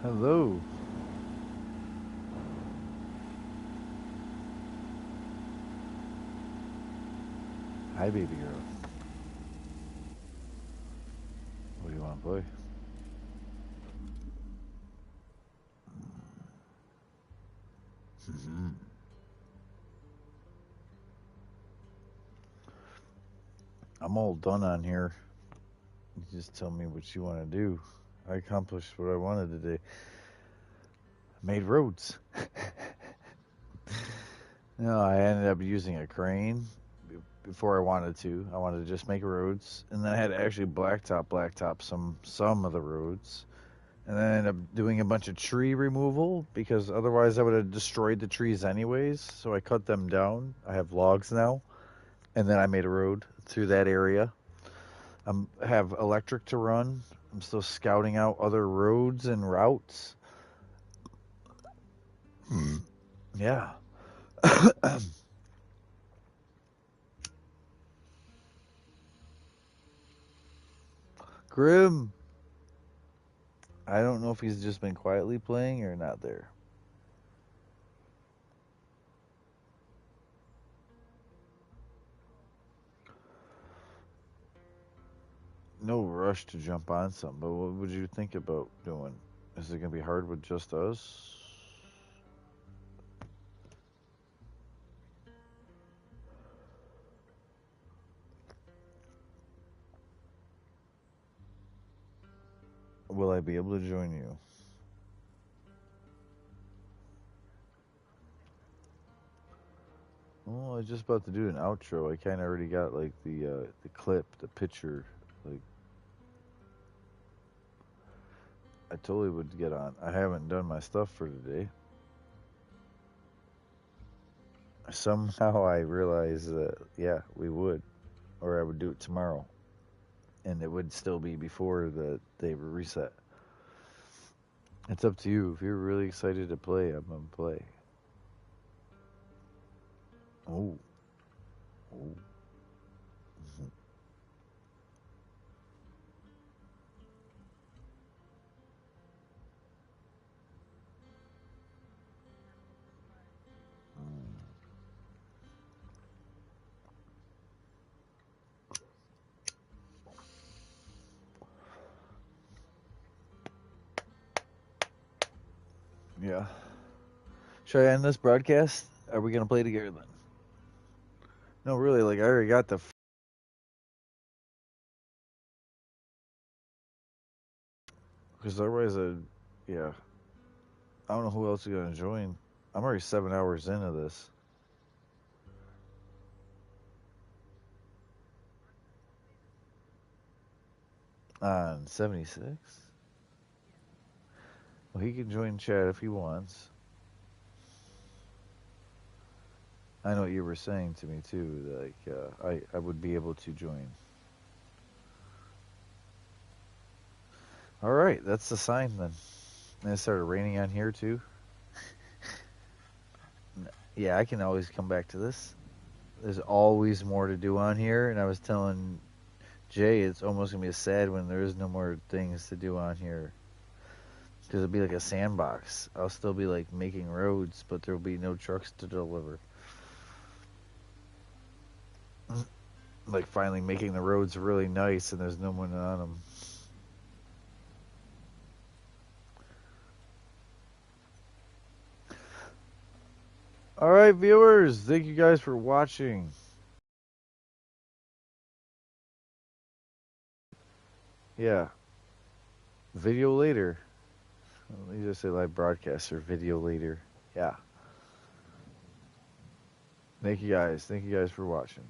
Hello. Hi, baby girl. What do you want to play? I'm all done on here. You just tell me what you want to do. I accomplished what I wanted today. Made roads. No, I ended up using a crane before I wanted to. I wanted to just make roads, and then I had to actually blacktop some of the roads, and then I ended up doing a bunch of tree removal because otherwise I would have destroyed the trees anyways. So I cut them down. I have logs now, and then I made a road through that area. I have electric to run. I'm still scouting out other roads and routes. Yeah. Grim. I don't know if he's just been quietly playing or not there. No rush to jump on something, but what would you think about doing? Is it going to be hard with just us? Will I be able to join you? Well, I was just about to do an outro. I kind of already got like the clip, the picture. Like I totally would get on. I haven't done my stuff for today. Somehow I realized that yeah, we would, or I would do it tomorrow, and it would still be before the day reset. It's up to you. If you're really excited to play, I'm gonna play. Oh, oh. Yeah. Should I end this broadcast? Are we gonna play together then? No, really. Like I already got the. Because otherwise, yeah. I don't know who else is gonna join. I'm already 7 hours into this. On 76. Well, he can join chat if he wants. I know what you were saying to me too. Like I would be able to join. All right, that's the sign then. And it started raining on here too. Yeah, I can always come back to this. There's always more to do on here, and I was telling Jay it's almost gonna be sad when there is no more things to do on here. Because it'll be like a sandbox. I'll still be like making roads, but there'll be no trucks to deliver. Like finally making the roads really nice, and there's no one on them. All right, viewers, thank you guys for watching. Yeah, video later. Let me just say live broadcast or video later. Yeah. Thank you guys. Thank you guys for watching.